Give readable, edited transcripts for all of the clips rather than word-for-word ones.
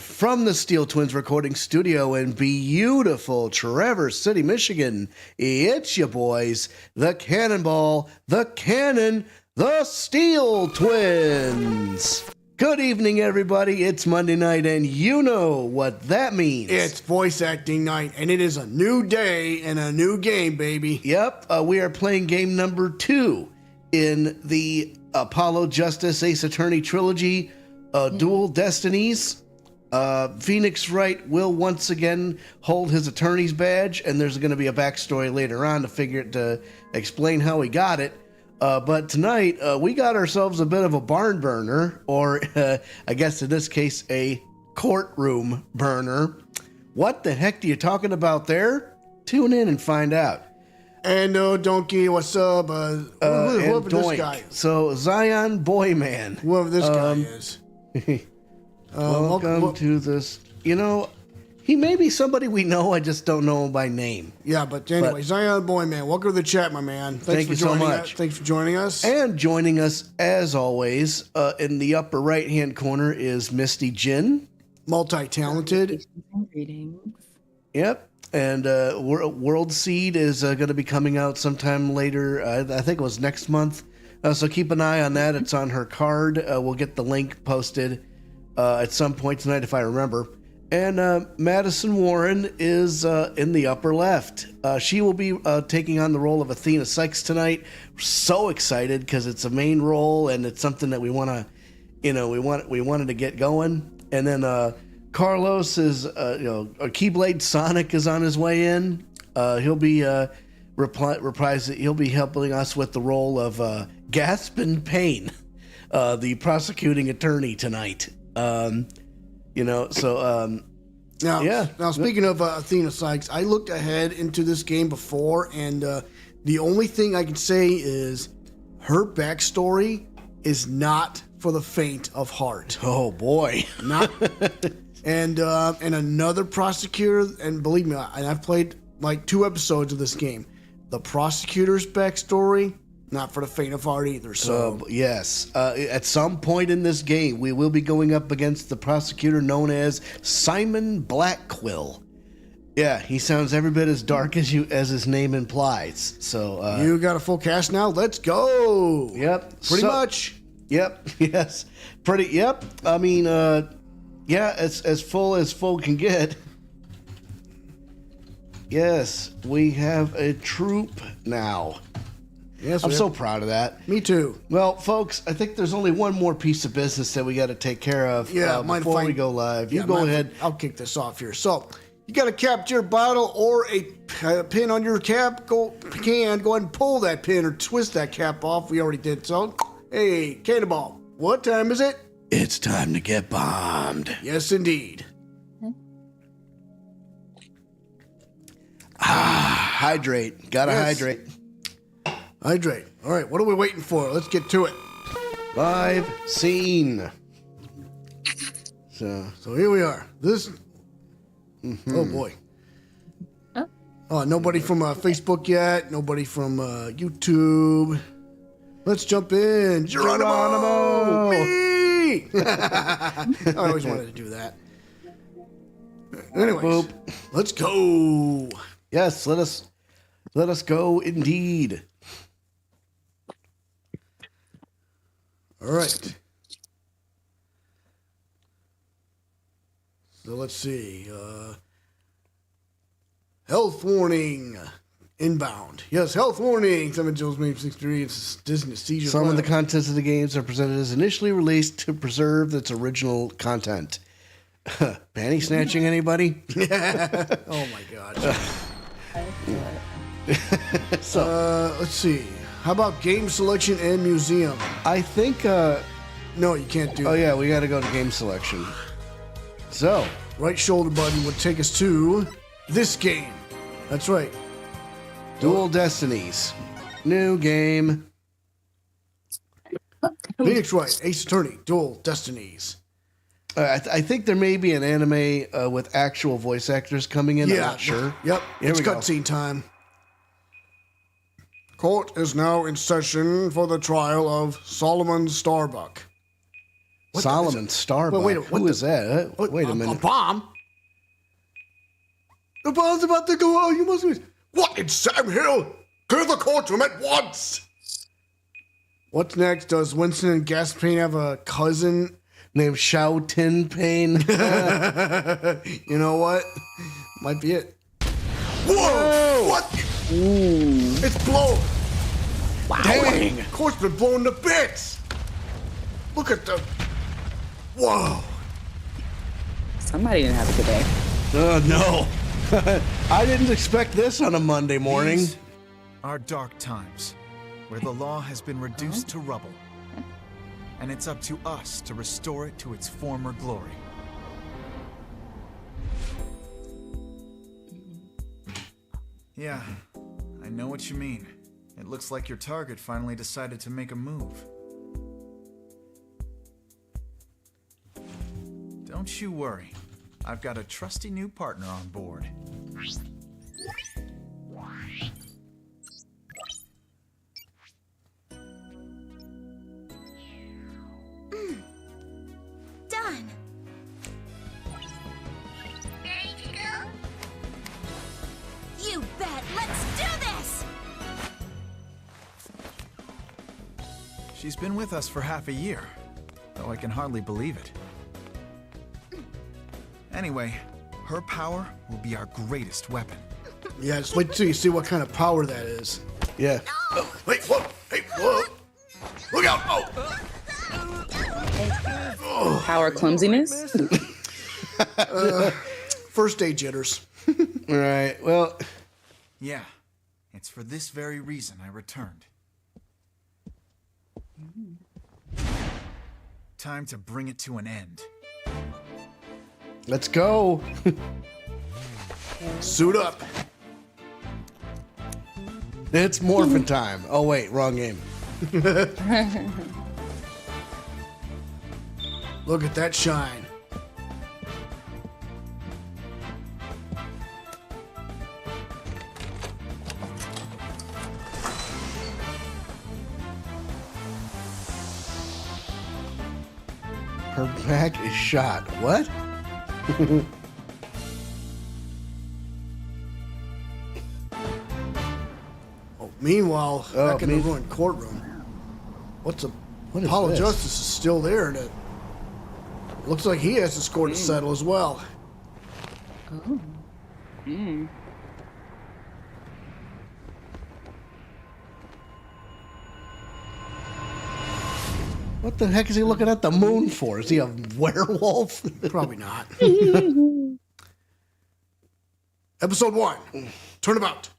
from the Steel Twins recording studio in beautiful Traverse City, Michigan. It's your boys, the Cannonball, the Cannon, the Steel Twins. Good evening, everybody. It's Monday night, and you know what that means. It's voice acting night, and it is a new day and a new game, baby. Yep, we are playing game number 2 in the Apollo Justice Ace Attorney trilogy, Dual Destinies. Phoenix Wright will once again hold his attorney's badge, and there's going to be a backstory later on to explain how he got it. But tonight, we got ourselves a bit of a barn burner, or I guess in this case, a courtroom burner. What the heck are you talking about there? Tune in and find out. And Donkey, what's up? Whoever this guy is. So, Zion Boyman. Whoever this guy is. Welcome to this. You know, he may be somebody we know, I just don't know him by name. Yeah, but anyway, Zion Boyman, welcome to the chat, my man. Thank you so much. Thanks for joining us. And joining us, as always, in the upper right-hand corner is Misty Jin. Multi-talented. Greetings. Yep. And World Seed is going to be coming out sometime later. I think it was next month. So keep an eye on that. It's on her card. We'll get the link posted at some point tonight if I remember. And Madison Warren is in the upper left. She will be taking on the role of Athena Cykes tonight. We're so excited because it's a main role and it's something that we want to, we wanted to get going. And then Carlos is, Keyblade Sonic is on his way in. He'll be he'll be helping us with the role of Gaspin Payne, the prosecuting attorney tonight. Now speaking of Athena Cykes, I looked ahead into this game before, and the only thing I can say is her backstory is not for the faint of heart. Oh boy, not. And another prosecutor, and believe me, and I've played like 2 episodes of this game. The prosecutor's backstory, not for the faint of heart either. So yes, at some point in this game, we will be going up against the prosecutor known as Simon Blackquill. Yeah, he sounds every bit as dark as his name implies. So you got a full cast now. Let's go. Yep, pretty much. Yep. Yes. Pretty. Yep. I mean, yeah, it's as full can get. Yes, we have a troop now. Yes, I'm so proud of that. Me too. Well, folks, I think there's only one more piece of business that we got to take care of before we go live. You go ahead. I'll kick this off here. So, you got a capture bottle or a pin on your cap. Go ahead and pull that pin or twist that cap off. We already did so. Hey, Cannonball, what time is it? It's time to get bombed. Yes, indeed. Hydrate. Gotta hydrate. Hydrate. All right, what are we waiting for? Let's get to it. Live scene. So here we are. This. Oh boy. Oh, nobody from Facebook yet. Nobody from YouTube. Let's jump in. Geronimo! Me! I always wanted to do that. Anyways, let's go. Yes, let us go indeed. All right. So let's see. Health warning. Inbound. Yes, health warning. 7 Joe's Maybe 63. It's Disney seizure. Some of the contents of the games are presented as initially released to preserve its original content. Panty snatching, anybody? Oh my God. Let's see. How about game selection and museum? I think. No, you can't do. Oh yeah, we got to go to game selection. So, right shoulder button would take us to this game. That's right. Dual Destinies. New game. Phoenix Wright, Ace Attorney, Dual Destinies. I think there may be an anime with actual voice actors coming in. I'm not sure. Yep. It's cutscene time. Court is now in session for the trial of Solomon Starbuck. Solomon Starbuck. Who is that? Wait a minute. A bomb? The bomb's about to go out. You must be... What in Sam Hill? Clear the courtroom at once! What's next? Does Winston and Gaspane have a cousin named Shao Tin Pain? You know what? Might be it. Whoa! What? Ooh. It's blown! Wow. Dang! Of course, been blown to bits! Look at the... Whoa! Somebody didn't have a good day. No. I didn't expect this on a Monday morning. These are dark times, where the law has been reduced to rubble. And it's up to us to restore it to its former glory. Yeah, I know what you mean. It looks like your target finally decided to make a move. Don't you worry. I've got a trusty new partner on board. Done. Ready to go? You bet. Let's do this. She's been with us for half a year, though I can hardly believe it. Anyway, her power will be our greatest weapon. Yeah, just wait till you see what kind of power that is. Yeah. Oh, wait, whoa! Hey, whoa! Look out! Oh! Power clumsiness? First day jitters. Right. Well. Yeah, it's for this very reason I returned. Time to bring it to an end. Let's go. Suit up. It's morphin' time. Oh, wait, wrong game. Look at that shine. Her back is shot. What? Oh, meanwhile, back in the ruined courtroom. What is Apollo this? Justice is still there, and it looks like he has a score to settle as well. Oh. Hmm. What the heck is he looking at the moon for? Is he a werewolf? Probably not. Episode 1. Turnabout.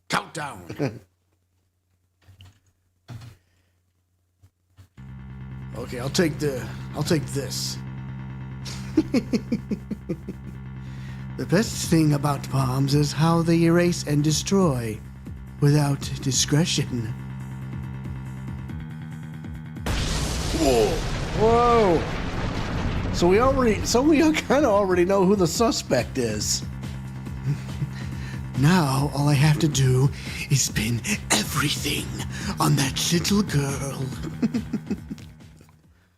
Countdown. Okay, I'll take this. The best thing about bombs is how they erase and destroy without discretion. Whoa. So we kind of already know who the suspect is. Now all I have to do is spin everything on that little girl.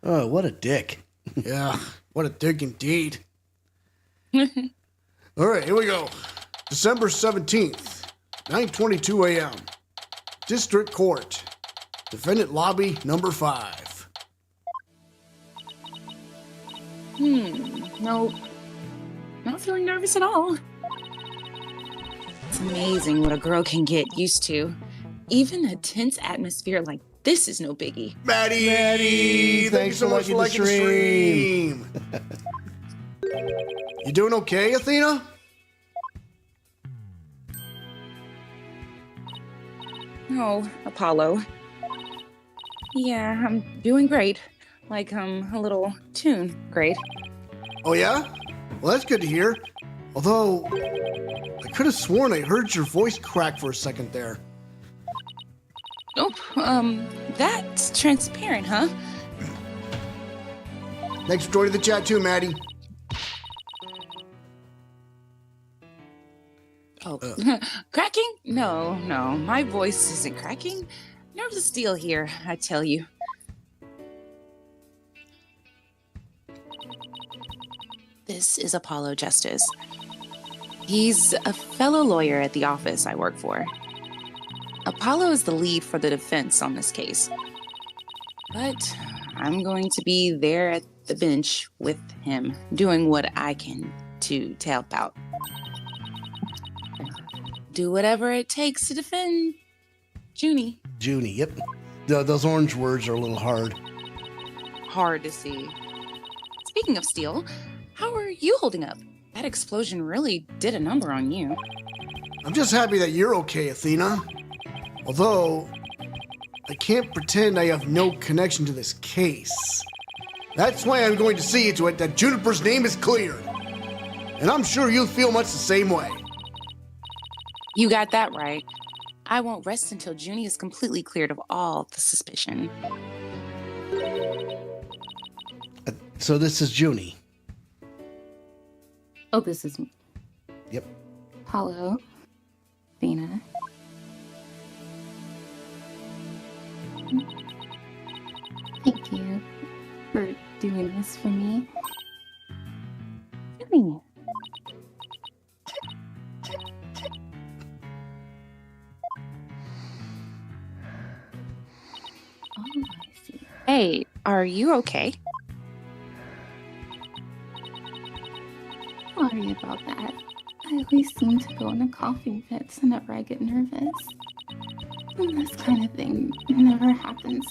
Oh, what a dick. Yeah, what a dick indeed. All right, here we go. December 17th, 9:22 a.m. District Court. Defendant lobby number 5. Nope. Not feeling nervous at all. It's amazing what a girl can get used to. Even a tense atmosphere like this is no biggie. Maddie, thank you so much for liking the stream. You doing okay, Athena? Oh, Apollo. Yeah, I'm doing great. Like, a little tune great. Oh, yeah? Well, that's good to hear. Although, I could have sworn I heard your voice crack for a second there. Nope, that's transparent, huh? Thanks for joining the chat too, Maddie. Oh, cracking? No, my voice isn't cracking. Nerves of steel here, I tell you. This is Apollo Justice. He's a fellow lawyer at the office I work for. Apollo is the lead for the defense on this case. But I'm going to be there at the bench with him, doing what I can to help out. Do whatever it takes to defend Junie. Junie, yep. Those orange words are a little hard. Hard to see. Speaking of steel, how are you holding up? That explosion really did a number on you. I'm just happy that you're okay, Athena. Although, I can't pretend I have no connection to this case. That's why I'm going to see to it that Juniper's name is cleared. And I'm sure you'll feel much the same way. You got that right. I won't rest until Junie is completely cleared of all the suspicion. So this is Junie. Oh, this is me. Yep. Apollo. Athena. Thank you for doing this for me. Junie. Oh, I see. Hey, are you okay? Sorry about that. I always seem to go into coughing fits whenever I get nervous. And this kind of thing never happens.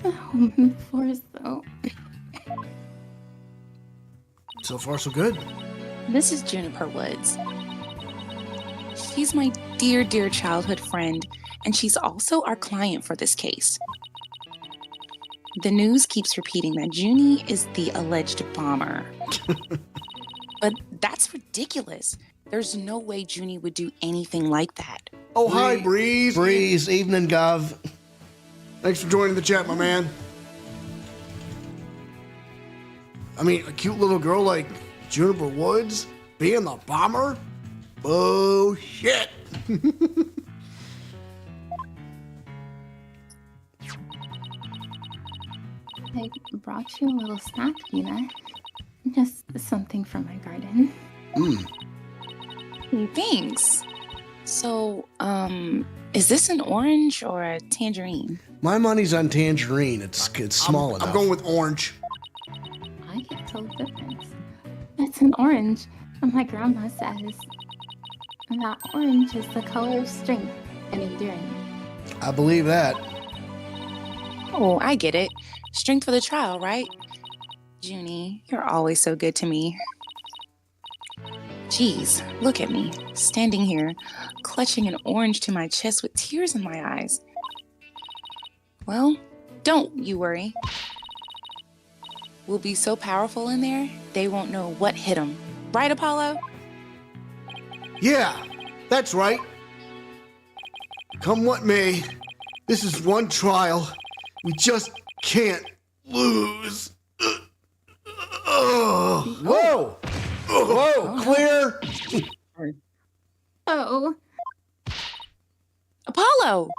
At home in the forest, though. So far, so good. This is Juniper Woods. She's my dear, dear childhood friend, and she's also our client for this case. The news keeps repeating that Junie is the alleged bomber. But that's ridiculous. There's no way Junie would do anything like that. Oh, hi, Breeze. Breeze, evening, Gov. Thanks for joining the chat, my man. I mean, a cute little girl like Juniper Woods being the bomber? Bullshit. I brought you a little snack, Vina. Just something from my garden. Thanks. So, is this an orange or a tangerine? My money's on tangerine. It's small enough. I'm going with orange. I can tell the difference. It's an orange, and my grandma says. And that orange is the color of strength and enduring. I believe that. Oh, I get it. Strength for the trial, right? Junie, you're always so good to me. Jeez, look at me, standing here, clutching an orange to my chest with tears in my eyes. Well, don't you worry. We'll be so powerful in there, they won't know what hit them. Right, Apollo? Yeah, that's right. Come what may, this is one trial we just can't lose. Whoa! Whoa! Clear! Oh, Apollo!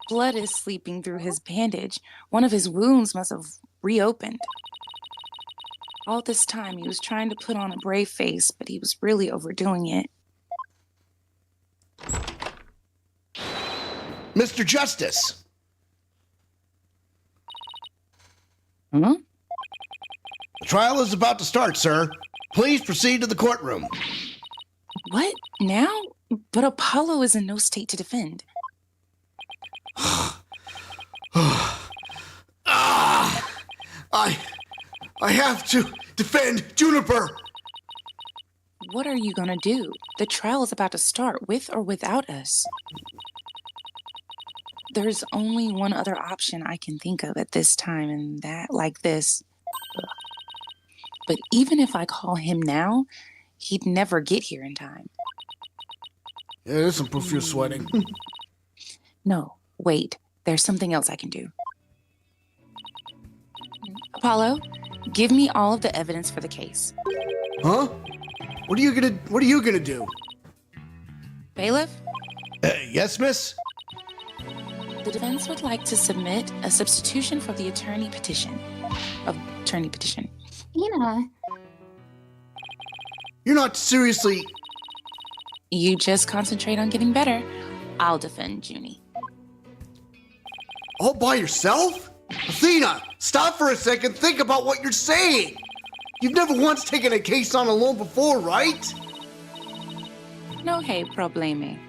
Blood is seeping through his bandage. One of his wounds must have reopened. All this time, he was trying to put on a brave face, but he was really overdoing it. Mr. Justice! Huh? The trial is about to start, sir. Please proceed to the courtroom. What? Now? But Apollo is in no state to defend. I have to defend Juniper. What are you gonna do? The trial is about to start, with or without us. There's only one other option I can think of at this time, and that, like this. But even if I call him now, he'd never get here in time. Yeah, there's some proof you're sweating. No, wait. There's something else I can do. Apollo, give me all of the evidence for the case. Huh? What are you gonna do? Bailiff, Yes, miss? The defense would like to submit a substitution for the attorney petition. Ina, You're not seriously... You just concentrate on getting better. I'll defend Junie. All by yourself? Athena, stop for a second. Think about what you're saying. You've never once taken a case on alone before, right? No hay probleme.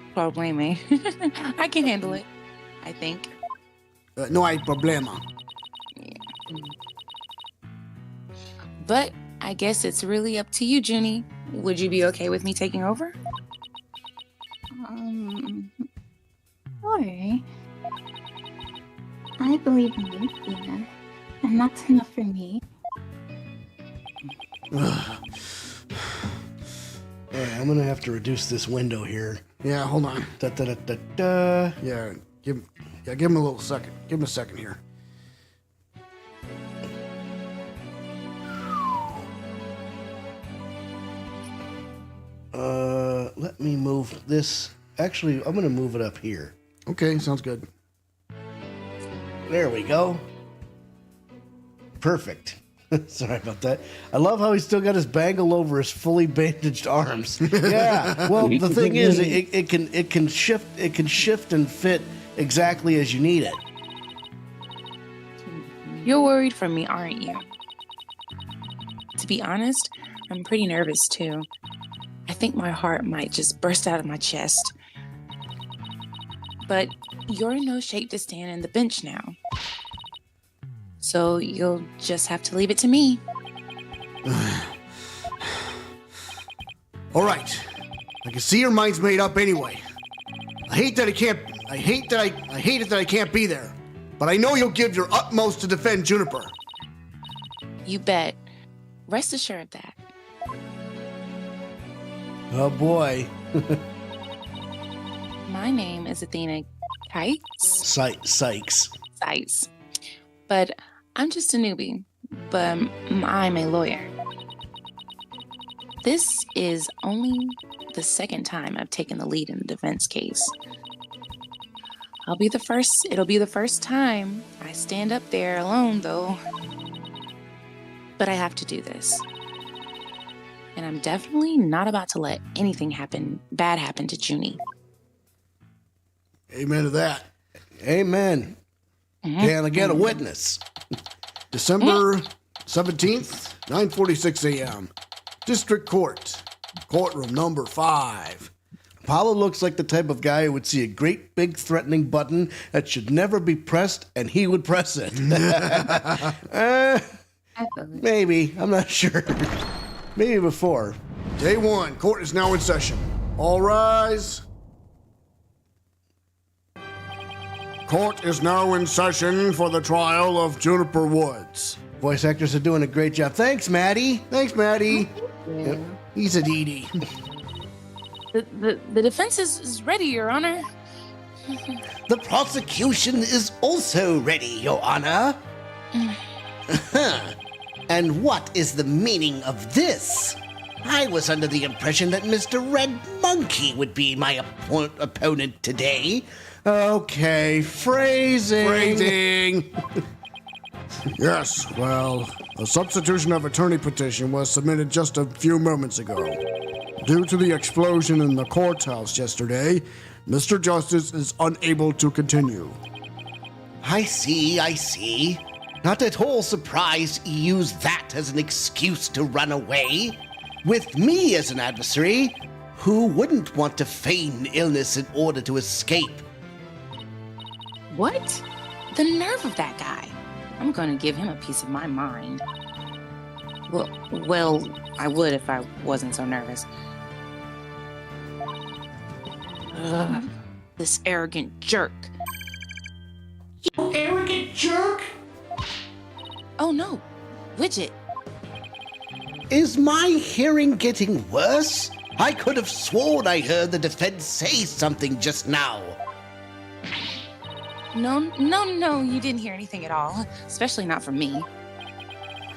I can handle it, I think. No hay problema. But I guess it's really up to you, Junie. Would you be okay with me taking over? Sure. I believe in you, Ina, and that's enough for me. I'm gonna have to reduce this window here. Yeah, hold on. Da da da da da. Yeah, give him a little second. Give him a second here. Let me move this. Actually, I'm gonna move it up here. Okay, sounds good. There we go. Perfect. Sorry about that. I love how he's still got his bangle over his fully bandaged arms. Yeah. Well, the thing is, it can shift and fit exactly as you need it. You're worried for me, aren't you? To be honest, I'm pretty nervous too. I think my heart might just burst out of my chest. But you're in no shape to stand in the bench now. So you'll just have to leave it to me. All right. I can see your mind's made up anyway. I hate it that I can't be there. But I know you'll give your utmost to defend Juniper. You bet. Rest assured of that. Oh boy. My name is Athena Cykes. Cykes. But I'm just a newbie. But I'm a lawyer. This is only the second time I've taken the lead in the defense case. It'll be the first time I stand up there alone, though. But I have to do this. And I'm definitely not about to let anything bad happen to Junie. Amen to that. Amen. Can I get a witness? December 17th, 9:46 a.m. District Court, courtroom number 5. Apollo looks like the type of guy who would see a great big threatening button that should never be pressed, and he would press it. Maybe. I'm not sure. Maybe before. Day 1, court is now in session. All rise. Court is now in session for the trial of Juniper Woods. Voice actors are doing a great job. Thanks, Maddie. Thanks, Maddie. Yep. He's a Dee. The defense is ready, Your Honor. The prosecution is also ready, Your Honor. And what is the meaning of this? I was under the impression that Mr. Red Monkey would be my opponent today. Okay, phrasing. Yes, well, a substitution of attorney petition was submitted just a few moments ago. Due to the explosion in the courthouse yesterday, Mr. Justice is unable to continue. I see. Not at all surprised he used that as an excuse to run away. With me as an adversary, who wouldn't want to feign illness in order to escape? What? The nerve of that guy. I'm gonna give him a piece of my mind. Well, I would if I wasn't so nervous. Ugh, this arrogant jerk. You arrogant jerk! Oh no, Widget. Is my hearing getting worse? I could have sworn I heard the defense say something just now. No, you didn't hear anything at all, especially not from me.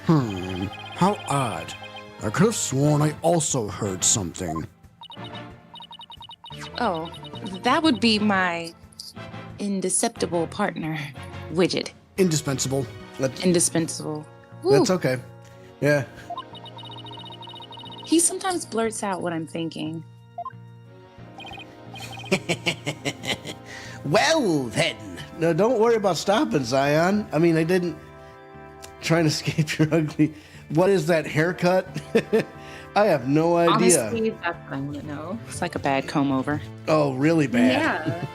How odd. I could have sworn I also heard something. Oh, that would be my indeceptible partner, Widget. Indispensable. Indispensable. Ooh. That's okay. Yeah. He sometimes blurts out what I'm thinking. Well, then. No, don't worry about stopping, Zion. I mean, I didn't try and escape your ugly... What is that haircut? I have no idea. Honestly, that's what I want to know. It's like a bad comb over. Oh, really bad. Yeah.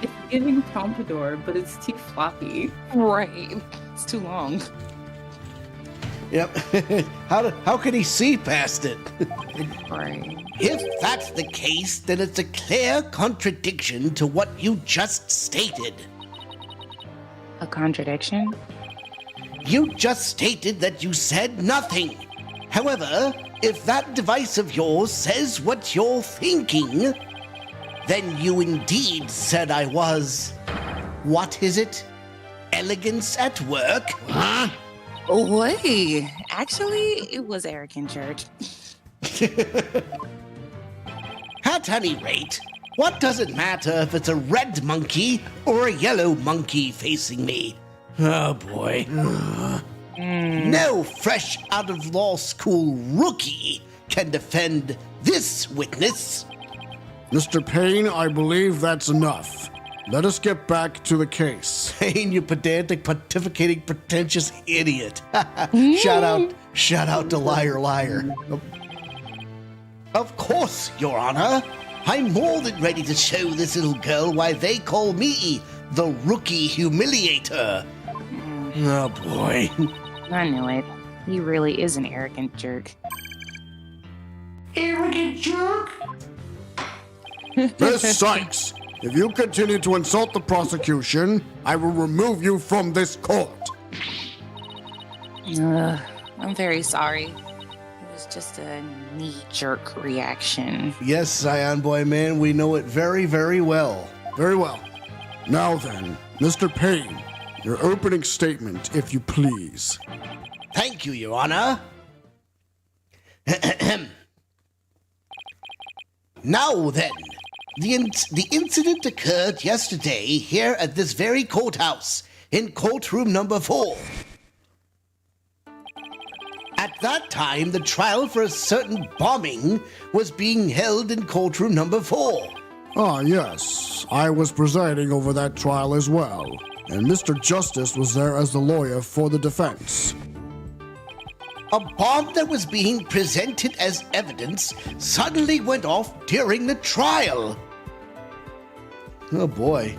It's giving pompadour, but it's too floppy. Right. It's too long. Yep. How could he see past it? Right. If that's the case, then it's a clear contradiction to what you just stated. A contradiction? You just stated that you said nothing. However, if that device of yours says what you're thinking, then you indeed said I was... What is it? Elegance at work? Huh? Oh, wait. Actually, it was arrogant jerk. At any rate, what does it matter if it's a red monkey or a yellow monkey facing me? Oh boy. No fresh out of law school rookie can defend this witness. Mr. Payne, I believe that's enough. Let us get back to the case. Payne, you pedantic, pontificating, pretentious idiot. Shout out to liar, liar. Of course, Your Honor. I'm more than ready to show this little girl why they call me the rookie humiliator. Oh boy. I knew it. He really is an arrogant jerk. Arrogant jerk? Miss Sykes, if you continue to insult the prosecution, I will remove you from this court. I'm very sorry. It was just a knee-jerk reaction. Yes, Zion Boy Man, we know it very, very well. Very well. Now then, Mr. Payne, your opening statement, if you please. Thank you, Your Honor. Now then, the incident occurred yesterday here at this very courthouse in courtroom number 4. At that time, the trial for a certain bombing was being held in courtroom number 4. Ah, yes. I was presiding over that trial as well, and Mr. Justice was there as the lawyer for the defense. A bomb that was being presented as evidence suddenly went off during the trial. Oh boy.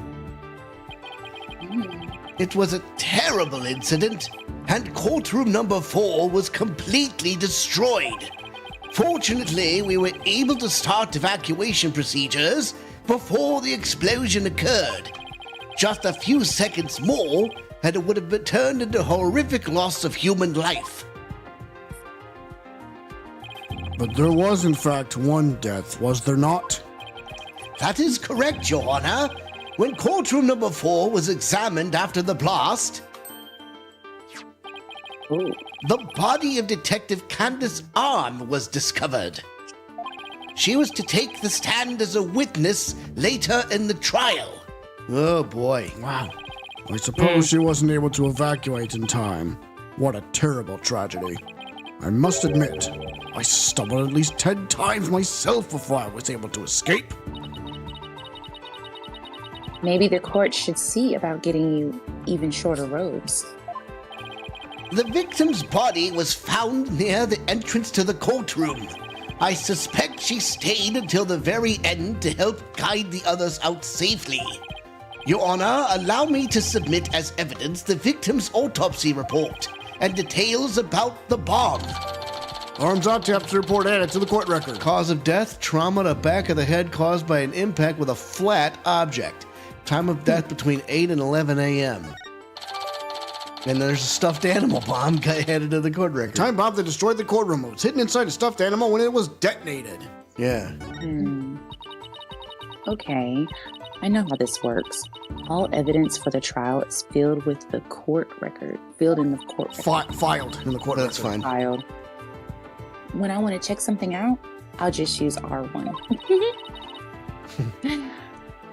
It was a terrible incident, and courtroom number 4 was completely destroyed. Fortunately, we were able to start evacuation procedures before the explosion occurred. Just a few seconds more, and it would have been turned into a horrific loss of human life. But there was, in fact, one death, was there not? That is correct, Your Honor. When courtroom number 4 was examined after the blast, the body of Detective Candace Arm was discovered. She was to take the stand as a witness later in the trial. Oh boy. Wow. I suppose she wasn't able to evacuate in time. What a terrible tragedy. I must admit, I stumbled at least 10 times myself before I was able to escape. Maybe the court should see about getting you even shorter robes. The victim's body was found near the entrance to the courtroom. I suspect she stayed until the very end to help guide the others out safely. Your Honor, allow me to submit as evidence the victim's autopsy report and details about the bomb. Arms autopsy report added to the court record. Cause of death, trauma to back of the head caused by an impact with a flat object. Time of death between 8 and 11 a.m. And there's a stuffed animal bomb added to the court record. Time bomb that destroyed the courtroom. It was hidden inside a stuffed animal when it was detonated. Yeah. Okay, I know how this works. All evidence for the trial is filled with the court record. Filled in the court record. Filed in the court That's record. fine. Filed. When I want to check something out, I'll just use R1.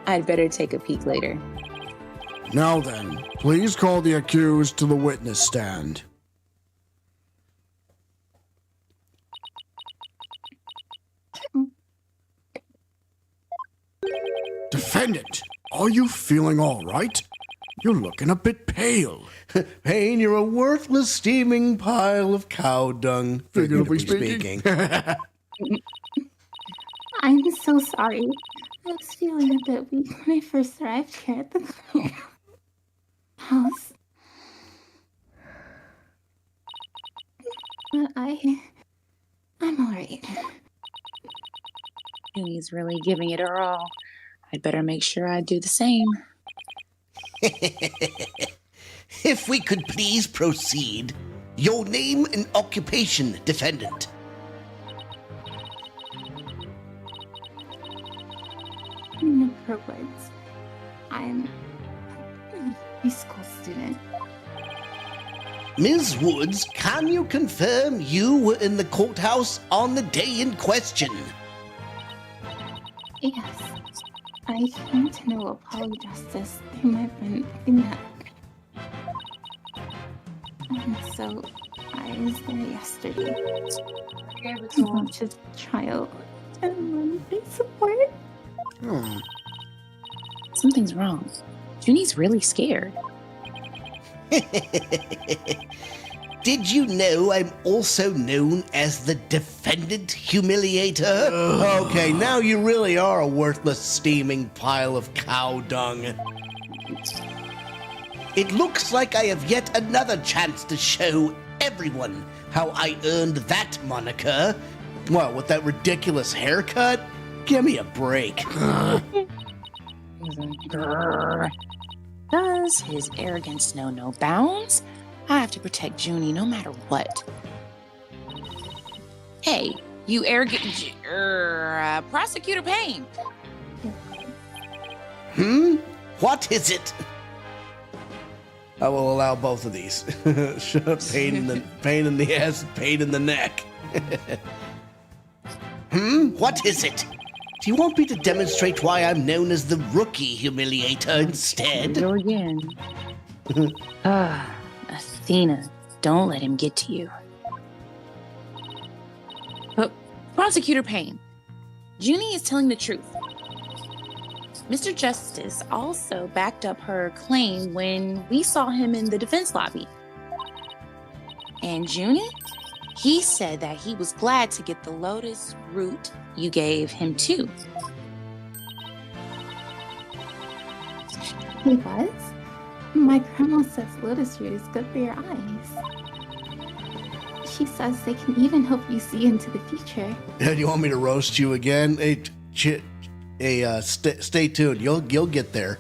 I'd better take a peek later. Now then, please call the accused to the witness stand. Defendant, are you feeling all right? You're looking a bit pale. Payne, you're a worthless steaming pile of cow dung, Figuratively figuratively speaking. I'm so sorry. I was feeling a bit weak when I first arrived here at the house. But I'm alright. Junie's really giving it her all. I'd better make sure I do the same. If we could please proceed. Your name and occupation, defendant. Juniper Woods. I'm a preschool student. Ms. Woods, can you confirm you were in the courthouse on the day in question? Yes. I came to know Apollo Justice through my friend Athena. And so I was there yesterday to watch his trial and lend my support. Oh, Something's wrong. Junie's really scared. Did you know I'm also known as the defendant humiliator? Okay, now you really are a worthless steaming pile of cow dung. It looks like I have yet another chance to show everyone how I earned that moniker. What, with that ridiculous haircut? Give me a break. Grrr. Does his arrogance know no bounds? I have to protect Junie no matter what. Hey, you arrogant Prosecutor Payne. What is it? I will allow both of these. pain in the ass, pain in the neck. What is it? Do you want me to demonstrate why I'm known as the rookie humiliator instead? Go again. Athena, don't let him get to you. But Prosecutor Payne, Junie is telling the truth. Mr. Justice also backed up her claim when we saw him in the defense lobby. And Junie, he said that he was glad to get the lotus root you gave him too. He was? My grandma says lotus root is good for your eyes. She says they can even help you see into the future. Do you want me to roast you again? Stay tuned. You'll get there.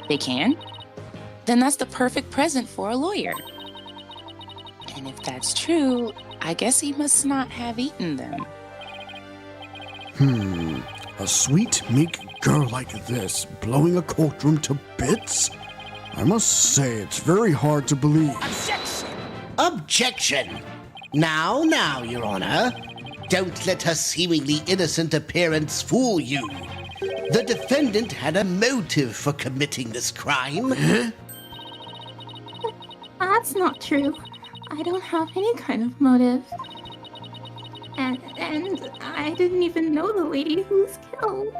They can? Then that's the perfect present for a lawyer. And if that's true, I guess he must not have eaten them. A sweet, meek girl like this blowing a courtroom to bits? I must say, it's very hard to believe. Objection! Now, Your Honor. Don't let her seemingly innocent appearance fool you. The defendant had a motive for committing this crime. That's not true. I don't have any kind of motive. And I didn't even know the lady who was killed.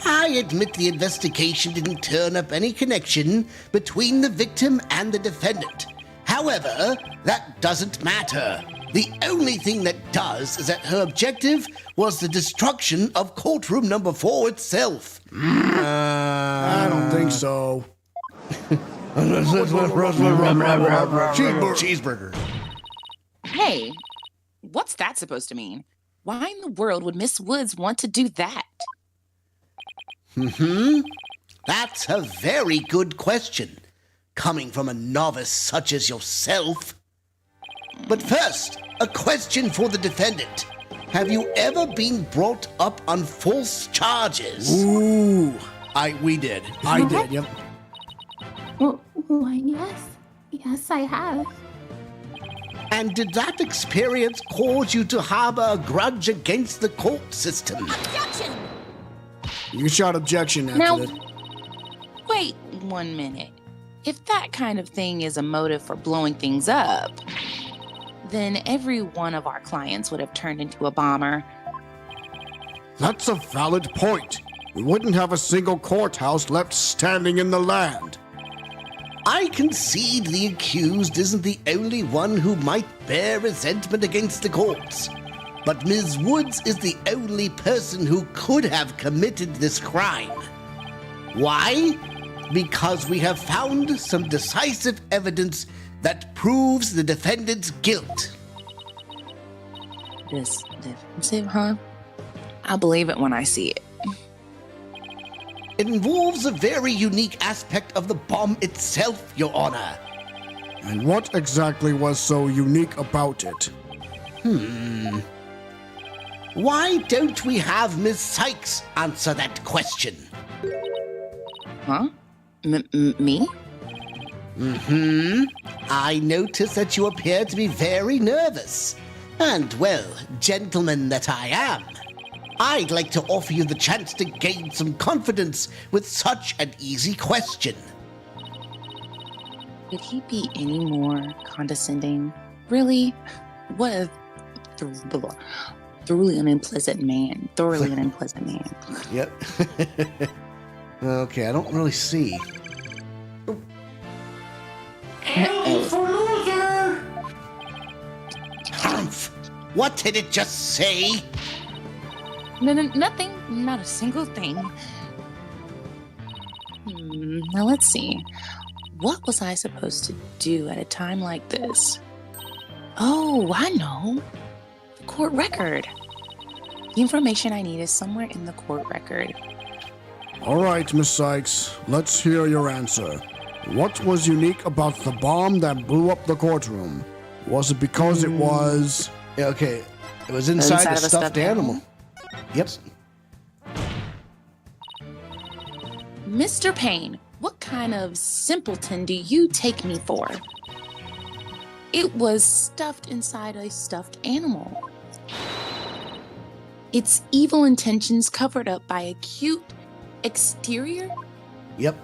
I admit the investigation didn't turn up any connection between the victim and the defendant. However, that doesn't matter. The only thing that does is that her objective was the destruction of courtroom number 4 itself. I don't think so. Cheeseburger. Hey, what's that supposed to mean? Why in the world would Miss Woods want to do that? That's a very good question, coming from a novice such as yourself. But first, a question for the defendant. Have you ever been brought up on false charges? Ooh, We did. I did, yep. Well, why, yes. Yes, I have. And did that experience cause you to harbor a grudge against the court system? Objection! You can shout objection after Now, that. wait 1 minute. If that kind of thing is a motive for blowing things up, then every one of our clients would have turned into a bomber. That's a valid point. We wouldn't have a single courthouse left standing in the land. I concede the accused isn't the only one who might bear resentment against the courts. But Ms. Woods is the only person who could have committed this crime. Why? Because we have found some decisive evidence that proves the defendant's guilt. This defensive, huh? I'll believe it when I see it. It involves a very unique aspect of the bomb itself, Your Honor. And what exactly was so unique about it? Why don't we have Ms. Cykes answer that question? Huh? Me? I notice that you appear to be very nervous. And, well, gentleman that I am, I'd like to offer you the chance to gain some confidence with such an easy question. Could he be any more condescending? Really? What a thoroughly unpleasant man. Thoroughly unpleasant man. Yep. Okay, I don't really see. Humph! What did it just say? No, nothing. Not a single thing. Now let's see. What was I supposed to do at a time like this? Oh, I know. The court record. The information I need is somewhere in the court record. All right, Miss Cykes, let's hear your answer. What was unique about the bomb that blew up the courtroom? Was it because it was... Yeah, okay. It was inside a of a stuffed animal. Yep. Mr. Payne, what kind of simpleton do you take me for? It was stuffed inside a stuffed animal. Its evil intentions covered up by a cute exterior? Yep.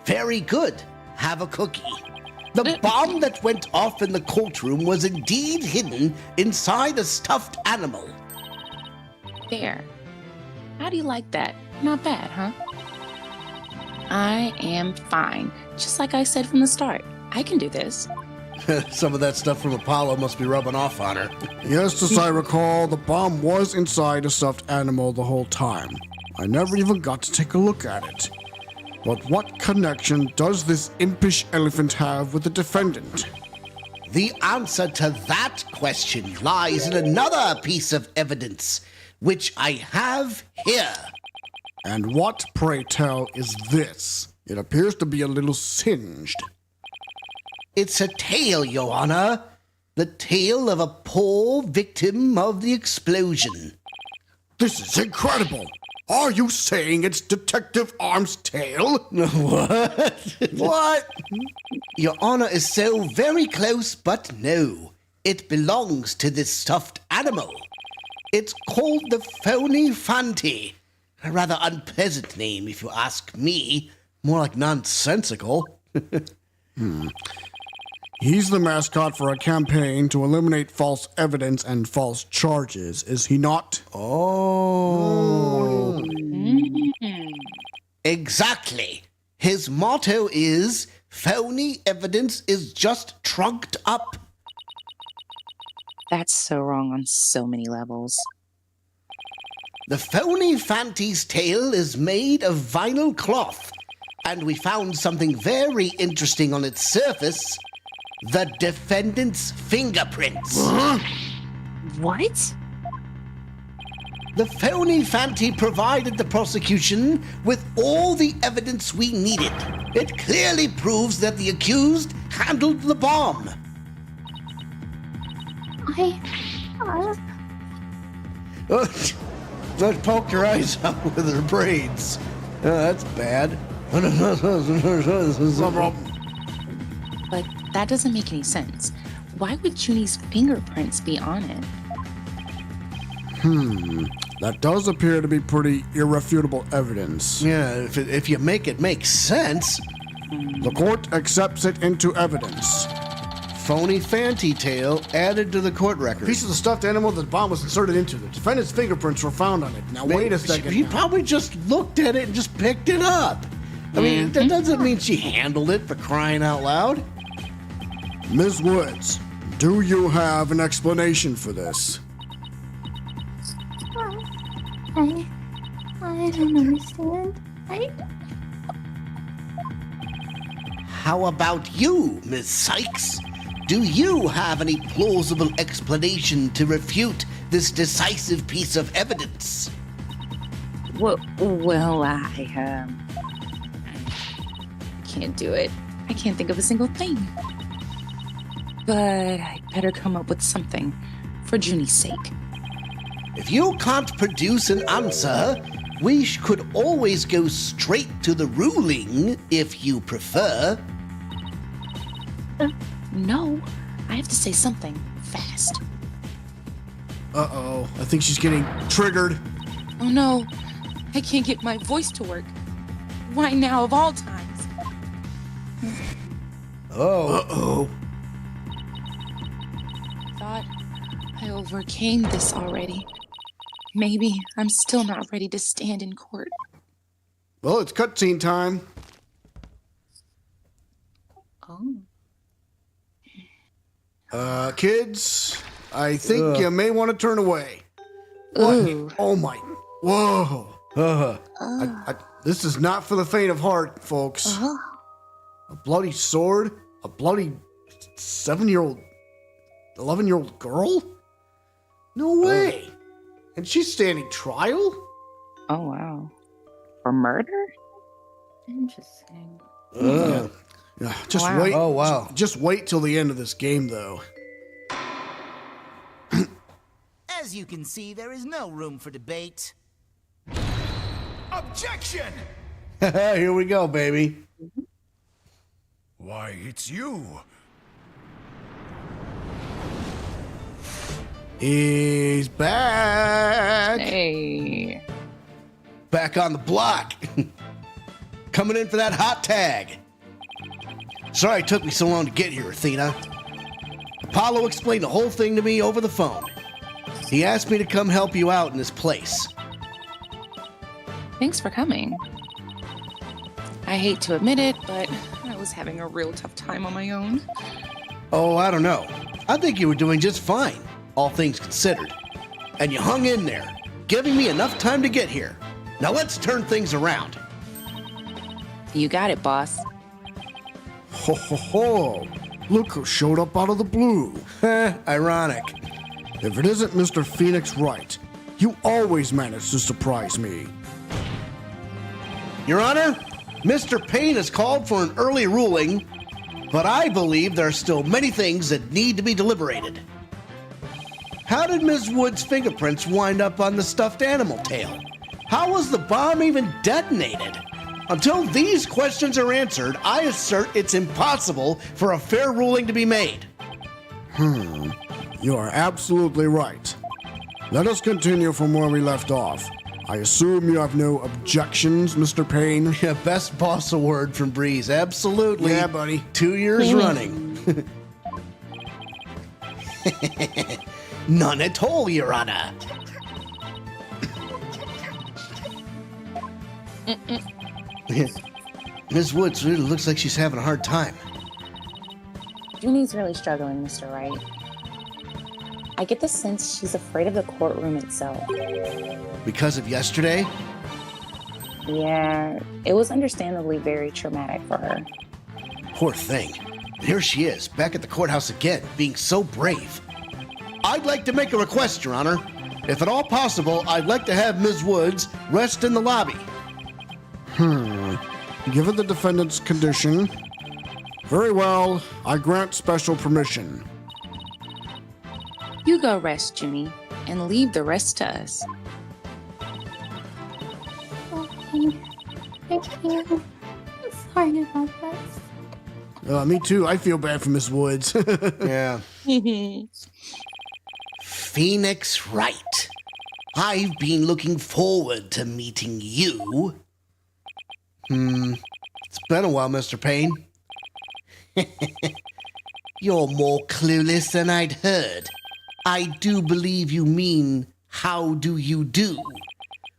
Very good. Have a cookie. The bomb that went off in the courtroom was indeed hidden inside a stuffed animal. There. How do you like that? Not bad, huh? I am fine. Just like I said from the start. I can do this. Some of that stuff from Apollo must be rubbing off on her. Yes, as I recall, the bomb was inside a stuffed animal the whole time. I never even got to take a look at it. But what connection does this impish elephant have with the defendant? The answer to that question lies in another piece of evidence, which I have here. And what, pray tell, is this? It appears to be a little singed. It's a tale, Your Honor. The tale of a poor victim of the explosion. This is incredible! Are you saying it's Detective Arm's tale? What? What? Your Honor is so very close, but no. It belongs to this stuffed animal. It's called the Phony Fanti. A rather unpleasant name, if you ask me. More like nonsensical. He's the mascot for a campaign to eliminate false evidence and false charges, is he not? Oh. Exactly. His motto is, phony evidence is just trunked up. That's so wrong on so many levels. The Phony Fanti's tail is made of vinyl cloth, and we found something very interesting on its surface. The defendant's fingerprints. What? The Phony Fanti provided the prosecution with all the evidence we needed. It clearly proves that the accused handled the bomb. Let's poke your eyes out with her braids. That's bad. But that doesn't make any sense. Why would Junie's fingerprints be on it? That does appear to be pretty irrefutable evidence. Yeah, if you make it make sense. The court accepts it into evidence. Phony fancy tale added to the court record. Piece of the stuffed animal that the bomb was inserted into. The defendant's fingerprints were found on it. Now, wait a second. He now. probably just looked at it and just picked it up. I mean, that doesn't mean she handled it, for crying out loud. Ms. Woods, do you have an explanation for this? I don't understand. How about you, Miss Cykes? Do you have any plausible explanation to refute this decisive piece of evidence? Well, I can't do it. I can't think of a single thing. But I better come up with something for Junie's sake. If you can't produce an answer, we could always go straight to the ruling, if you prefer. No, I have to say something fast. Uh-oh, I think she's getting triggered. Oh no, I can't get my voice to work. Why now of all times? Uh-oh. Thought I overcame this already. Maybe I'm still not ready to stand in court. Well, it's cutscene time. Oh. Kids, I think you may want to turn away. Ooh. What? Oh my, whoa. This is not for the faint of heart, folks. A bloody sword? A bloody 7-year-old, 11-year-old girl? No way. And she's standing trial? Oh, wow. For murder? Interesting. Yeah, just Wow. wait. Oh, wow. Just wait till the end of this game, though. As you can see, there is no room for debate. Objection! Here we go, baby. Why, it's you. He's back. Hey. Back on the block. Coming in for that hot tag. Sorry it took me so long to get here, Athena. Apollo explained the whole thing to me over the phone. He asked me to come help you out in this place. Thanks for coming. I hate to admit it, but I was having a real tough time on my own. Oh, I don't know. I think you were doing just fine, all things considered. And you hung in there, giving me enough time to get here. Now let's turn things around. You got it, boss. Ho ho ho! Look who showed up out of the blue. Ironic. If it isn't Mr. Phoenix Wright, you always manage to surprise me. Your Honor, Mr. Payne has called for an early ruling, but I believe there are still many things that need to be deliberated. How did Ms. Wood's fingerprints wind up on the stuffed animal tail? How was the bomb even detonated? Until these questions are answered, I assert it's impossible for a fair ruling to be made. You are absolutely right. Let us continue from where we left off. I assume you have no objections, Mr. Payne? Yeah, best boss award from Breeze. Absolutely. Yeah, buddy. 2 years running. None at all, Your Honor. Ms. Woods really looks like she's having a hard time. Junie's really struggling, Mr. Wright. I get the sense she's afraid of the courtroom itself. Because of yesterday? Yeah, it was understandably very traumatic for her. Poor thing. And here she is, back at the courthouse again, being so brave. I'd like to make a request, Your Honor. If at all possible, I'd like to have Ms. Woods rest in the lobby. Given the defendant's condition, very well, I grant special permission. You go rest, Junie, and leave the rest to us. Okay. Thank you. Sorry about this. Me too. I feel bad for Miss Woods. Yeah. Phoenix Wright. I've been looking forward to meeting you. It's been a while, Mr. Payne. You're more clueless than I'd heard. I do believe you mean, how do you do?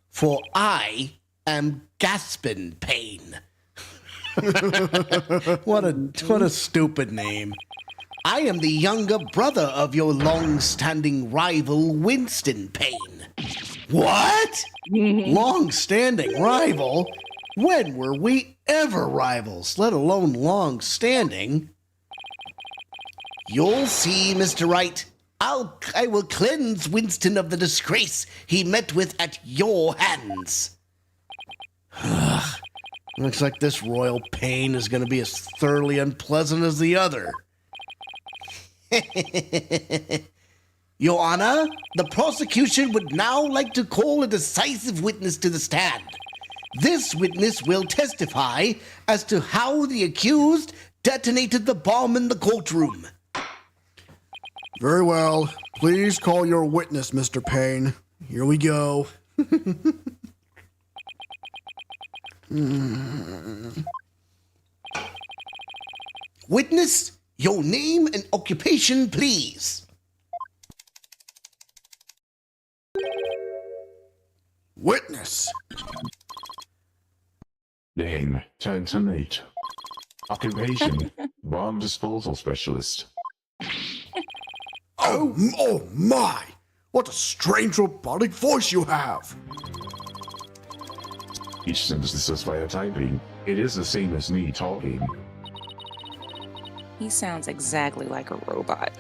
For I am Gaspin Payne. What a stupid name. I am the younger brother of your long-standing rival, Winston Payne. What? Long-standing rival? When were we ever rivals, let alone long-standing? You'll see, Mr. Wright. I will cleanse Winston of the disgrace he met with at your hands. Looks like this royal pain is going to be as thoroughly unpleasant as the other. Your Honor, the prosecution would now like to call a decisive witness to the stand. This witness will testify as to how the accused detonated the bomb in the courtroom. Very well. Please call your witness, Mr. Payne. Here we go. Witness, your name and occupation, please. Witness. Name, Tantanate. Occupation, bomb disposal specialist. Oh my! What a strange robotic voice you have! Each sentence is via typing. It is the same as me talking. He sounds exactly like a robot.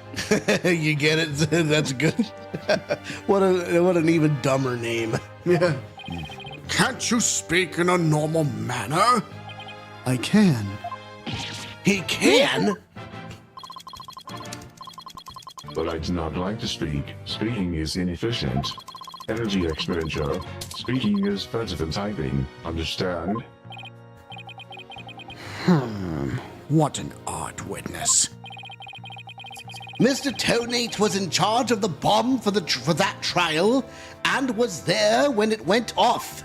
You get it? That's good. What an even dumber name. Yeah. Can't you speak in a normal manner? I can. He can? But I do not like to speak. Speaking is inefficient. Energy expenditure. Speaking is better than typing. Understand? What an odd witness. Mr. Tonate was in charge of the bomb for that trial and was there when it went off.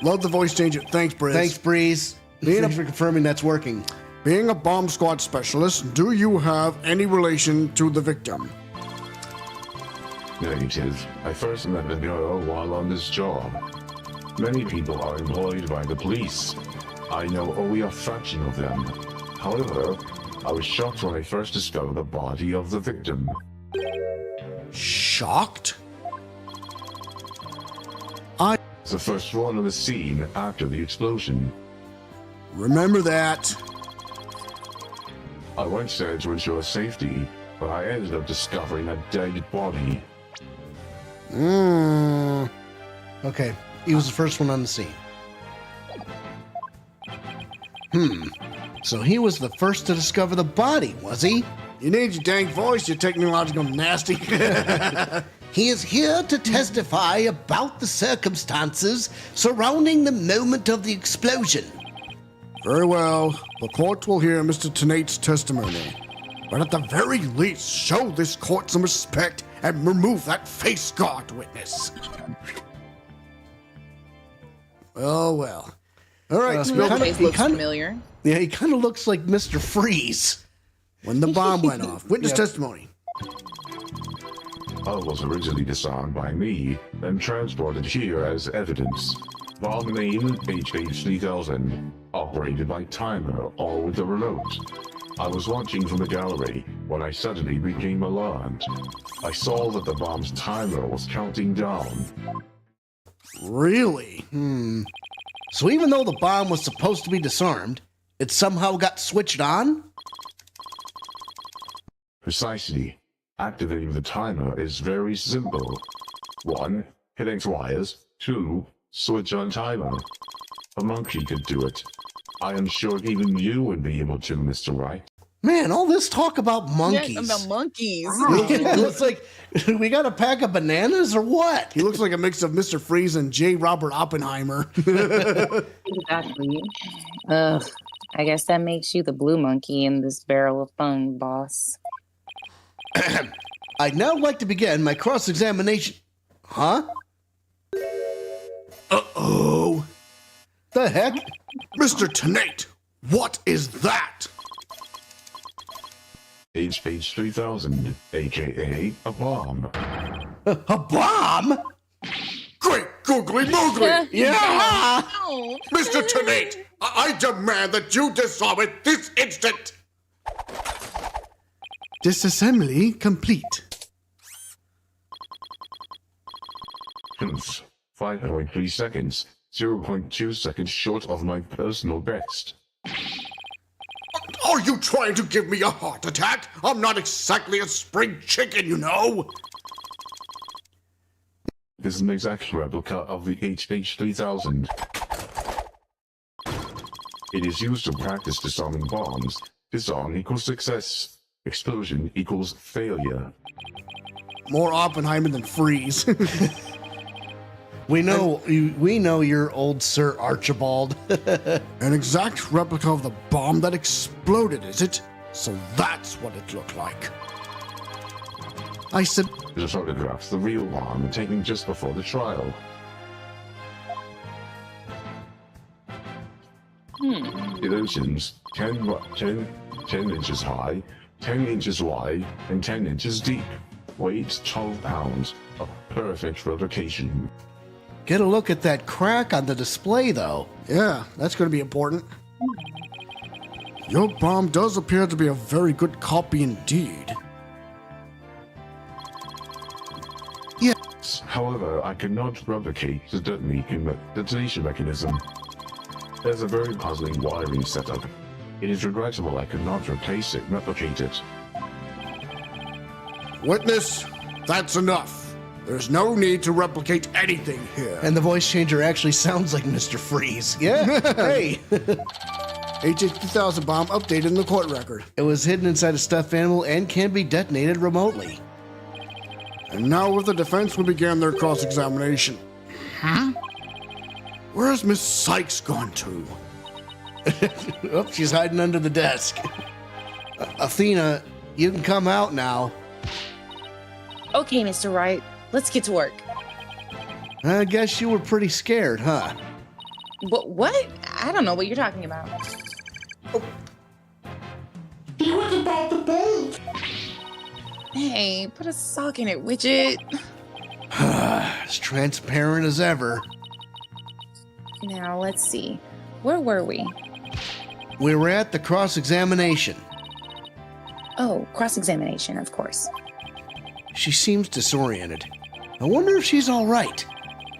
Love the voice changer. Thanks, Briz. Thanks, Breeze. Thanks for confirming that's working. Being a bomb squad specialist, do you have any relation to the victim? Negative. I first met the girl while on this job. Many people are employed by the police. I know only a fraction of them. However, I was shocked when I first discovered the body of the victim. Shocked? The first one on the scene after the explosion. Remember that. I went there to ensure safety, but I ended up discovering a dead body. Okay, he was the first one on the scene. So he was the first to discover the body, was he? You need your dang voice, you technological nasty. He is here to testify about the circumstances surrounding the moment of the explosion. Very well. The court will hear Mr. Tonate's testimony. But at the very least, show this court some respect and remove that face guard witness. Oh, well. All right, Bill, Face looks familiar. Yeah, he kind of looks like Mr. Freeze. When the bomb went off. Witness testimony. I was originally disarmed by me, then transported here as evidence. Bomb name HH3000, operated by timer or with a remote. I was watching from the gallery when I suddenly became alarmed. I saw that the bomb's timer was counting down. Really? So even though the bomb was supposed to be disarmed, it somehow got switched on? Precisely. Activating the timer is very simple. 1. Hit X wires. 2. Switch on timer. A monkey could do it. I am sure even you would be able to, Mr. Wright. Man, all this talk about monkeys. Yeah, about monkeys. It looks like we got a pack of bananas or what? He looks like a mix of Mr. Freeze and J. Robert Oppenheimer. Exactly. Ugh. I guess that makes you the blue monkey in this barrel of fun, boss. I'd now like to begin my cross-examination. Huh? Uh-oh. The heck? Mr. Tenate, what is that? Page 3000, aka a bomb. A bomb? Great googly moogly! Yeah! Mr. Tenate, I demand that you dissolve it this instant! Disassembly complete. Hence, 5.3 seconds, 0.2 seconds short of my personal best. Are you trying to give me a heart attack? I'm not exactly a spring chicken, you know. This is an exact replica of the HH-3000. It is used to practice disarming bombs. Disarm equals success. Explosion equals failure. More Oppenheimer than Freeze. We know you're old Sir Archibald. An exact replica of the bomb that exploded, is it? So that's what it looked like. I said... The photograph, the real bomb, taken just before the trial. Dimensions 10 inches high, 10 inches wide, and 10 inches deep. Weight 12 pounds. A perfect replication. Get a look at that crack on the display, though. Yeah, that's going to be important. Your bomb does appear to be a very good copy indeed. Yes, however, I cannot replicate the detonation mechanism. There's a very puzzling wiring setup. It is regrettable I cannot replicate it. Witness, that's enough. There's no need to replicate anything here. And the voice changer actually sounds like Mr. Freeze. Yeah? Hey! HH-3000 bomb updated in the court record. It was hidden inside a stuffed animal and can be detonated remotely. And now with the defense, we began their cross-examination. Huh? Where's Miss Cykes gone to? Oh, she's hiding under the desk. Athena, you can come out now. Okay, Mr. Wright, let's get to work. I guess you were pretty scared, huh? But what? I don't know what you're talking about. He was about to bolt. Hey, put a sock in it, widget. As transparent as ever. Now, let's see. Where were we? We were at the cross-examination. Oh, cross-examination, of course. She seems disoriented. I wonder if she's all right.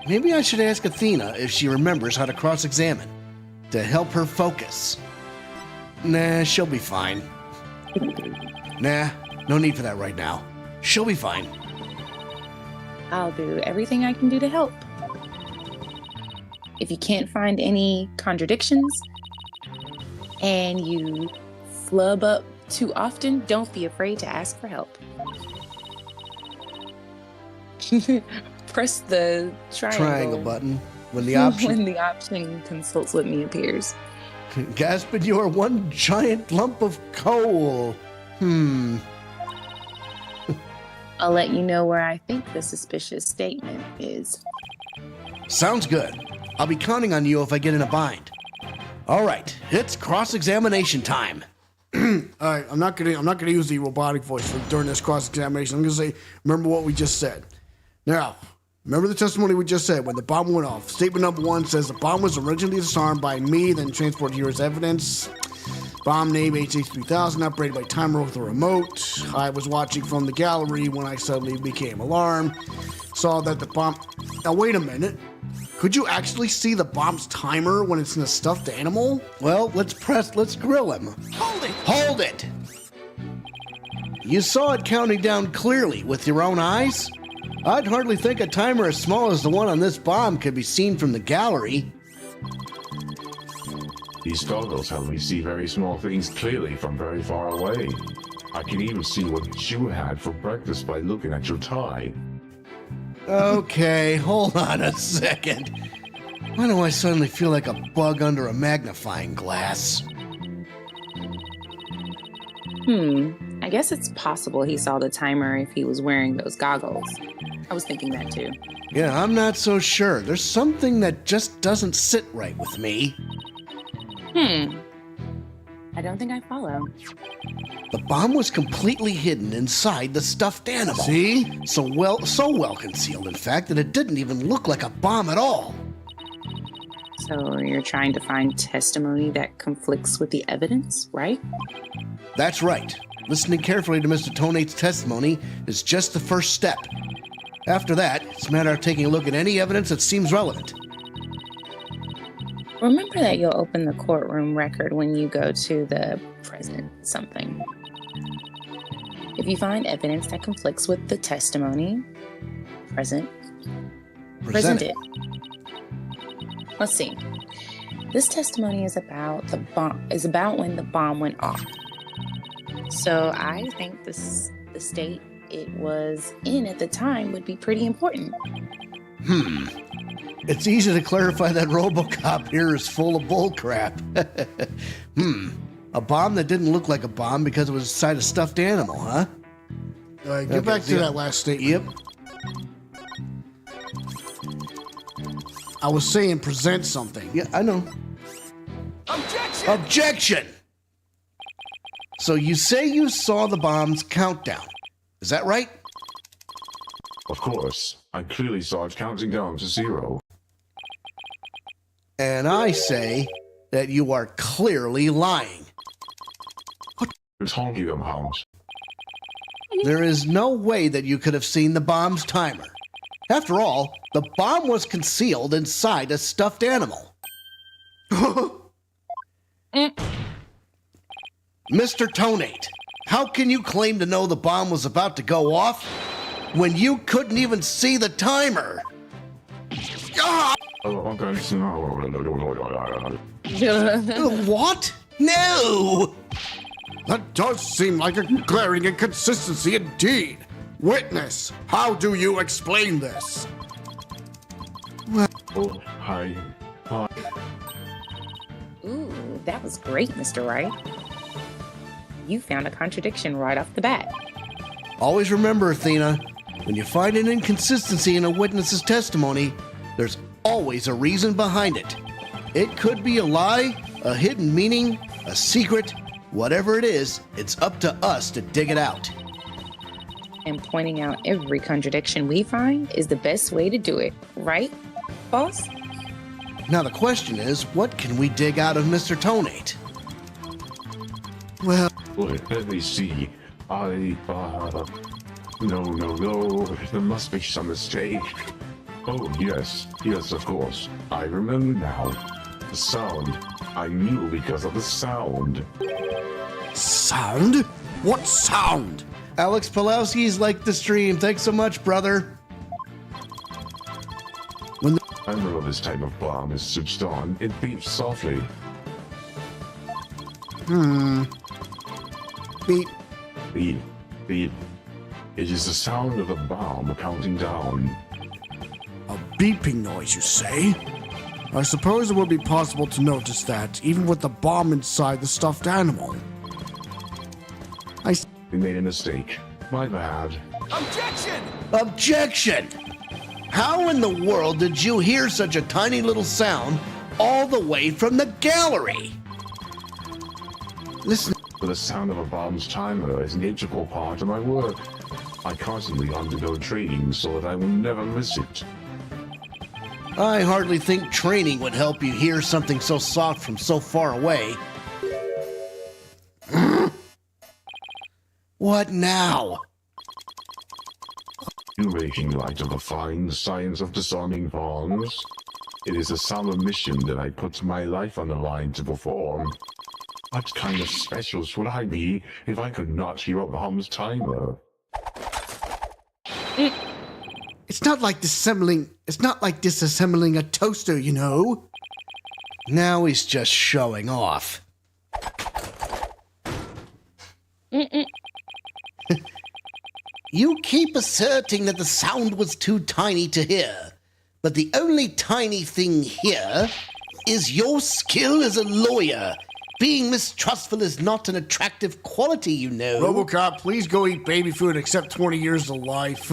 Maybe I should ask Athena if she remembers how to cross-examine to help her focus. Nah, she'll be fine. Nah, no need for that right now. She'll be fine. I'll do everything I can do to help. If you can't find any contradictions and you flub up too often, don't be afraid to ask for help. Press the triangle button when the option consults with me appears. Gaspard, you are one giant lump of coal. I'll let you know where I think the suspicious statement is. Sounds good. I'll be counting on you if I get in a bind. All right, it's cross-examination time. All right, I'm not gonna use the robotic voice during this cross-examination. I'm gonna say, remember what we just said. Now, remember the testimony we just said when the bomb went off. Statement number 1 says the bomb was originally disarmed by me, then transported here as evidence. Bomb name HH-3000, operated by timer with a remote. I was watching from the gallery when I suddenly became alarmed. Saw that the bomb... Now, wait a minute. Could you actually see the bomb's timer when it's in a stuffed animal? Well, let's grill him. Hold it! You saw it counting down clearly with your own eyes? I'd hardly think a timer as small as the one on this bomb could be seen from the gallery. These goggles help me see very small things clearly from very far away. I can even see what you had for breakfast by looking at your tie. Okay, hold on a second. Why do I suddenly feel like a bug under a magnifying glass? I guess it's possible he saw the timer if he was wearing those goggles. I was thinking that too. Yeah, I'm not so sure. There's something that just doesn't sit right with me. I don't think I follow. The bomb was completely hidden inside the stuffed animal. See? So well concealed, in fact, that it didn't even look like a bomb at all. So you're trying to find testimony that conflicts with the evidence, right? That's right. Listening carefully to Mr. Tonate's testimony is just the first step. After that, it's a matter of taking a look at any evidence that seems relevant. Remember that you'll open the courtroom record when you go to the present something. If you find evidence that conflicts with the testimony, present it. Let's see. This testimony is about when the bomb went off. So I think the state it was in at the time would be pretty important. It's easy to clarify that RoboCop here is full of bullcrap. A bomb that didn't look like a bomb because it was inside a stuffed animal, huh? All right, get back to that last statement. Yep. I was saying present something. Yeah, I know. Objection! Objection! So you say you saw the bomb's countdown. Is that right? Of course, I clearly saw it counting down to 0. And I say that you are clearly lying. It's honky them hounds. There is no way that you could have seen the bomb's timer. After all, the bomb was concealed inside a stuffed animal. Mr. Tonate, how can you claim to know the bomb was about to go off when you couldn't even see the timer? What? No! That does seem like a glaring inconsistency indeed. Witness, how do you explain this? Oh, hi. Ooh, that was great, Mr. Wright. You found a contradiction right off the bat. Always remember, Athena, when you find an inconsistency in a witness's testimony, there's always a reason behind it. It could be a lie, a hidden meaning, a secret, whatever it is, it's up to us to dig it out. And pointing out every contradiction we find is the best way to do it, right, boss? Now the question is, what can we dig out of Mr. Tonate? Well, Let me see. No, there must be some mistake. Oh, yes, of course. I remember now. The sound. I knew because of the sound. sound? What sound? Alex Pulowski's liked the stream. Thanks so much, brother. When the timer of this type of bomb is switched on, it beeps softly. Beep. Beep, beep. It is the sound of the bomb counting down. A beeping noise, you say? I suppose it would be possible to notice that, even with the bomb inside the stuffed animal. We made a mistake. My bad. Objection! Objection! How in the world did you hear such a tiny little sound all the way from the gallery? Listen. The sound of a bomb's timer is an integral part of my work. I constantly undergo training so that I will never miss it. I hardly think training would help you hear something so soft from so far away. What now? In making light of the fine science of disarming bombs, it is a solemn mission that I put my life on the line to perform. What kind of specialist would I be if I could not hear a bomb's timer? It's not like disassembling a toaster, you know. Now he's just showing off. You keep asserting that the sound was too tiny to hear, but the only tiny thing here is your skill as a lawyer, Being mistrustful is not an attractive quality, you know. RoboCop, please go eat baby food and accept 20 years of life.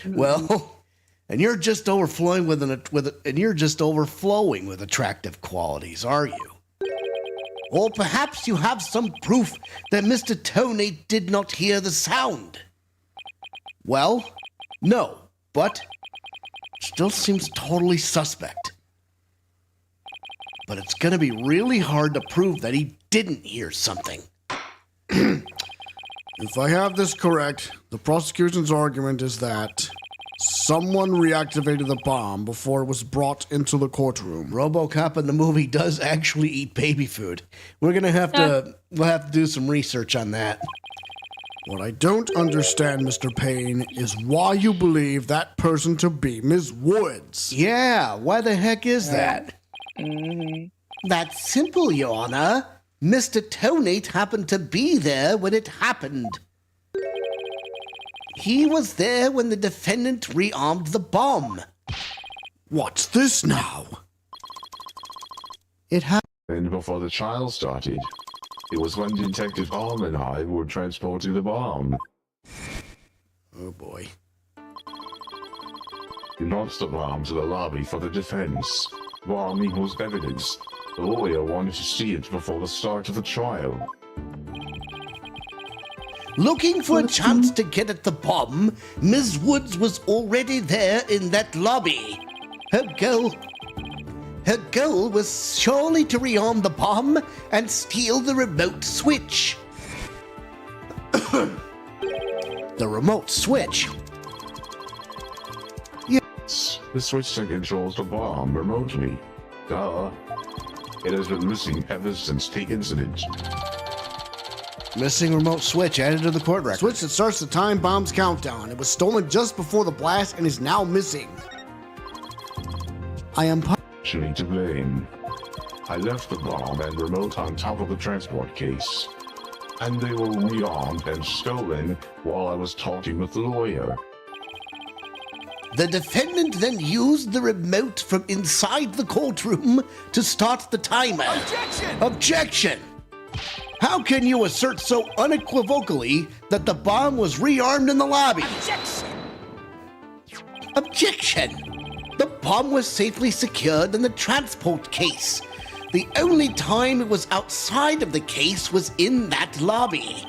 Well, and you're just overflowing with attractive qualities, are you? Or perhaps you have some proof that Mr. Tonate did not hear the sound. Well, no, but still seems totally suspect. But it's going to be really hard to prove that he didn't hear something. If I have this correct, the prosecution's argument is that someone reactivated the bomb before it was brought into the courtroom. RoboCop in the movie does actually eat baby food. We'll have to do some research on that. What I don't understand, Mr. Payne, is why you believe that person to be Ms. Woods. Yeah, why the heck is that? That's simple, Your Honor. Mr. Tonate happened to be there when it happened. He was there when the defendant rearmed the bomb. What's this now? It happened. And before the trial started, it was when Detective Arm and I were transporting the bomb. Oh boy. He launched the bomb to the lobby for the defense. Bomb equals evidence. The lawyer wanted to see it before the start of the trial. Looking for a chance to get at the bomb, Ms. Woods was already there in that lobby. Her goal was surely to rearm the bomb and steal the remote switch. The remote switch? Yes, the switch that controls the bomb remotely. Duh. It has been missing ever since the incident. Missing remote switch added to the court record. Switch that starts the time bomb's countdown. It was stolen just before the blast and is now missing. I am Partially to blame. I left the bomb and remote on top of the transport case, and they were rearmed and stolen while I was talking with the lawyer. The defendant then used the remote from inside the courtroom to start the timer. Objection! Objection! How can you assert so unequivocally that the bomb was rearmed in the lobby? Objection! The bomb was safely secured in the transport case. The only time it was outside of the case was in that lobby.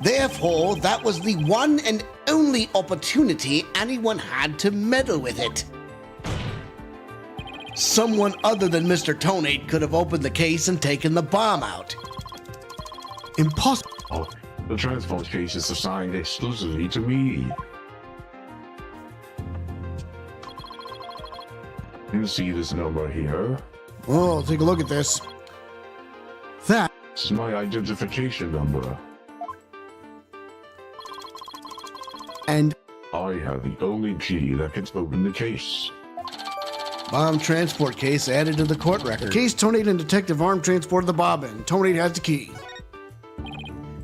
Therefore, that was the one and only opportunity anyone had to meddle with it. Someone other than Mr. Tonate could have opened the case and taken the bomb out. Impossible. Oh, the transport case is assigned exclusively to me. You see this number here? Oh, take a look at this. That It's my identification number. and I have the only key that can open the case. Bomb transport case added to the court record. case Tonate and Detective Arm transported the bomb in. Tonate has the key.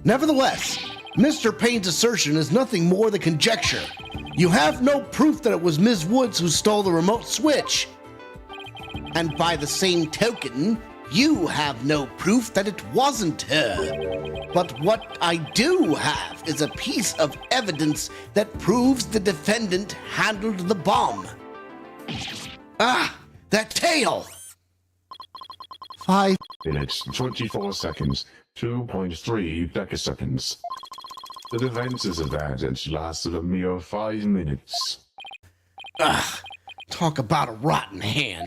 Nevertheless, Mr. Payne's assertion is nothing more than conjecture. You have no proof that it was Ms. Woods who stole the remote switch. And by the same token, you have no proof that it wasn't her. But what I do have is a piece of evidence that proves the defendant handled the bomb. Ah, that tail! 5 Minutes, 24 seconds, 2.3 decaseconds. The defense's advantage lasted a mere 5 minutes. Ugh, talk about a rotten hand.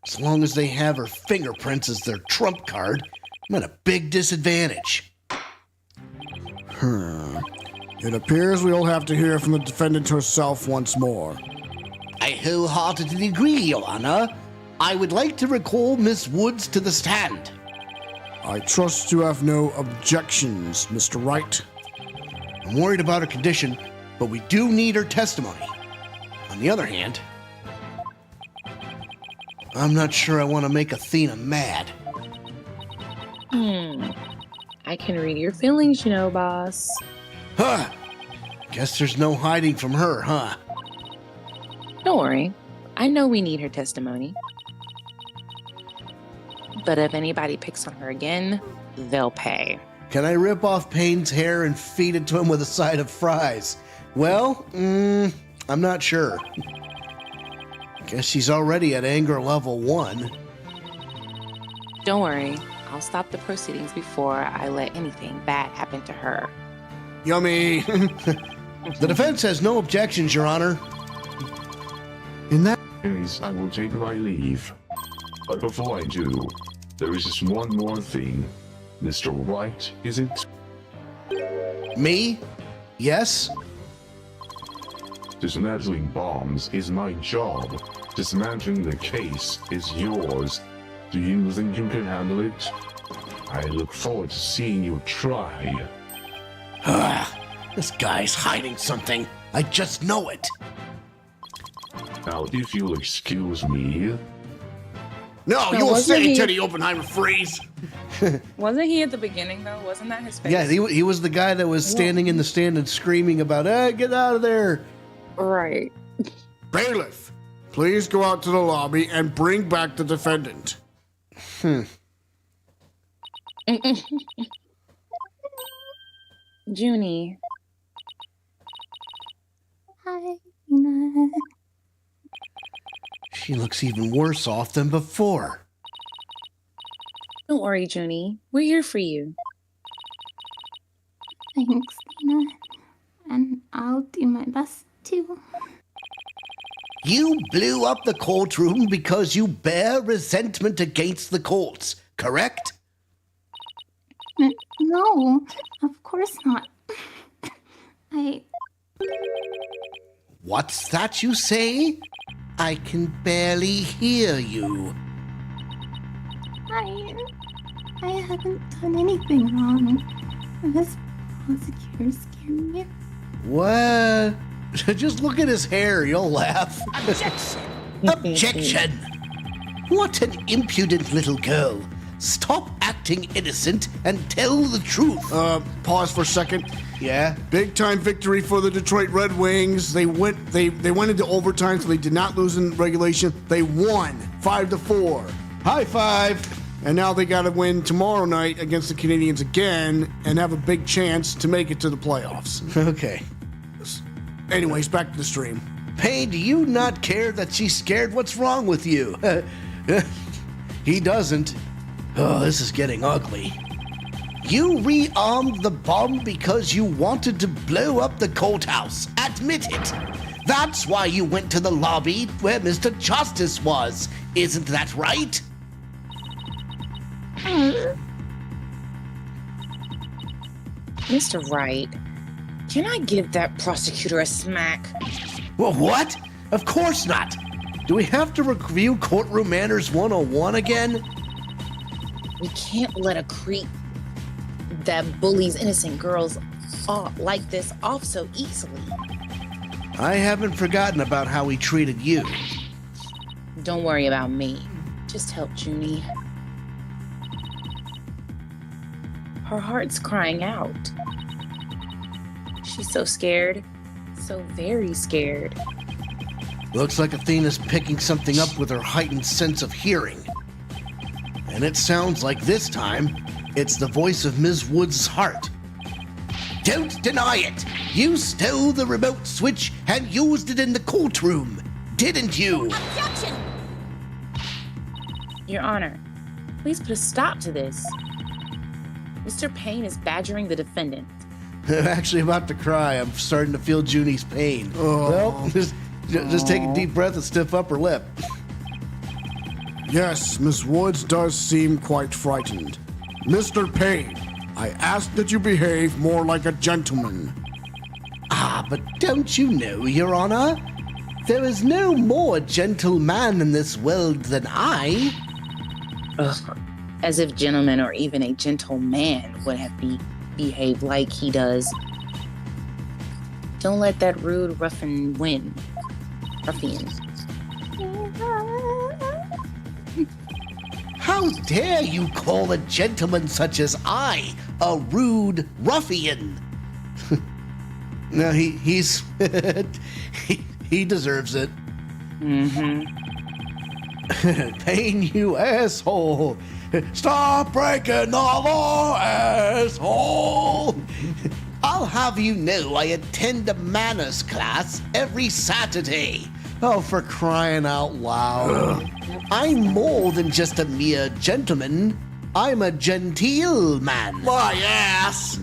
As long as they have her fingerprints as their trump card, I'm at a big disadvantage. It appears we'll have to hear from the defendant herself once more. I wholeheartedly agree, Your Honor. I would like to recall Miss Woods to the stand. I trust you have no objections, Mr. Wright. I'm worried about her condition, but we do need her testimony. On the other hand, I'm not sure I want to make Athena mad. I can read your feelings, you know, boss. Huh. Guess there's no hiding from her, huh? Don't worry. I know we need her testimony. But if anybody picks on her again, they'll pay. Can I rip off Payne's hair and feed it to him with a side of fries? Well, I'm not sure. Guess she's already at anger level 1. Don't worry, I'll stop the proceedings before I let anything bad happen to her. Yummy. The defense has no objections, Your Honor. In that Case, I will take my leave. But before I do, there is just one more thing. Mr. Wright, is it? Me? Yes? Dismantling bombs is my job. Dismantling the case is yours. Do you think you can handle it? I look forward to seeing you try. This guy's hiding something. I just know it. Now, if you'll excuse me... No, No, you'll wasn't say, he- Teddy Oppenheimer, freeze. Wasn't he at the beginning though? Wasn't that his face? Yeah, he was the guy that was standing in the stand and screaming about, get out of there. Right. Bailiff, please go out to the lobby and bring back the defendant. Junie, Hi, Athena. She looks even worse off than before. don't worry, Junie. We're here for you. Thanks, Tina. And I'll do my best too. You blew up the courtroom because you bear resentment against the courts, correct? No, of course not. What's that you say? I can barely hear you. I haven't done anything wrong. This prosecutor scared me. What? Just look at his hair, you'll laugh. Objection! What an impudent little girl. Stop acting innocent and tell the truth. Pause for a second. Yeah? Big time victory for the Detroit Red Wings. They went into overtime, so they did not lose in regulation. They won 5-4. High five. And now they got to win tomorrow night against the Canadians again and have a big chance to make it to the playoffs. Okay. Anyways, back to the stream. Payne, do you not care that she's scared? What's wrong with you? He doesn't. Oh, this is getting ugly. You rearmed the bomb because you wanted to blow up the courthouse. Admit it. That's why you went to the lobby where Mr. Justice was. Isn't that right? Mr. Wright, can I give that prosecutor a smack? Well, what? Of course not. Do we have to review Courtroom Manners 101 again? We can't let a creep that bullies innocent girls like this off so easily. I haven't forgotten about how he treated you. Don't worry about me. Just help Junie. Her heart's crying out. She's so scared. So very scared. Looks like Athena's picking something up with her heightened sense of hearing. And it sounds like this time, it's the voice of Ms. Wood's heart. Don't deny it. You stole the remote switch and used it in the courtroom, didn't you? Your Honor, please put a stop to this. Mr. Payne is badgering the defendant. I'm actually about to cry. I'm starting to feel Junie's pain. Oh. Well, just take a deep breath and stiff upper lip. Yes, Miss Woods does seem quite frightened. Mr. Payne, I ask that you behave more like a gentleman. Ah, but don't you know, Your Honor? There is no more gentle man in this world than I. Ugh, as if gentlemen or even a gentleman would have behaved like he does. Don't let that rude ruffian win. Ruffian. How dare you call a gentleman such as I a rude ruffian? No, he's he deserves it. Mm-hmm. Payne, you asshole. Stop breaking the law, asshole. I'll have you know I attend a manners class every Saturday. Oh, for crying out loud. I'm more than just a mere gentleman. I'm a genteel man. My ass!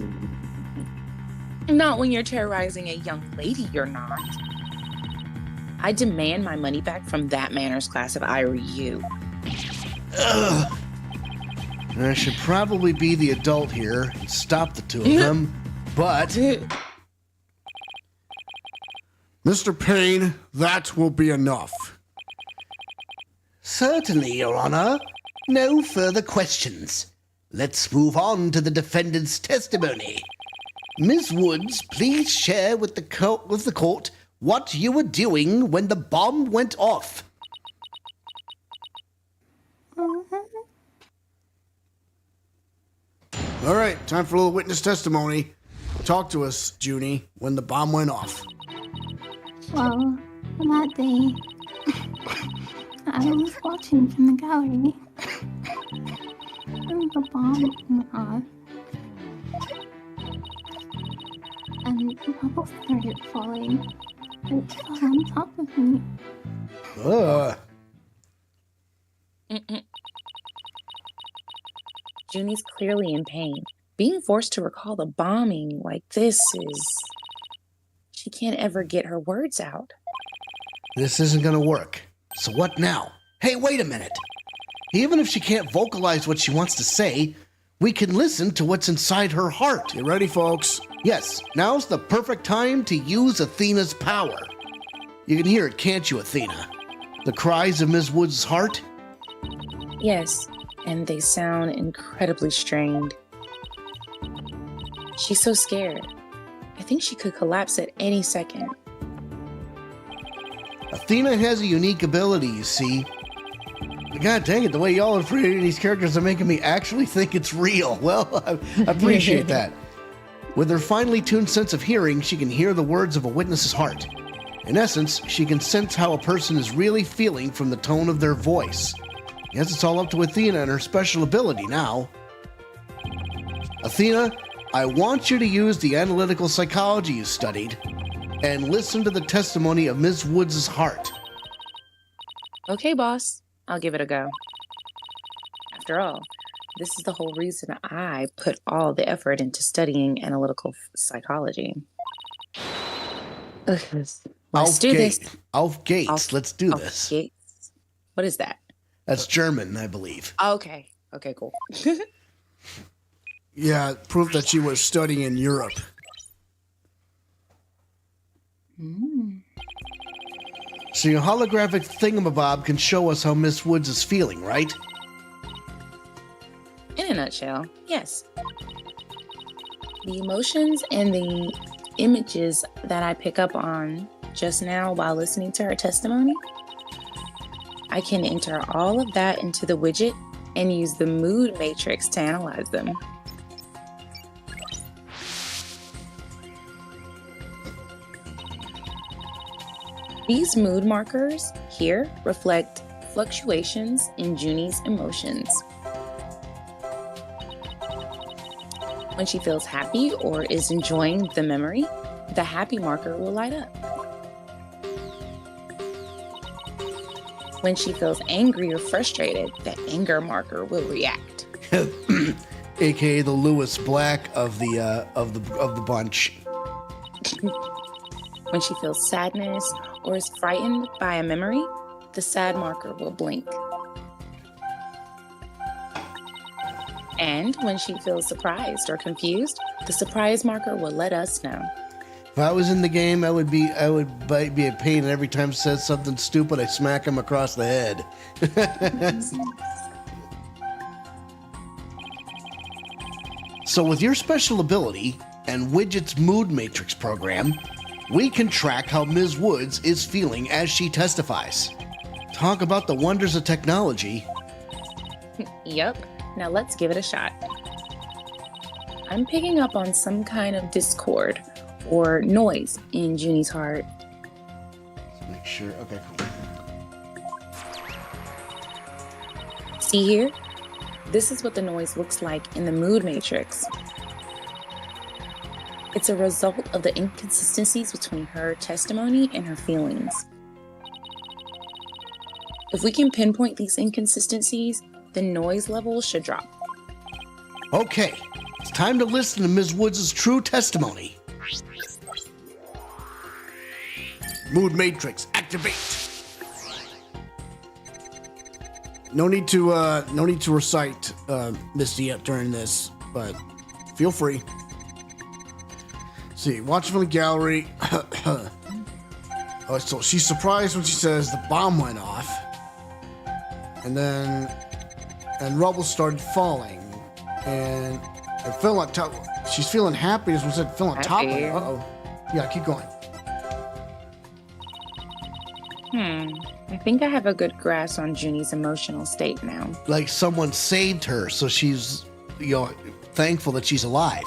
Not when you're terrorizing a young lady, you're not. I demand my money back from that manners class if I were you. Ugh. I should probably be the adult here and stop the two of them, but... Mr. Payne, that will be enough. Certainly, Your Honor. No further questions. Let's move on to the defendant's testimony. Ms. Woods, please share with the court what you were doing when the bomb went off. All right, time for a little witness testimony. Talk to us, Junie, when the bomb went off. Well, that day, I was watching from the gallery. And the bomb went off. And bubbles started falling. It fell on top of me. Junie's clearly in pain. Being forced to recall the bombing like this is... She can't ever get her words out. This isn't gonna work. So what now? Hey, wait a minute. Even if she can't vocalize what she wants to say, we can listen to what's inside her heart. You ready, folks? Yes, now's the perfect time to use Athena's power. You can hear it, can't you, Athena? The cries of Ms. Woods' heart? Yes, and they sound incredibly strained. She's so scared. I think she could collapse at any second. Athena has a unique ability, you see. God dang it, the way y'all are creating these characters are making me actually think it's real. Well, I appreciate that. With her finely tuned sense of hearing, she can hear the words of a witness's heart. In essence, she can sense how a person is really feeling from the tone of their voice. Yes, it's all up to Athena and her special ability now. Athena, I want you to use the analytical psychology you studied and listen to the testimony of Ms. Woods' heart. Okay, boss. I'll give it a go. After all, this is the whole reason I put all the effort into studying analytical psychology. Let's do this. Auf geht's. Let's do this. Gates. What is that? That's German, I believe. Okay. Okay, cool. Yeah, proof that she was studying in Europe. So your holographic thingamabob can show us how Miss Woods is feeling, right? In a nutshell, yes. The emotions and the images that I pick up on just now while listening to her testimony, I can enter all of that into the widget and use the mood matrix to analyze them. These mood markers here reflect fluctuations in Junie's emotions. When she feels happy or is enjoying the memory, the happy marker will light up. When she feels angry or frustrated, the anger marker will react. AKA the Lewis Black of the bunch. When she feels sadness or is frightened by a memory, the sad marker will blink. And when she feels surprised or confused, the surprise marker will let us know. If I was in the game, I would be a pain, and every time it says something stupid, I smack him across the head. So with your special ability and Widget's mood matrix program, we can track how Ms. Woods is feeling as she testifies. Talk about the wonders of technology. Yep. Now let's give it a shot. I'm picking up on some kind of discord or noise in Junie's heart. Let's make sure. Okay, cool. See here? This is what the noise looks like in the mood matrix. It's a result of the inconsistencies between her testimony and her feelings. If we can pinpoint these inconsistencies, the noise level should drop. Okay, it's time to listen to Ms. Woods' true testimony. Mood matrix, activate. No need to recite Misty during this, but feel free. See, watch from the gallery. Oh, so she's surprised when she says the bomb went off, and rubble started falling, and it fell on top. She's feeling happy as when it fell on top of her. Uh-oh. Yeah, keep going. I think I have a good grasp on Junie's emotional state now. Like someone saved her, so she's, thankful that she's alive.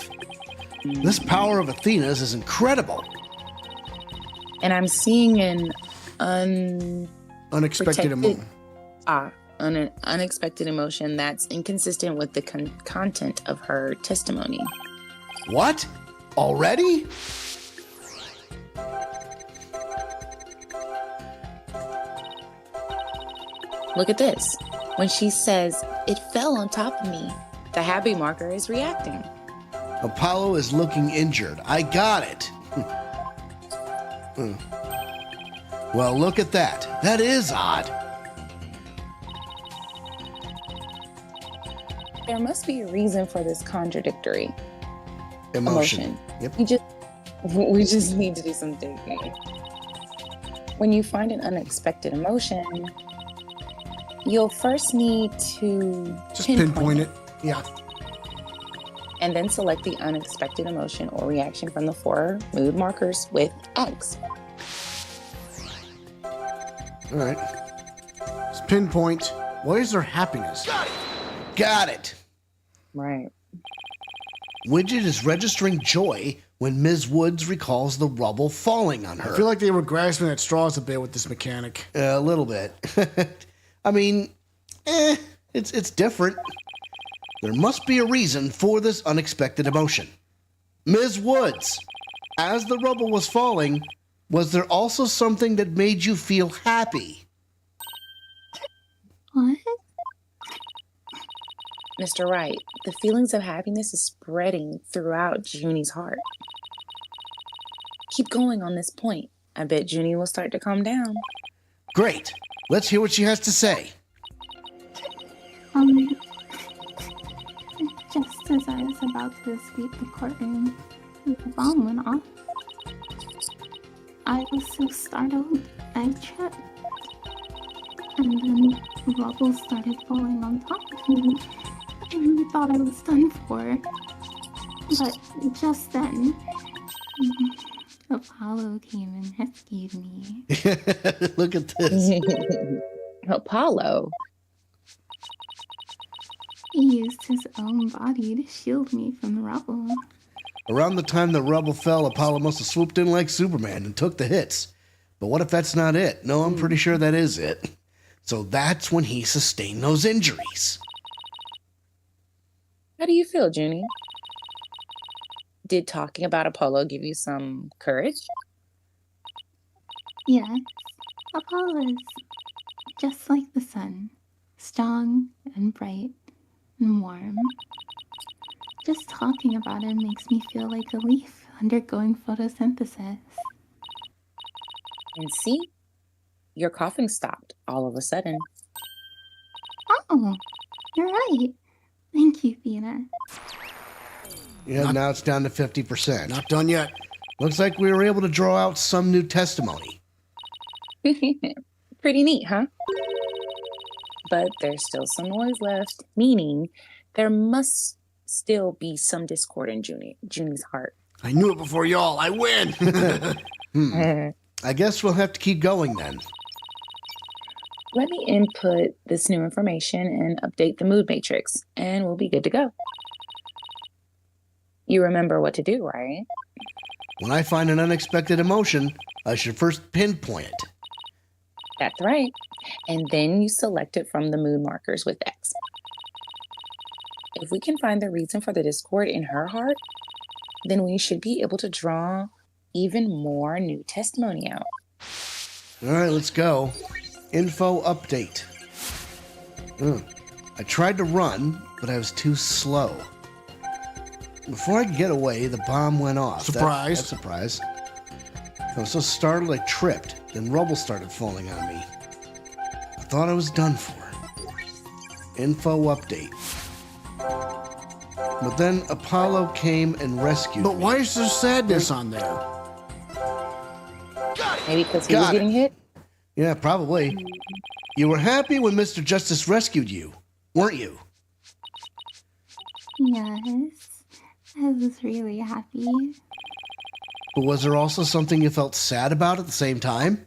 This power of Athena's is incredible. And I'm seeing an Unexpected emotion. An unexpected emotion that's inconsistent with the content of her testimony. What? Already? Look at this. When she says, "It fell on top of me," the happy marker is reacting. Apollo is looking injured. I got it. Well, look at that. That is odd. There must be a reason for this contradictory Emotion. Yep. We just need to do some digging. When you find an unexpected emotion, you'll first need to Just pinpoint it. Yeah. And then select the unexpected emotion or reaction from the 4 mood markers with X. All right. Let's pinpoint. What is her happiness? Got it. Right. Widget is registering joy when Ms. Woods recalls the rubble falling on her. I feel like they were grasping at straws a bit with this mechanic. A little bit. I mean, it's different. There must be a reason for this unexpected emotion. Ms. Woods, as the rubble was falling, was there also something that made you feel happy? What? Mr. Wright, the feelings of happiness is spreading throughout Junie's heart. Keep going on this point. I bet Junie will start to calm down. Great. Let's hear what she has to say. Just as I was about to escape the courtroom, the bomb went off. I was so startled, I tripped. And then rubble started falling on top of me. I really thought I was done for. But just then, Apollo came and rescued me. Look at this. Apollo? He used his own body to shield me from the rubble. Around the time the rubble fell, Apollo must have swooped in like Superman and took the hits. But what if that's not it? No, I'm pretty sure that is it. So that's when he sustained those injuries. How do you feel, Junie? Did talking about Apollo give you some courage? Yes, Apollo is just like the sun, strong and bright and warm. Just talking about him makes me feel like a leaf undergoing photosynthesis. And see? Your coughing stopped all of a sudden. Oh, you're right. Thank you, Athena. Yeah, now it's down to 50%. Not done yet. Looks like we were able to draw out some new testimony. Pretty neat, huh? But there's still some noise left, meaning there must still be some discord in Junie's heart. I knew it before y'all. I win. I guess we'll have to keep going then. Let me input this new information and update the mood matrix, and we'll be good to go. You remember what to do, right? When I find an unexpected emotion, I should first pinpoint it. That's right. And then you select it from the mood markers with X. If we can find the reason for the discord in her heart, then we should be able to draw even more new testimony out. All right, let's go. Info update. I tried to run, but I was too slow. Before I could get away, the bomb went off. Surprise. That's surprise. I was so startled I tripped. Then rubble started falling on me. I thought I was done for. Info update. But then Apollo came and rescued me. But why is there sadness on there? Maybe because he was getting hit? Yeah, probably. You were happy when Mr. Justice rescued you, weren't you? Yes, I was really happy. But was there also something you felt sad about at the same time?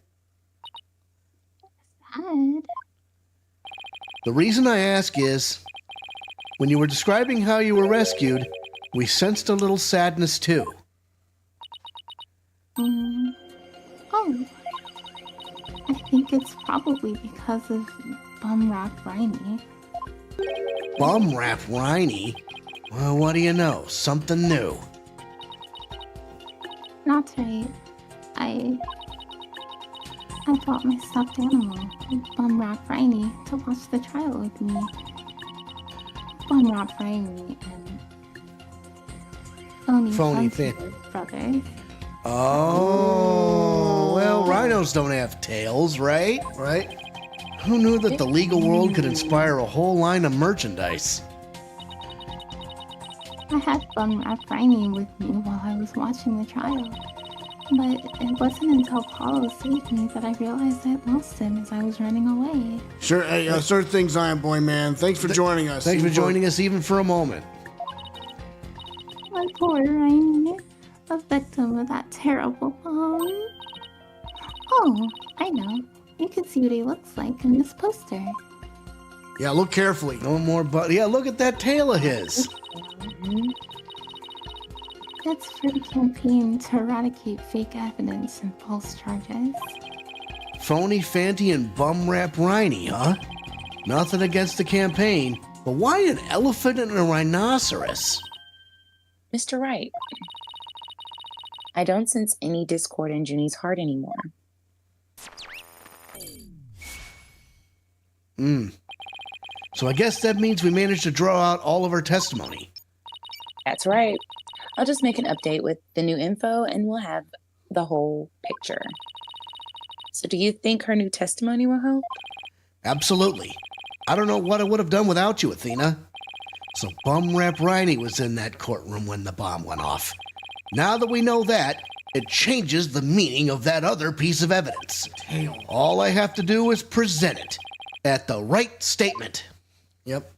Sad? The reason I ask is, when you were describing how you were rescued, we sensed a little sadness too. Oh. I think it's probably because of Bumrap Riney. Bumrap Riney? Well, what do you know? Something new. That's right. I brought my stuffed animal, Bumrap Riney, to watch the trial with me. Bumrap Riney and Phony Fancy brothers. Oh, well, rhinos don't have tails, right? Right? Who knew that the legal world could inspire a whole line of merchandise? I had Bumrap Riney with me while I was watching the trial. But it wasn't until Apollo saved me that I realized I had lost him as I was running away. Sure, hey, sure things, Iron Boy, man. Thanks for joining us. Thanks for joining us even for a moment. My poor Riney, a victim of that terrible bomb. Oh, I know. You can see what he looks like in this poster. Yeah, look carefully. No more but yeah, look at that tail of his. It's for the campaign to eradicate fake evidence and false charges. Phony Fanty and Bumrap Riney, huh? Nothing against the campaign, but why an elephant and a rhinoceros? Mr. Wright, I don't sense any discord in Junie's heart anymore. So I guess that means we managed to draw out all of our testimony. That's right. I'll just make an update with the new info and we'll have the whole picture. So do you think her new testimony will help? Absolutely. I don't know what I would have done without you, Athena. So Bumrap Riney was in that courtroom when the bomb went off. Now that we know that, it changes the meaning of that other piece of evidence. All I have to do is present it at the right statement. Yep.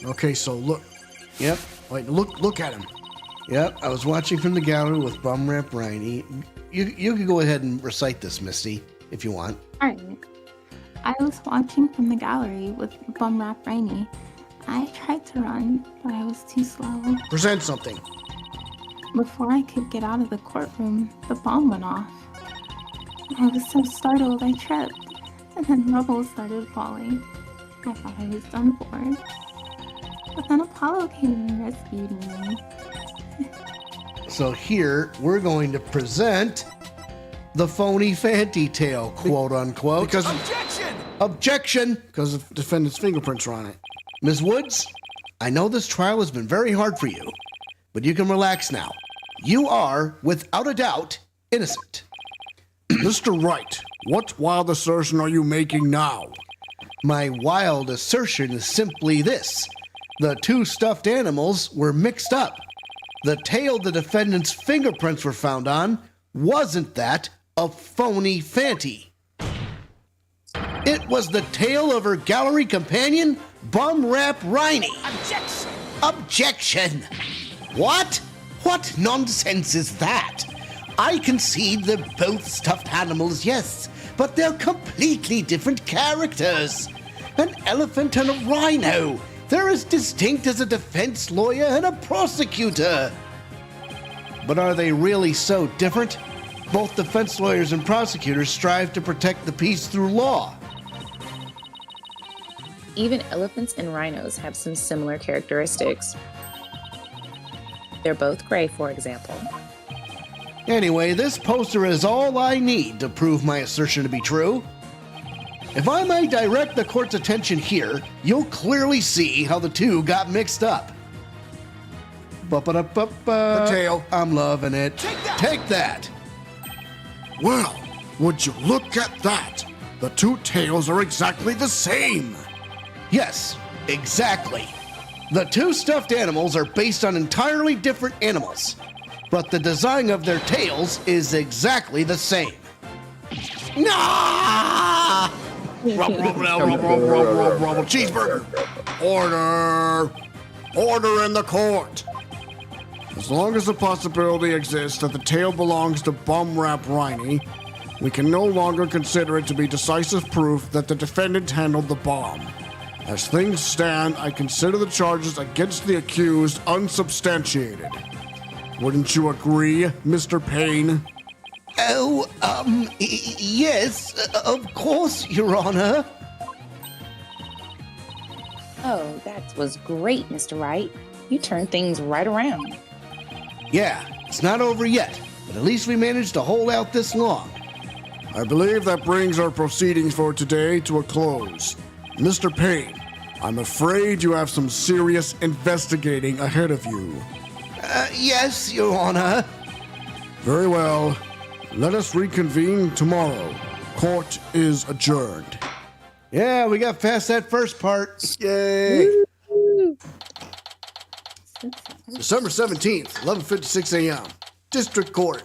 Okay, so look. Yep. Wait, look at him. Yep, I was watching from the gallery with Bumrap Riney. You can go ahead and recite this, Misty, if you want. Alright. I was watching from the gallery with Bumrap Riney. I tried to run, but I was too slow. Present something. Before I could get out of the courtroom, the bomb went off. I was so startled I tripped, and then rubble started falling. I thought I was done for. But then Apollo came and rescued me. So here, we're going to present the phony Fanty tale, quote unquote. Because Objection! Objection! Because the defendant's fingerprints are on it. Ms. Woods, I know this trial has been very hard for you, but you can relax now. You are, without a doubt, innocent. Mr. Wright, what wild assertion are you making now? My wild assertion is simply this. The two stuffed animals were mixed up. The tail the defendant's fingerprints were found on wasn't that of phony Fanty. It was the tail of her gallery companion, Bumrap Riney. Objection! Objection! What? What nonsense is that? I concede they're both stuffed animals, yes, but they're completely different characters. An elephant and a rhino. They're as distinct as a defense lawyer and a prosecutor. But are they really so different? Both defense lawyers and prosecutors strive to protect the peace through law. Even elephants and rhinos have some similar characteristics. They're both gray, for example. Anyway, this poster is all I need to prove my assertion to be true. If I may direct the court's attention here, you'll clearly see how the two got mixed up. The tail. I'm loving it. Take that! Well, would you look at that? The two tails are exactly the same. Yes, exactly. The two stuffed animals are based on entirely different animals, but the design of their tails is exactly the same. Nah! Rumble, cheeseburger. Order in the court. As long as the possibility exists that the tail belongs to Bum Rap Riney, we can no longer consider it to be decisive proof that the defendant handled the bomb. As things stand, I consider the charges against the accused unsubstantiated. Wouldn't you agree, Mr. Payne? Oh, yes, of course, Your Honor. Oh, that was great, Mr. Wright. You turned things right around. Yeah, it's not over yet, but at least we managed to hold out this long. I believe that brings our proceedings for today to a close. Mr. Payne, I'm afraid you have some serious investigating ahead of you. Yes, Your Honor. Very well. Let us reconvene tomorrow. Court is adjourned. Yeah, we got past that first part. Yay! December 17th, 11:56 a.m. District Court.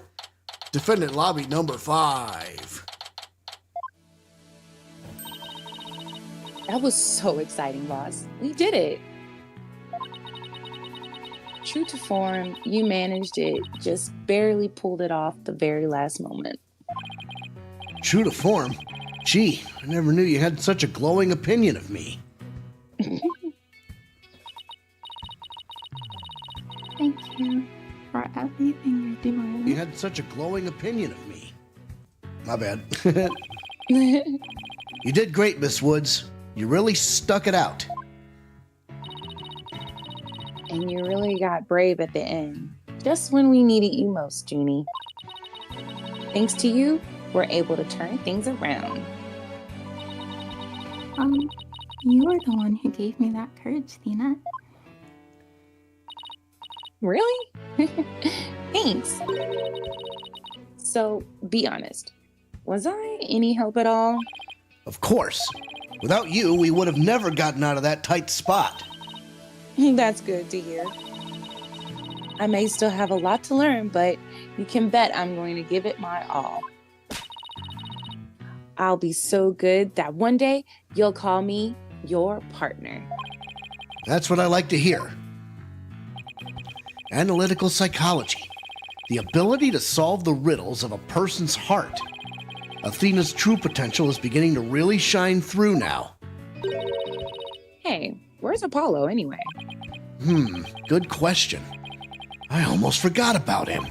Defendant lobby number 5. That was so exciting, boss. We did it. True to form, you managed it, just barely pulled it off the very last moment. True to form? Gee, I never knew you had such a glowing opinion of me. Thank you for everything you're doing. You had such a glowing opinion of me. My bad. You did great, Miss Woods. You really stuck it out. And you really got brave at the end, just when we needed you most, Junie. Thanks to you, we're able to turn things around. You were the one who gave me that courage, Athena. Really? Thanks. So, be honest. Was I any help at all? Of course. Without you, we would have never gotten out of that tight spot. That's good to hear. I may still have a lot to learn, but you can bet I'm going to give it my all. I'll be so good that one day you'll call me your partner. That's what I like to hear. Analytical psychology. The ability to solve the riddles of a person's heart. Athena's true potential is beginning to really shine through now. Hey, where's Apollo anyway? Good question. I almost forgot about him.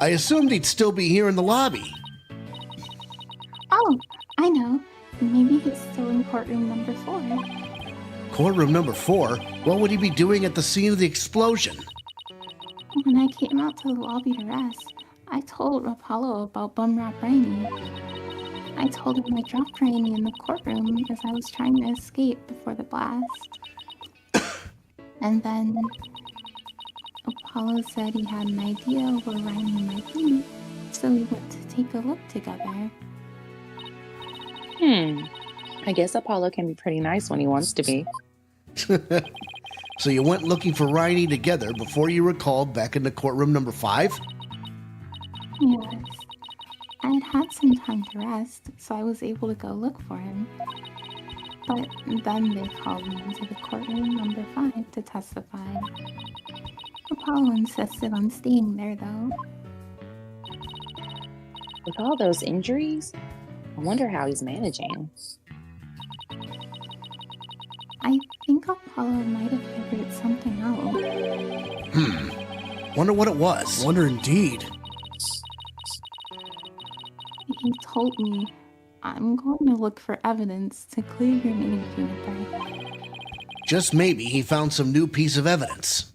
I assumed he'd still be here in the lobby. Oh, I know. Maybe he's still in courtroom number 4. Courtroom number 4? What would he be doing at the scene of the explosion? When I came out to the lobby to rest, I told Apollo about Bum Rap Rainey. I told him I dropped Rainey in the courtroom as I was trying to escape before the blast. And then Apollo said he had an idea where Rainey might be, so we went to take a look together. I guess Apollo can be pretty nice when he wants to be. So you went looking for Riney together before you were called back into courtroom number 5? Yes. I had had some time to rest, so I was able to go look for him. But then they called me into the courtroom number 5 to testify. Apollo insisted on staying there, though. With all those injuries, I wonder how he's managing. I think Apollo might have figured something out. Wonder what it was. Wonder indeed. told me, I'm going to look for evidence to clear your name, Juniper. Just maybe he found some new piece of evidence.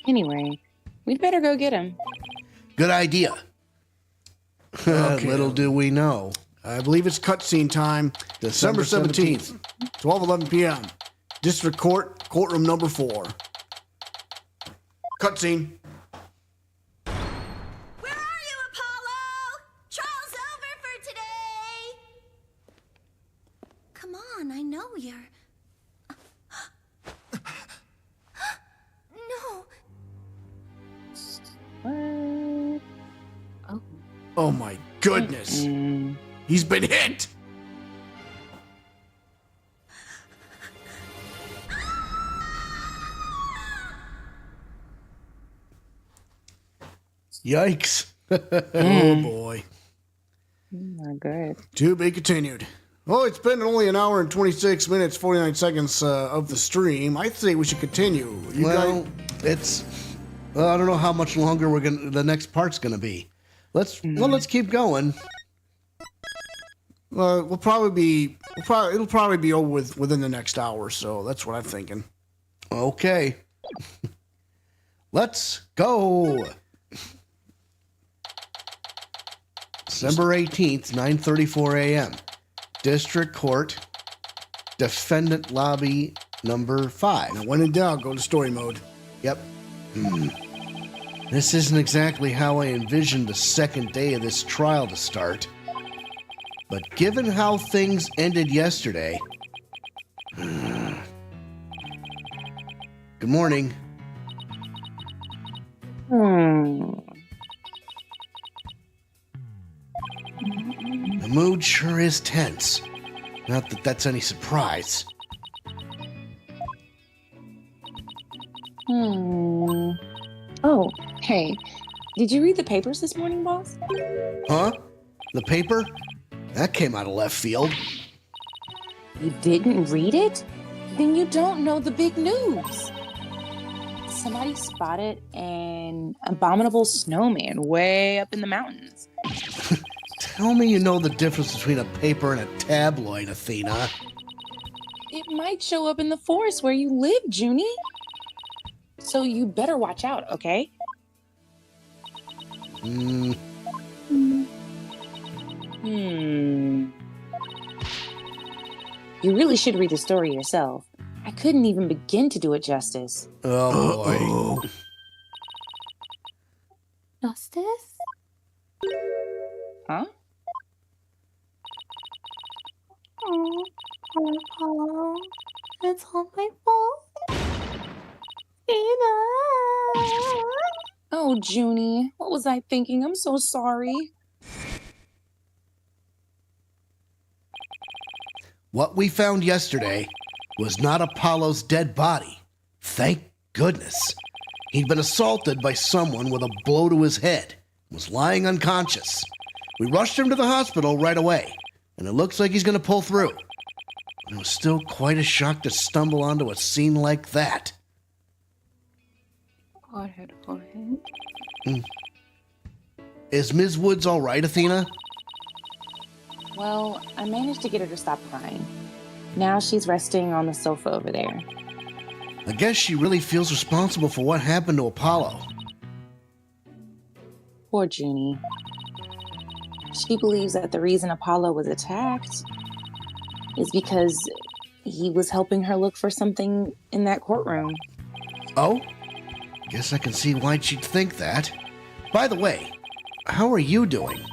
Anyway, we'd better go get him. Good idea. Okay. Little do we know. I believe it's cutscene time. December 17th, 12:11 p.m. District Court, courtroom number 4. Cutscene. Where are you, Apollo? Trial's over for today. Come on, I know you're... No. What? Oh. Oh my goodness. He's been hit. Yikes. Oh boy. My God. To be continued. Well, it's been only an hour and 26 minutes, 49 seconds of the stream. I say we should continue. Well, I don't know how much longer the next part's gonna be. Let's keep going. It'll probably be over within the next hour, so that's what I'm thinking. Okay. Let's go. December 18th, 9:34 a.m. District Court, Defendant Lobby number 5. Now, when in doubt, go to story mode. Yep. This isn't exactly how I envisioned the second day of this trial to start. But given how things ended yesterday... Good morning. The mood sure is tense. Not that that's any surprise. Oh, hey. Did you read the papers this morning, boss? Huh? The paper? That came out of left field. You didn't read it? Then you don't know the big news. Somebody spotted an abominable snowman way up in the mountains. Tell me you know the difference between a paper and a tabloid, Athena. It might show up in the forest where you live, Junie. So you better watch out, okay? You really should read the story yourself. I couldn't even begin to do it justice. Oh, boy. Justice? Huh? Oh, poor Apollo. It's all my fault. Oh, Junie, what was I thinking? I'm so sorry. What we found yesterday was not Apollo's dead body. Thank goodness. He'd been assaulted by someone with a blow to his head and was lying unconscious. We rushed him to the hospital right away, and it looks like he's going to pull through. It was still quite a shock to stumble onto a scene like that. Forehead. Is Ms. Woods all right, Athena? Well, I managed to get her to stop crying. Now she's resting on the sofa over there. I guess she really feels responsible for what happened to Apollo. Poor Junie. She believes that the reason Apollo was attacked is because he was helping her look for something in that courtroom. Oh? Guess I can see why she'd think that. By the way, how are you doing?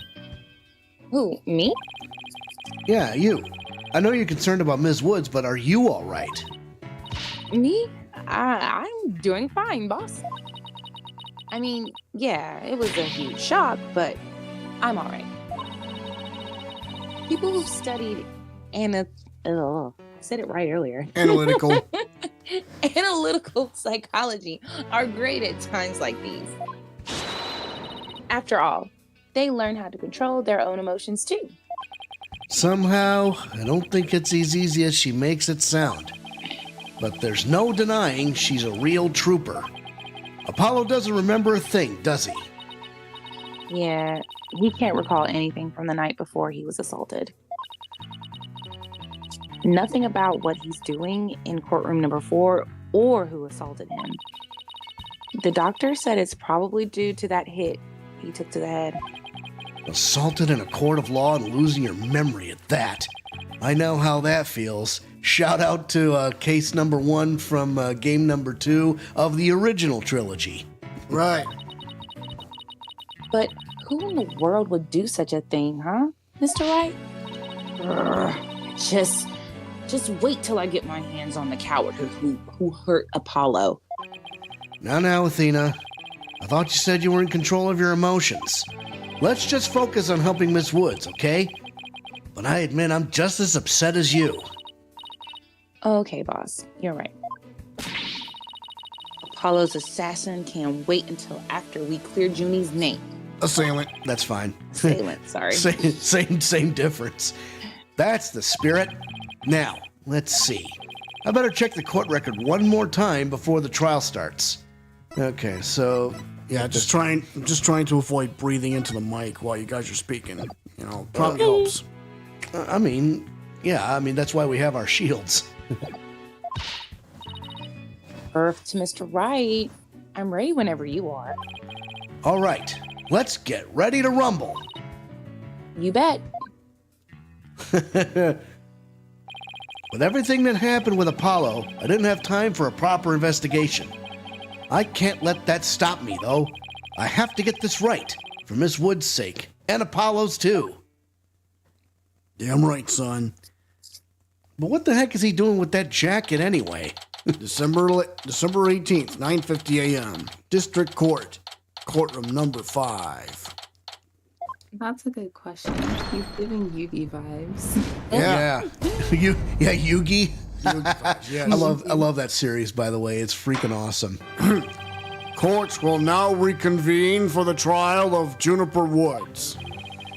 Who, me? Yeah, you. I know you're concerned about Ms. Woods, but are you all right? Me? I'm doing fine, boss. I mean, yeah, it was a huge shock, but I'm all right. People who've studied I said it right earlier. Analytical. Analytical psychology are great at times like these. After all, they learn how to control their own emotions too. Somehow, I don't think it's as easy as she makes it sound. But there's no denying she's a real trooper. Apollo doesn't remember a thing, does he? Yeah, he can't recall anything from the night before he was assaulted. Nothing about what he's doing in courtroom number 4 or who assaulted him. The doctor said it's probably due to that hit he took to the head. Assaulted in a court of law and losing your memory at that. I know how that feels. Shout out to case number 1 from game number 2 of the original trilogy. Right. But who in the world would do such a thing, huh, Mr. Wright? Just wait till I get my hands on the coward who hurt Apollo. Now, Athena. I thought you said you were in control of your emotions. Let's just focus on helping Miss Woods, okay? But I admit I'm just as upset as you. Okay, boss. You're right. Apollo's assassin can't wait until after we clear Junie's name. Assailant. That's fine. Assailant, sorry. Same difference. That's the spirit. Now, let's see. I better check the court record one more time before the trial starts. Okay, so... Yeah, just trying to avoid breathing into the mic while you guys are speaking. You know, probably helps. I mean, that's why we have our shields. Earth to Mr. Wright. I'm ready whenever you are. All right, let's get ready to rumble. You bet. With everything that happened with Apollo, I didn't have time for a proper investigation. I can't let that stop me, though. I have to get this right, for Miss Wood's sake, and Apollo's too. Damn right, son. But what the heck is he doing with that jacket anyway? December 18th, 9:50 a.m. District Court, courtroom number 5. That's a good question. He's giving Yugi vibes. Yeah. Yugi. Yes. I love that series, by the way. It's freaking awesome. Courts will now reconvene for the trial of Juniper Woods.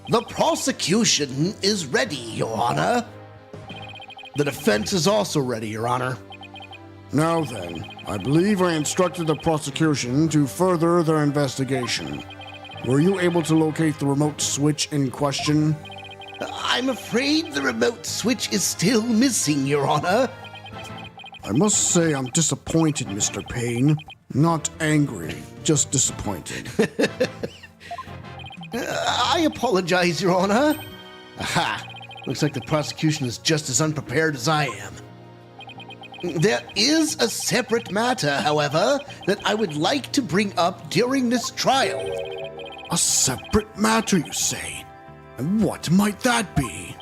The prosecution is ready, Your Honor. The defense is also ready, Your Honor. Now then, I believe I instructed the prosecution to further their investigation. Were you able to locate the remote switch in question? I'm afraid the remote switch is still missing, Your Honor. I must say I'm disappointed, Mr. Payne. Not angry, just disappointed. I apologize, Your Honor. Aha! Looks like the prosecution is just as unprepared as I am. There is a separate matter, however, that I would like to bring up during this trial. A separate matter, you say? And what might that be?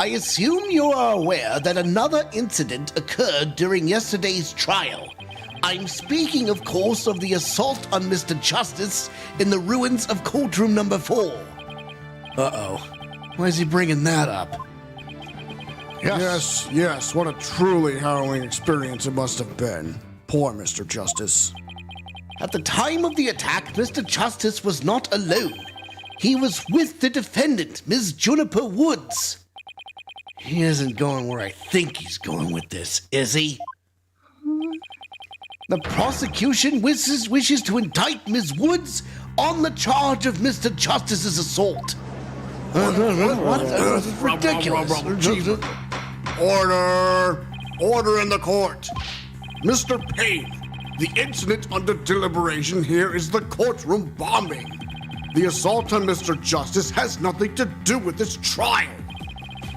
I assume you are aware that another incident occurred during yesterday's trial. I'm speaking, of course, of the assault on Mr. Justice in the ruins of courtroom number 4. Uh-oh. Why is he bringing that up? Yes, what a truly harrowing experience it must have been. Poor Mr. Justice. At the time of the attack, Mr. Justice was not alone. He was with the defendant, Ms. Juniper Woods. He isn't going where I think he's going with this, is he? The prosecution wishes to indict Ms. Woods on the charge of Mr. Justice's assault. What? This is ridiculous. Order in the court. Mr. Payne, the incident under deliberation here is the courtroom bombing. The assault on Mr. Justice has nothing to do with this trial.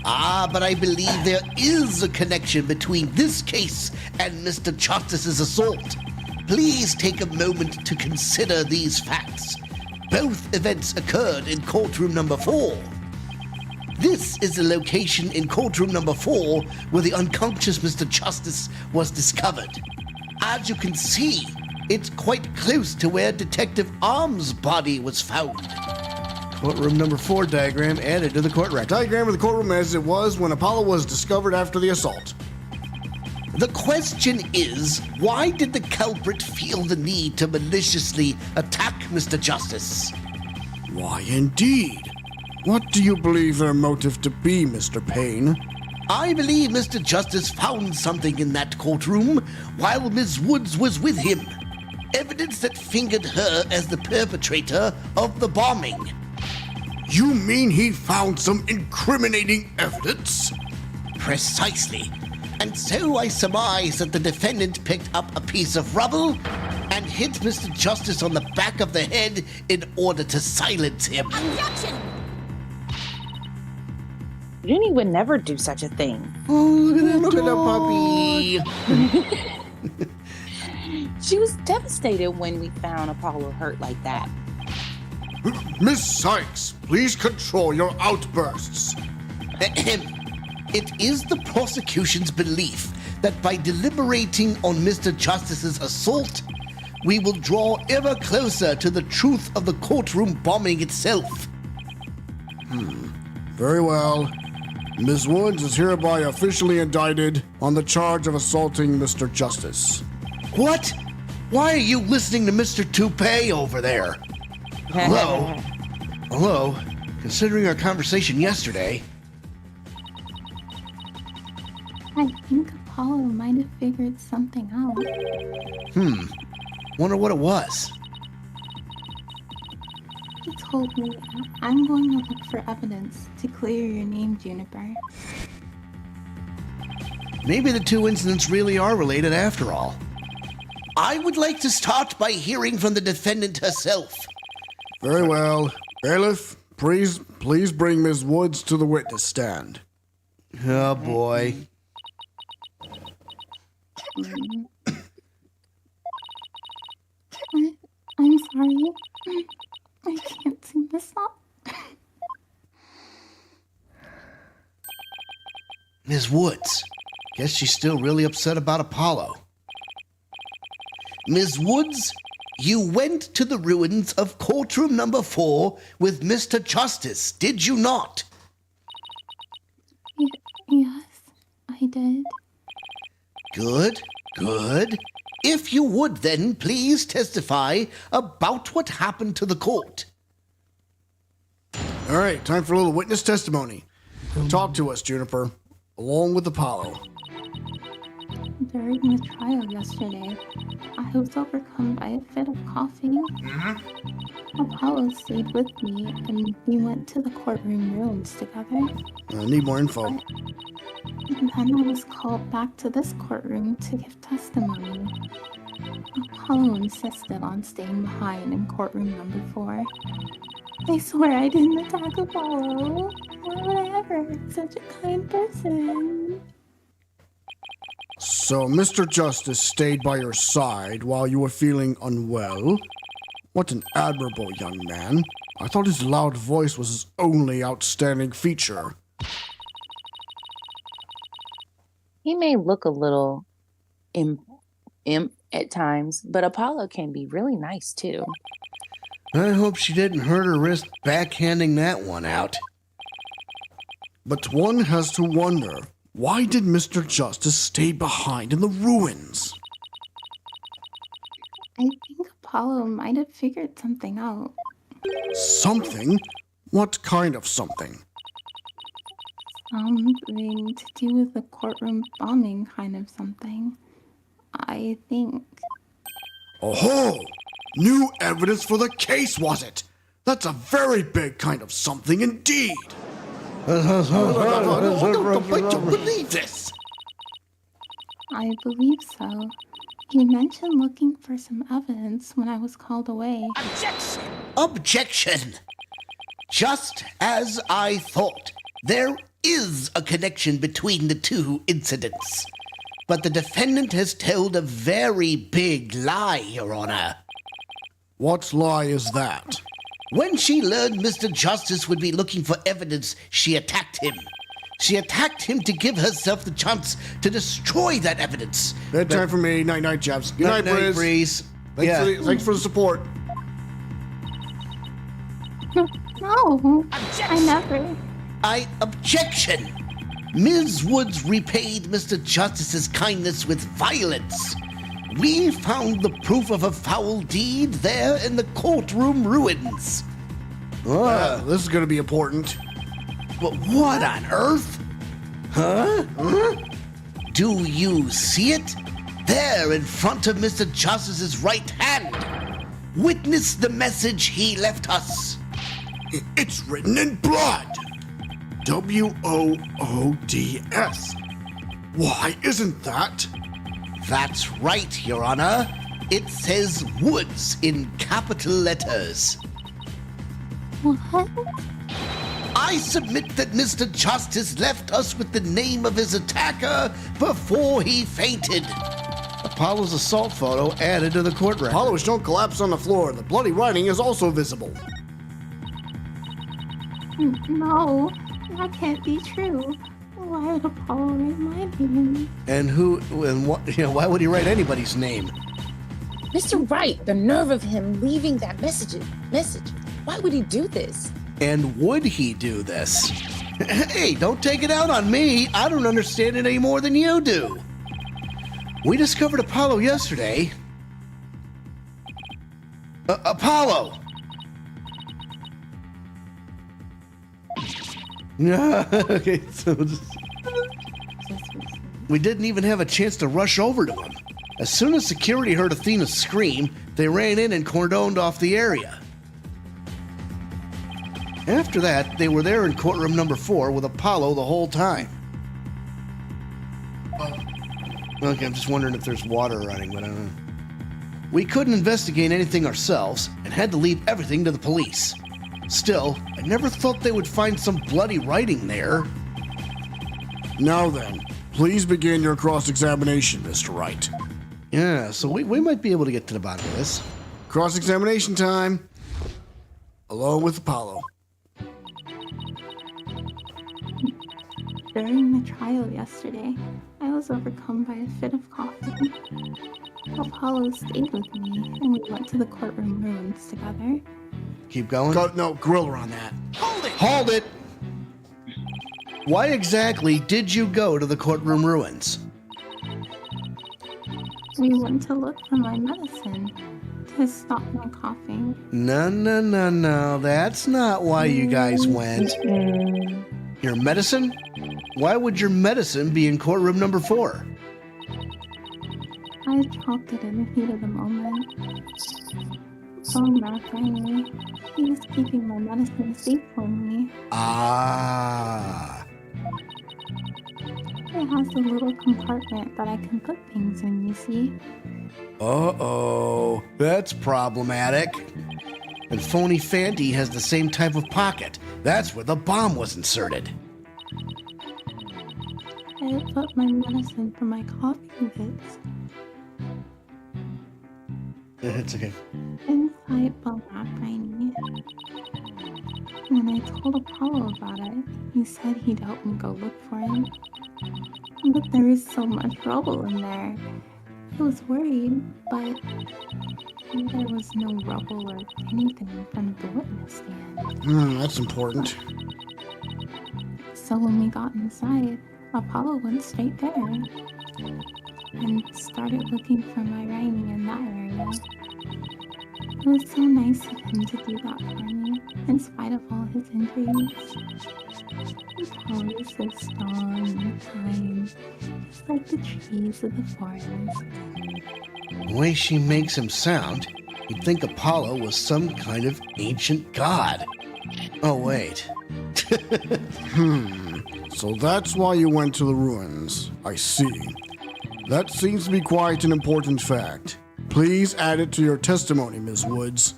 But I believe there is a connection between this case and Mr. Justice's assault. Please take a moment to consider these facts. Both events occurred in courtroom number 4. This is the location in courtroom number 4 where the unconscious Mr. Justice was discovered. As you can see, it's quite close to where Detective Arm's body was found. Courtroom number 4 diagram added to the court record. Diagram of the courtroom as it was when Apollo was discovered after the assault. The question is, why did the culprit feel the need to maliciously attack Mr. Justice? Why, indeed. What do you believe their motive to be, Mr. Payne? I believe Mr. Justice found something in that courtroom while Ms. Woods was with him. evidence that fingered her as the perpetrator of the bombing. You mean he found some incriminating evidence? Precisely. And so I surmise that the defendant picked up a piece of rubble and hit Mr. Justice on the back of the head in order to silence him. Objection! Junie would never do such a thing. Oh, look at that puppy. She was devastated when we found Apollo hurt like that. Miss Cykes, please control your outbursts. Ahem. It is the prosecution's belief that by deliberating on Mr. Justice's assault, we will draw ever closer to the truth of the courtroom bombing itself. Very well. Ms. Woods is hereby officially indicted on the charge of assaulting Mr. Justice. What? Why are you listening to Mr. Toupee over there? Hello? Hello? Considering our conversation yesterday, I think Apollo might have figured something out. wonder what it was. He told me, I'm going to look for evidence to clear your name, Juniper. Maybe the two incidents really are related after all. I would like to start by hearing from the defendant herself. Very well. Bailiff, please bring Ms. Woods to the witness stand. Oh boy. I'm sorry. I can't seem to stop. Ms. Woods. Guess she's still really upset about Apollo. Ms. Woods, you went to the ruins of courtroom number 4 with Mr. Justice, did you not? Yes, I did. Good, good. If you would then please testify about what happened to the court. All right, time for a little witness testimony. Talk to us, Juniper, along with Apollo. During the trial yesterday, I was overcome by a fit of coughing. Apollo stayed with me, and we went to the courtroom ruins together. I need more info. And then I was called back to this courtroom to give testimony. Apollo insisted on staying behind in courtroom number 4. I swear I didn't attack Apollo. Why would I ever hurt such a kind person? So Mr. Justice stayed by your side while you were feeling unwell? What an admirable young man. I thought his loud voice was his only outstanding feature. He may look a little imp at times, but Apollo can be really nice too. I hope she didn't hurt her wrist backhanding that one out. But one has to wonder, why did Mr. Justice stay behind in the ruins? I think Apollo might have figured something out. Something? What kind of something? Something to do with the courtroom bombing kind of something. I think. Oh, new evidence for the case, was it? That's a very big kind of something indeed. I don't believe this. I believe so. You mentioned looking for some evidence when I was called away. Objection! Objection! Just as I thought, there is a connection between the two incidents. But the defendant has told a very big lie, Your Honor. What lie is that? When she learned Mr. Justice would be looking for evidence, she attacked him. She attacked him to give herself the chance to destroy that evidence. Bedtime for me. Night-night, Jabs. Good night, Night-night, Breeze. Breeze. Thanks for the support. No, I never. Objection! Ms. Woods repaid Mr. Justice's kindness with violence. We found the proof of a foul deed there in the courtroom ruins. This is going to be important. But what on earth? Huh? Do you see it? there in front of Mr. Justice's right hand. Witness the message he left us. It's written in blood. W-O-O-D-S. Why isn't that? That's right, Your Honor. It says Woods in capital letters. What? I submit that Mr. Justice left us with the name of his attacker before he fainted. Apollo's assault photo added to the court record. Apollo's don't collapse on the floor. The bloody writing is also visible. No, that can't be true. Why would Apollo write my name? And what, why would he write anybody's name? Mr. Wright, the nerve of him leaving that message. Why would he do this? And would he do this? Hey, don't take it out on me. I don't understand it any more than you do. We discovered Apollo yesterday. Apollo! Okay, so we didn't even have a chance to rush over to him. As soon as security heard Athena scream, they ran in and cordoned off the area. After that, they were there in courtroom number 4 with Apollo the whole time. Okay, I'm just wondering if there's water running, but I don't know. We couldn't investigate anything ourselves and had to leave everything to the police. Still, I never thought they would find some bloody writing there. Now then, please begin your cross-examination, Mr. Wright. Yeah, so we might be able to get to the bottom of this. Cross-examination time. Along with Apollo. During the trial yesterday, I was overcome by a fit of coughing. Apollo stayed with me, and we went to the courtroom ruins together. Keep going. No, grill her on that. Hold it! Why exactly did you go to the courtroom ruins? We went to look for my medicine to stop my coughing. No. That's not why you guys went. Your medicine? Why would your medicine be in courtroom number 4? I dropped it in the heat of the moment. Matt rang me. He was keeping my medicine safe for me. Ah. It has a little compartment that I can put things in, you see. Uh-oh. That's problematic. And Phony Fanty has the same type of pocket. That's where the bomb was inserted. I put my medicine for my coughing fits It's okay. inside Matt rang me. When I told Apollo about it, he said he'd help me go look for him. But there is so much rubble in there. I was worried, but there was no rubble or anything in front of the witness stand. That's important. So when we got inside, Apollo went straight there and started looking for my writing in that area. It was so nice of him to do that for me, in spite of all his injuries. Apollo is so strong and kind, just like the trees of the forest. The way she makes him sound, you'd think Apollo was some kind of ancient god. Oh, wait. So that's why you went to the ruins. I see. That seems to be quite an important fact. Please add it to your testimony, Ms. Woods.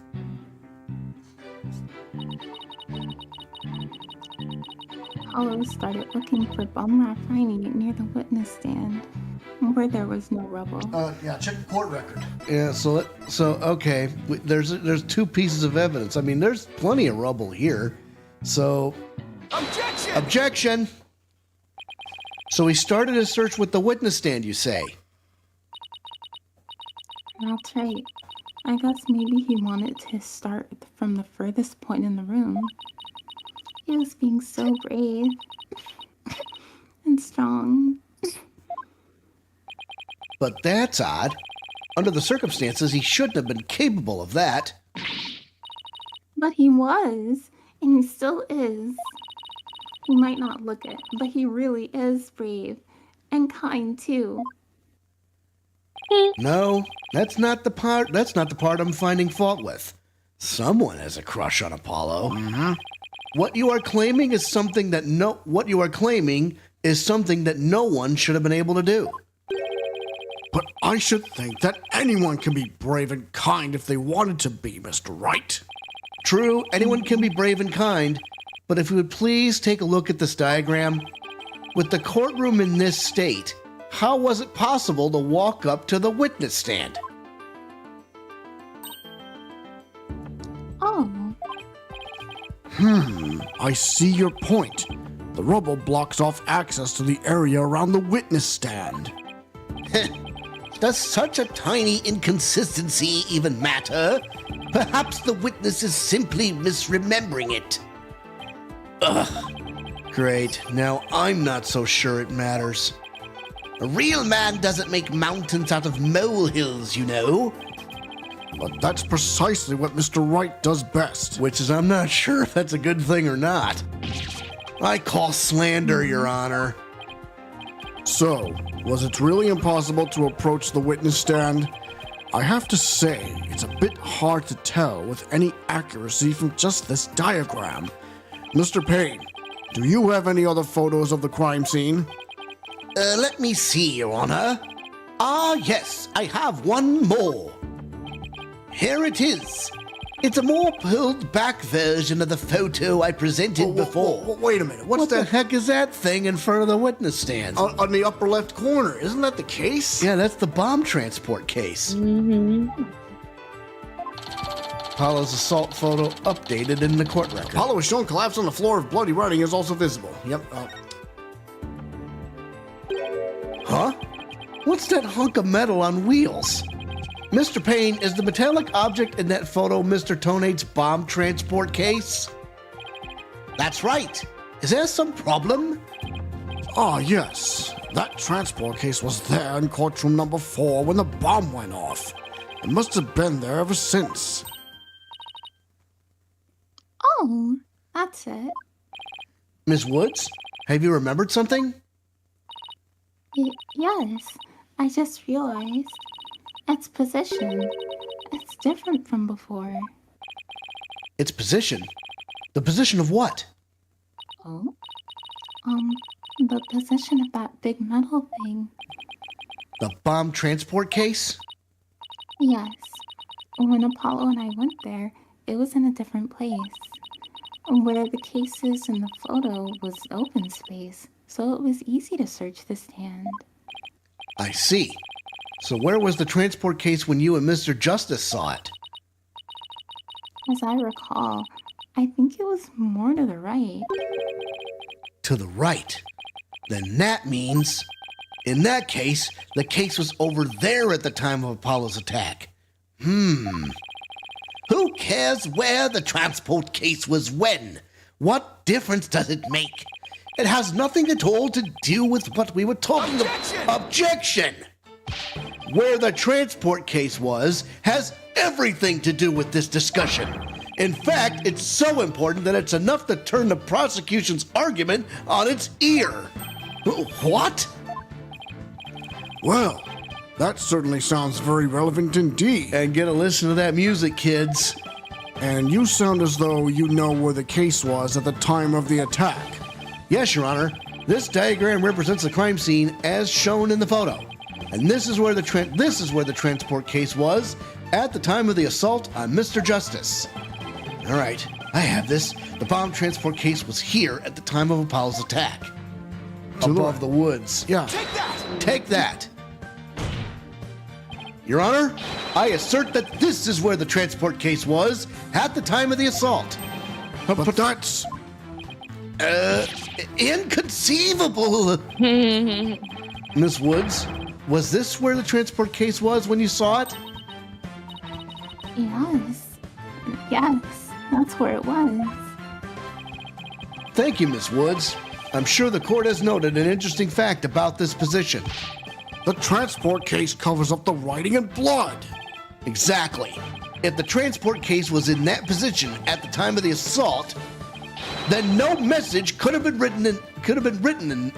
Apollo started looking for Bumrat writing near the witness stand, where there was no rubble. Yeah, check the court record. Yeah, so okay, there's 2 pieces of evidence. I mean, there's plenty of rubble here. So Objection! So he started his search with the witness stand, you say? That's right. I guess maybe he wanted to start from the furthest point in the room. He was being so brave and strong. But that's odd. Under the circumstances, he shouldn't have been capable of that. But he was, and he still is. He might not look it, but he really is brave and kind too. No, that's not the part. That's not the part I'm finding fault with. Someone has a crush on Apollo. Mm-hmm. What you are claiming is something that no one should have been able to do. But I should think that anyone can be brave and kind if they wanted to be, Mr. Wright. True, anyone can be brave and kind, but if you would please take a look at this diagram. With the courtroom in this state, how was it possible to walk up to the witness stand? Oh, I see your point. The rubble blocks off access to the area around the witness stand. Does such a tiny inconsistency even matter? Perhaps the witness is simply misremembering it. Great, now I'm not so sure it matters. A real man doesn't make mountains out of molehills, you know. But that's precisely what Mr. Wright does best. Which is, I'm not sure if that's a good thing or not. I call slander, Your Honor. So, was it really impossible to approach the witness stand? I have to say, it's a bit hard to tell with any accuracy from just this diagram. Mr. Payne, do you have any other photos of the crime scene? Let me see, Your Honor. Ah, yes, I have one more. Here it is. It's a more pulled back version of the photo I presented before. Wait a minute, What the heck is that thing in front of the witness stand? On the upper left corner? Isn't that the case? Yeah, that's the bomb transport case. Apollo's assault photo updated in the court record. Apollo is shown collapsed on the floor of bloody writing is also visible. Yep. Huh? What's that hunk of metal on wheels? Mr. Payne, is the metallic object in that photo Mr. Tonate's bomb transport case? That's right. Is there some problem? Ah, yes. That transport case was there in courtroom number 4 when the bomb went off. It must have been there ever since. oh, that's it. Miss Woods, have you remembered something? Yes, I just realized. Its position. It's different from before. Its position? The position of what? Oh? The position of that big metal thing. The bomb transport case? Yes. When Apollo and I went there, it was in a different place. Where the case is in the photo was open space, so it was easy to search the stand. I see. So where was the transport case when you and Mr. Justice saw it? As I recall, I think it was more to the right. To the right. Then that means, in that case, the case was over there at the time of Apollo's attack. Who cares where the transport case was when? What difference does it make? It has nothing at all to do with what we were talking about. Objection! Where the transport case was has everything to do with this discussion. In fact, it's so important that it's enough to turn the prosecution's argument on its ear. What? Well, that certainly sounds very relevant indeed. And get a listen to that music, kids. And you sound as though you know where the case was at the time of the attack. Yes, Your Honor. This diagram represents the crime scene as shown in the photo. And this is where the transport case was at the time of the assault on Mr. Justice. All right, I have this. The bomb transport case was here at the time of Apollo's attack. Above the woods. Yeah. Take that. Your Honor, I assert that this is where the transport case was at the time of the assault. But that's... Inconceivable. Miss Woods, was this where the transport case was when you saw it? Yes, that's where it was. Thank you, Miss Woods. I'm sure the court has noted an interesting fact about this position. The transport case covers up the writing in blood. Exactly. If the transport case was in that position at the time of the assault, then no message could have been written in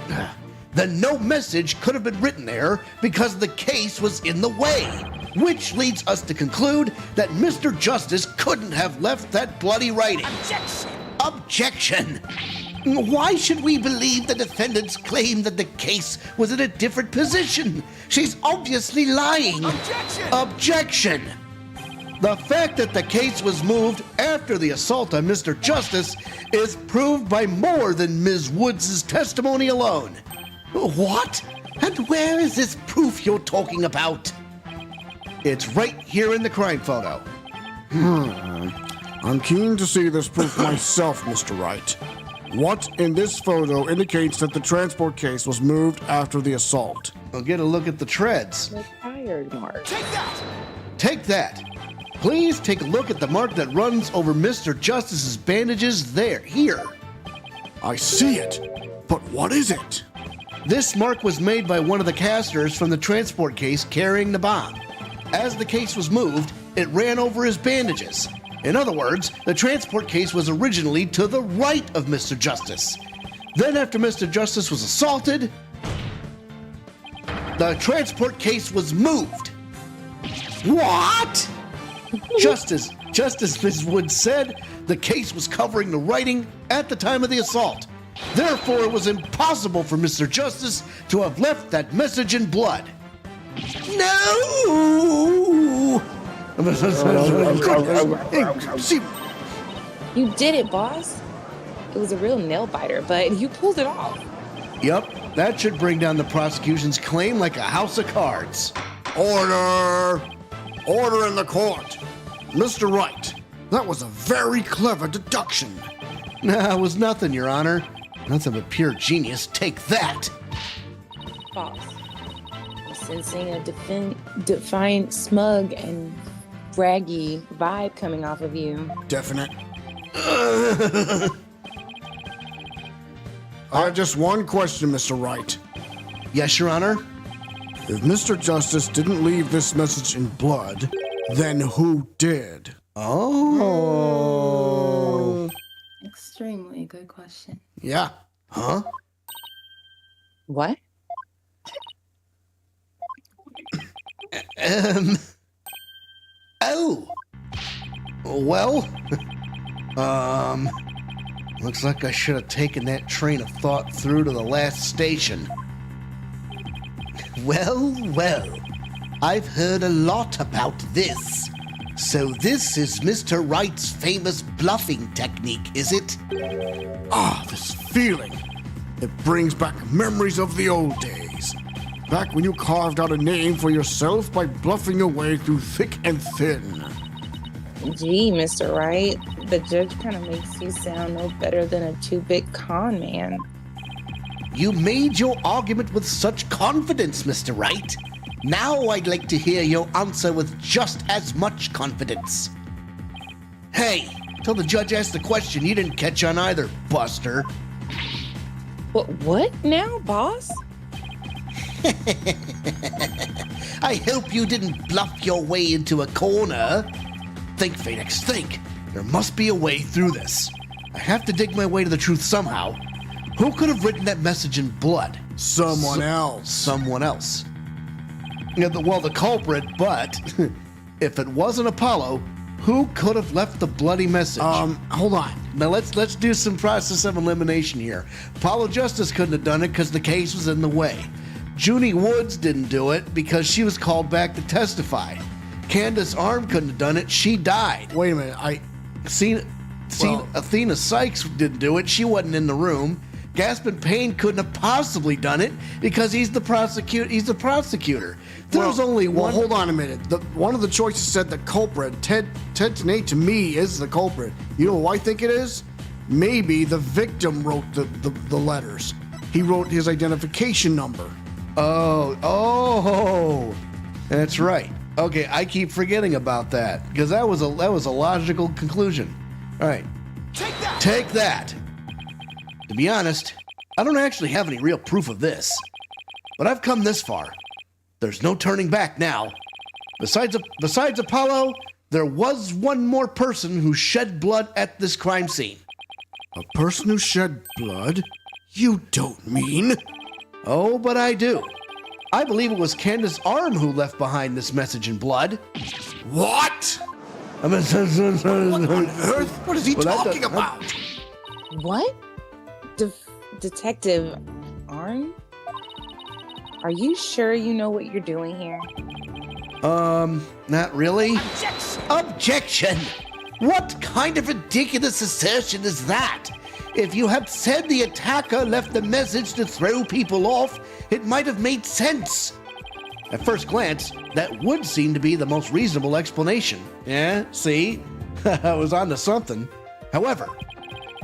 then no message could have been written there because the case was in the way. Which leads us to conclude that Mr. Justice couldn't have left that bloody writing. Objection! Objection! Why should we believe the defendant's claim that the case was in a different position? She's obviously lying. Objection! Objection! The fact that the case was moved after the assault on Mr. Justice is proved by more than Ms. Woods' testimony alone. What? And where is this proof you're talking about? It's right here in the crime photo. I'm keen to see this proof myself, Mr. Wright. What in this photo indicates that the transport case was moved after the assault? We'll get a look at the treads. The tired mark. Take that! Take that. Please take a look at the mark that runs over Mr. Justice's bandages here. I see it, but what is it? This mark was made by one of the casters from the transport case carrying the bomb. As the case was moved, it ran over his bandages. In other words, the transport case was originally to the right of Mr. Justice. Then after Mr. Justice was assaulted, the transport case was moved. What? Just as Ms. Woods said, the case was covering the writing at the time of the assault. Therefore, it was impossible for Mr. Justice to have left that message in blood. No! See, You did it, boss. It was a real nail biter, but you pulled it off. Yep, that should bring down the prosecution's claim like a house of cards. order! Order in the court! Mr. Wright, that was a very clever deduction. Nah, it was nothing, Your Honor. Nothing but pure genius. Take that. Boss. I'm sensing a defiant, smug, and braggy vibe coming off of you. Definite. I have just one question, Mr. Wright. Yes, Your Honor? If Mr. Justice didn't leave this message in blood, then who did? Oh. Extremely good question. Yeah. Huh? What? Oh. Well, looks like I should have taken that train of thought through to the last station. Well, I've heard a lot about this. So this is Mr. Wright's famous bluffing technique, is it? Ah, this feeling. It brings back memories of the old days. Back when you carved out a name for yourself by bluffing your way through thick and thin. Gee, Mr. Wright, the judge kind of makes you sound no better than a two-bit con man. You made your argument with such confidence, Mr. Wright. Now I'd like to hear your answer with just as much confidence. Hey, till the judge asked the question, you didn't catch on either, Buster. What now, boss? I hope you didn't bluff your way into a corner. Think, Phoenix, think. There must be a way through this. I have to dig my way to the truth somehow. Who could have written that message in blood? Someone else. Someone else. Yeah, the culprit, but if it wasn't Apollo, who could have left the bloody message? Hold on. Now let's do some process of elimination here. Apollo Justice couldn't have done it because the case was in the way. Junie Woods didn't do it because she was called back to testify. Candace Arm couldn't have done it. She died. Wait a minute. Athena Cykes didn't do it. She wasn't in the room. Gaspin Payne couldn't have possibly done it because he's the prosecutor. There was only one. Well, hold on a minute. One of the choices said the culprit. Ted Tenay, to me, is the culprit. You know who I think it is? Maybe the victim wrote the letters. He wrote his identification number. Oh, that's right. Okay, I keep forgetting about that because that was a logical conclusion. All right, take that. To be honest, I don't actually have any real proof of this, but I've come this far. There's no turning back now. Besides Apollo, there was one more person who shed blood at this crime scene. A person who shed blood? You don't mean? Oh, but I do. I believe it was Candace Arm who left behind this message in blood. What? I mean, What on earth? What is he Well, talking about? What? Detective Arn? Are you sure you know what you're doing here? Not really. Objection! What kind of ridiculous assertion is that? If you had said the attacker left the message to throw people off, it might have made sense. At first glance, that would seem to be the most reasonable explanation. Yeah, see? I was onto something. However,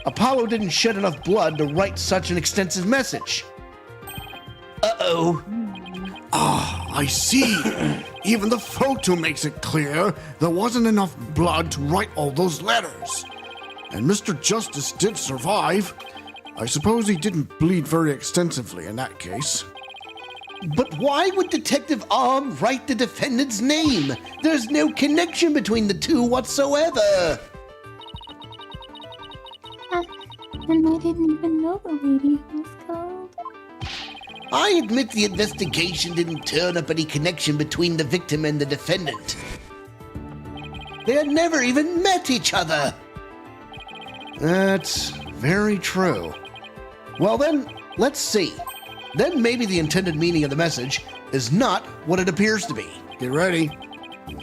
Apollo didn't shed enough blood to write such an extensive message. Uh-oh. Ah, I see. Even the photo makes it clear there wasn't enough blood to write all those letters. And Mr. Justice did survive. I suppose he didn't bleed very extensively in that case. But why would Detective Arm write the defendant's name? There's no connection between the two whatsoever. And I didn't even know the radio was called. I admit the investigation didn't turn up any connection between the victim and the defendant. They had never even met each other. That's very true. Well then, let's see. Then maybe the intended meaning of the message is not what it appears to be. Get ready.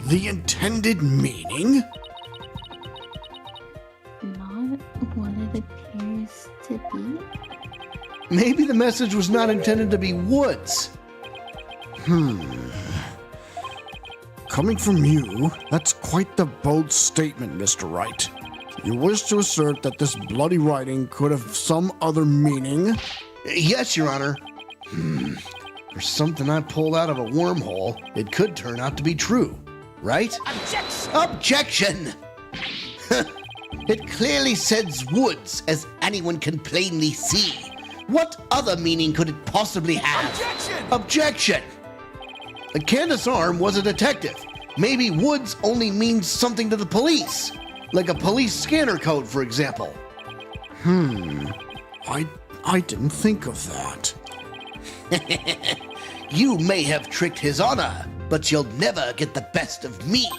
The intended meaning? Not what it appears to be. Maybe the message was not intended to be Woods. Coming from you, that's quite the bold statement, Mr. Wright. You wish to assert that this bloody writing could have some other meaning? Yes, Your Honor. For something I pulled out of a wormhole, it could turn out to be true, right? Objection! It clearly says Woods, as anyone can plainly see. What other meaning could it possibly have? Objection! Candace Arm was a detective. Maybe Woods only means something to the police, like a police scanner code, for example. I didn't think of that. You may have tricked His Honor, but you'll never get the best of me.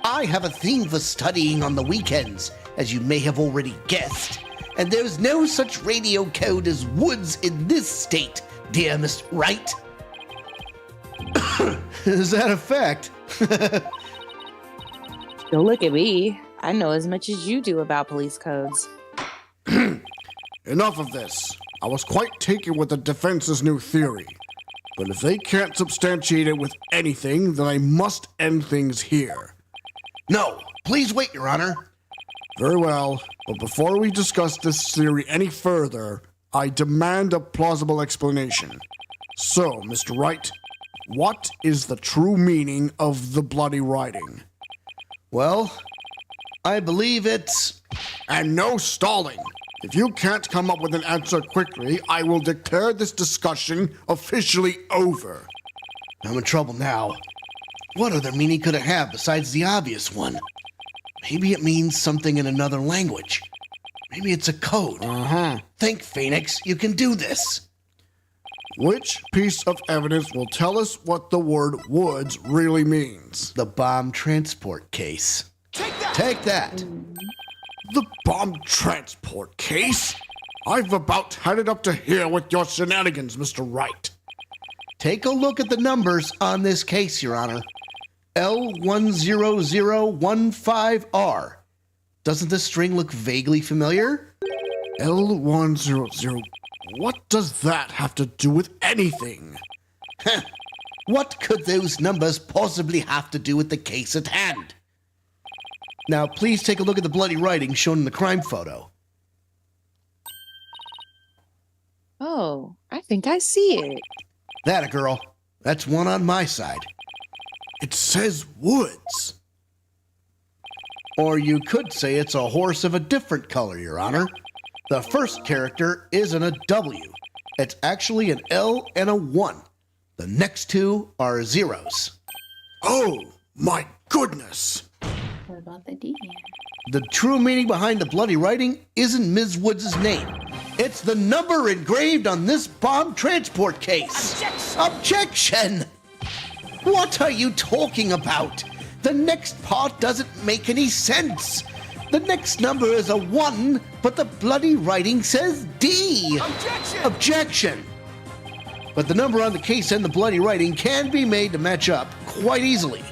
I have a theme for studying on the weekends, as you may have already guessed. And there's no such radio code as Woods in this state, dear Miss Wright. Is that a fact? Don't look at me. I know as much as you do about police codes. Enough of this. I was quite taken with the defense's new theory. But if they can't substantiate it with anything, then I must end things here. No, please wait, Your Honor. Very well, but before we discuss this theory any further, I demand a plausible explanation. So, Mr. Wright, what is the true meaning of the bloody writing? Well, I believe it's... And no stalling! If you can't come up with an answer quickly, I will declare this discussion officially over. I'm in trouble now. What other meaning could it have besides the obvious one? Maybe it means something in another language. Maybe it's a code. Think, Phoenix, you can do this. Which piece of evidence will tell us what the word Woods really means? The bomb transport case. Take that. The bomb transport case? I've about had it up to here with your shenanigans, Mr. Wright. Take a look at the numbers on this case, Your Honor. L10015R. Doesn't this string look vaguely familiar? L100. What does that have to do with anything? What could those numbers possibly have to do with the case at hand? Now, please take a look at the bloody writing shown in the crime photo. Oh, I think I see it. That a girl. That's one on my side. It says Woods. Or you could say it's a horse of a different color, Your Honor. The first character isn't a W. It's actually an L and a 1. The next two are zeros. Oh, my goodness. What about the D? The true meaning behind the bloody writing isn't Ms. Woods' name. It's the number engraved on this bomb transport case. Objection! What are you talking about? The next part doesn't make any sense. The next number is a 1, but the bloody writing says D. Objection! But the number on the case and the bloody writing can be made to match up quite easily.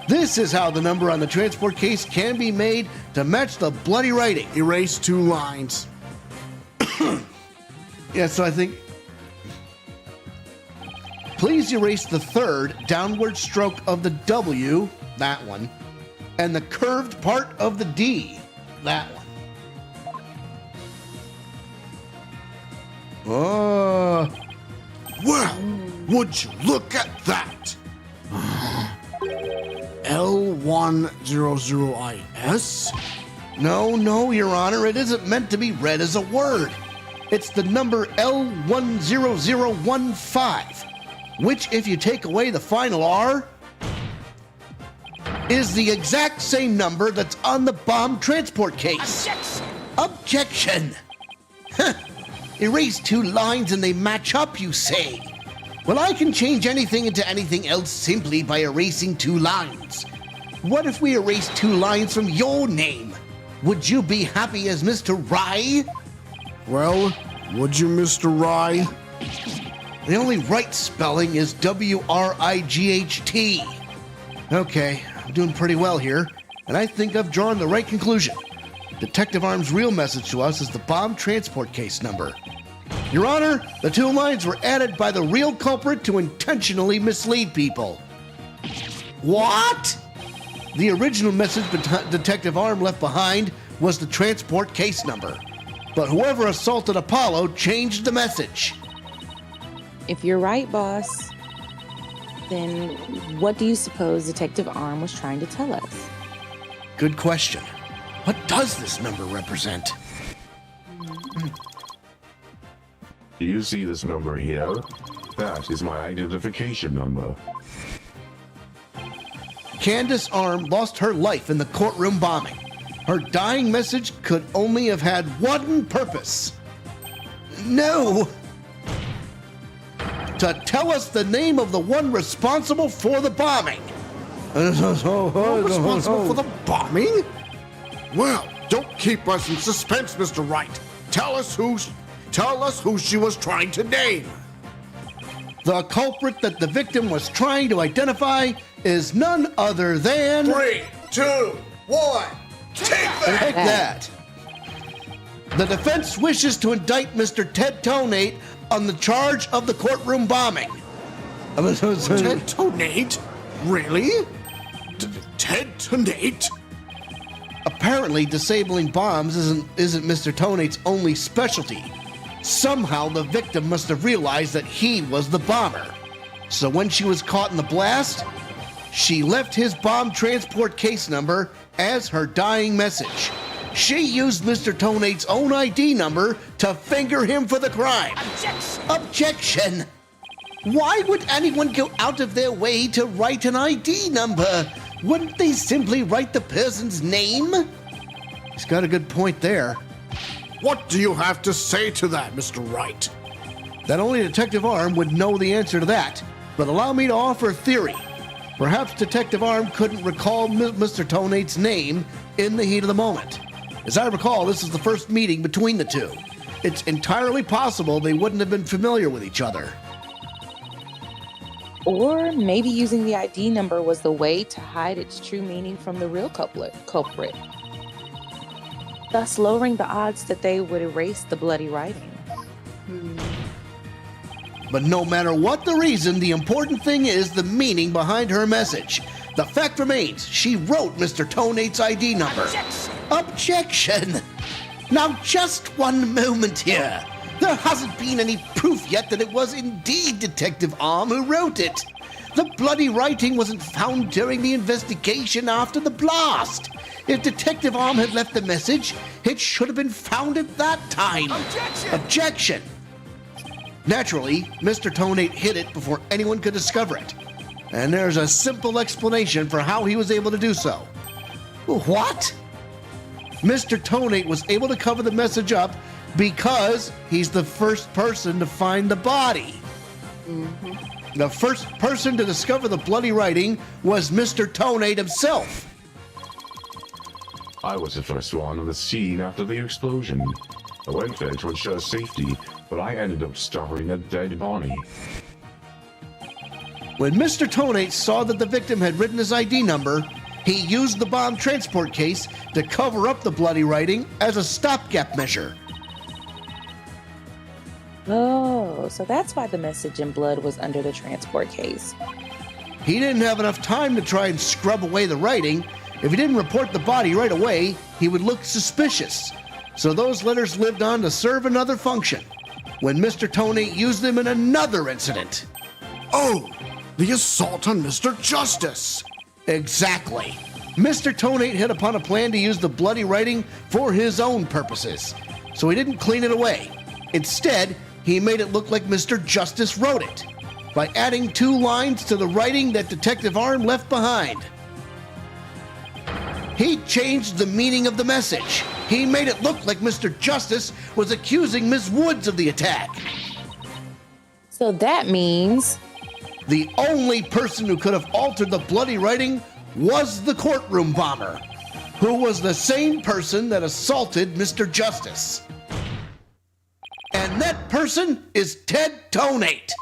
This is how the number on the transport case can be made to match the bloody writing. Erase 2 lines. Yeah, so I think... Please erase the third downward stroke of the W, that one, and the curved part of the D, that one. Oh... Well, would you look at that? L100IS? No, Your Honor, it isn't meant to be read as a word. It's the number L10015, which, if you take away the final R, is the exact same number that's on the bomb transport case. Objection! Erase 2 lines and they match up, you say? Well, I can change anything into anything else simply by erasing 2 lines. What if we erase 2 lines from your name? Would you be happy as Mr. Rye? Well, would you, Mr. Rye? The only right spelling is W-R-I-G-H-T. Okay, I'm doing pretty well here, and I think I've drawn the right conclusion. Detective Arm's real message to us is the bomb transport case number. Your Honor, the 2 lines were added by the real culprit to intentionally mislead people. What? The original message Detective Arm left behind was the transport case number, but whoever assaulted Apollo changed the message. If you're right, boss, then what do you suppose Detective Arm was trying to tell us? Good question. What does this number represent? Do you see this number here? That is my identification number. Candace Arm lost her life in the courtroom bombing. Her dying message could only have had one purpose. No! To tell us the name of the one responsible for the bombing. Responsible for the bombing? Well, don't keep us in suspense, Mr. Wright. Tell us who she was trying to name. The culprit that the victim was trying to identify is none other than... 3, 2, 1, take that! Take that! The defense wishes to indict Mr. Ted Tonate on the charge of the courtroom bombing. Ted Tonate? Really? Ted Tonate? Apparently, disabling bombs isn't Mr. Tonate's only specialty. Somehow, the victim must have realized that he was the bomber. So when she was caught in the blast, she left his bomb transport case number as her dying message. She used Mr. Tonate's own ID number to finger him for the crime. Objection! Why would anyone go out of their way to write an ID number? Wouldn't they simply write the person's name? He's got a good point there. What do you have to say to that, Mr. Wright? That only Detective Arm would know the answer to that, but allow me to offer a theory. Perhaps Detective Arm couldn't recall Mr. Tonate's name in the heat of the moment. As I recall, this is the first meeting between the two. It's entirely possible they wouldn't have been familiar with each other. Or maybe using the ID number was the way to hide its true meaning from the real culprit, thus lowering the odds that they would erase the bloody writing. But no matter what the reason, the important thing is the meaning behind her message. The fact remains, she wrote Mr. Tonate's ID number. Objection! Now just one moment here. There hasn't been any proof yet that it was indeed Detective Arm who wrote it. The bloody writing wasn't found during the investigation after the blast. If Detective Arm had left the message, it should have been found at that time. Objection! Naturally, Mr. Tonate hid it before anyone could discover it. And there's a simple explanation for how he was able to do so. What? Mr. Tonate was able to cover the message up Because he's the first person to find the body. The first person to discover the bloody writing was Mr. Tonate himself. I was the first one on the scene after the explosion. I went there to ensure safety, but I ended up discovering a dead body. When Mr. Tonate saw that the victim had written his ID number, he used the bomb transport case to cover up the bloody writing as a stopgap measure. Oh, so that's why the message in blood was under the transport case. He didn't have enough time to try and scrub away the writing. If he didn't report the body right away, he would look suspicious. So those letters lived on to serve another function, when Mr. Tonate used them in another incident. Oh, the assault on Mr. Justice. Exactly. Mr. Tonate hit upon a plan to use the bloody writing for his own purposes, so he didn't clean it away. Instead, he made it look like Mr. Justice wrote it by adding 2 lines to the writing that Detective Arm left behind. He changed the meaning of the message. He made it look like Mr. Justice was accusing Ms. Woods of the attack. So that means the only person who could have altered the bloody writing was the courtroom bomber, who was the same person that assaulted Mr. Justice. And that person is Ted Tonate.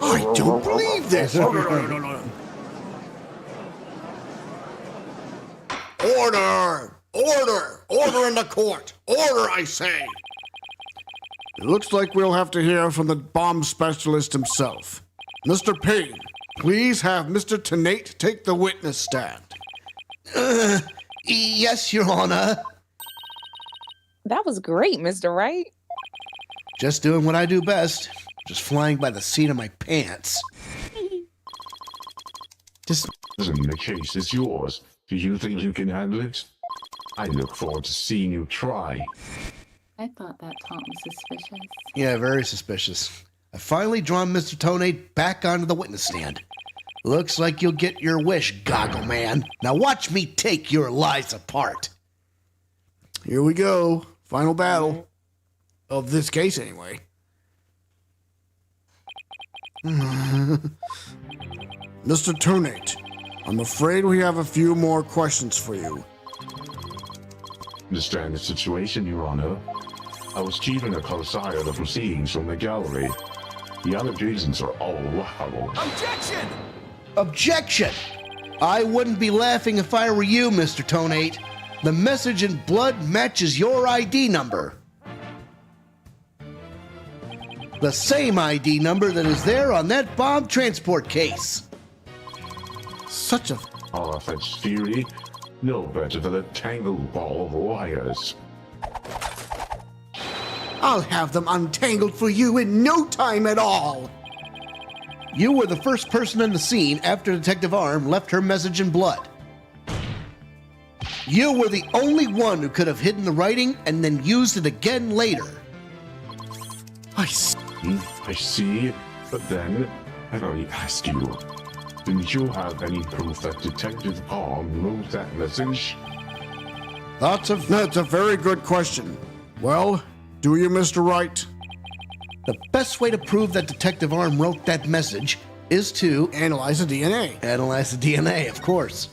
I don't believe this. No. Order! Order! Order in the court! Order, I say! It looks like we'll have to hear from the bomb specialist himself. Mr. Payne, please have Mr. Tonate take the witness stand. Yes, Your Honor. that was great, Mr. Wright. Just doing what I do best. Just flying by the seat of my pants. The case is yours. Do you think you can handle it? I look forward to seeing you try. I thought that Tom was suspicious. Yeah, very suspicious. I finally drawn Mr. Tonate back onto the witness stand. Looks like you'll get your wish, Goggle Man. Now watch me take your lies apart. Here we go. Final battle. Of this case, anyway. Mr. Tonate, I'm afraid we have a few more questions for you. Understand the situation, Your Honor. I was keeping a close eye on the proceedings from the gallery. The allegations are all laughable. Objection! Objection! I wouldn't be laughing if I were you, Mr. Tonate. The message in blood matches your ID number. The same ID number that is there on that bomb transport case. Such a... Far-fetched theory. No better than a tangled ball of wires. I'll have them untangled for you in no time at all. You were the first person on the scene after Detective Arm left her message in blood. You were the only one who could have hidden the writing and then used it again later. I see. I see, but then, I only ask you, didn't you have any proof that Detective Arm wrote that message? That's a very good question. Well, do you, Mr. Wright? The best way to prove that Detective Arm wrote that message is to analyze the DNA. Analyze the DNA, of course.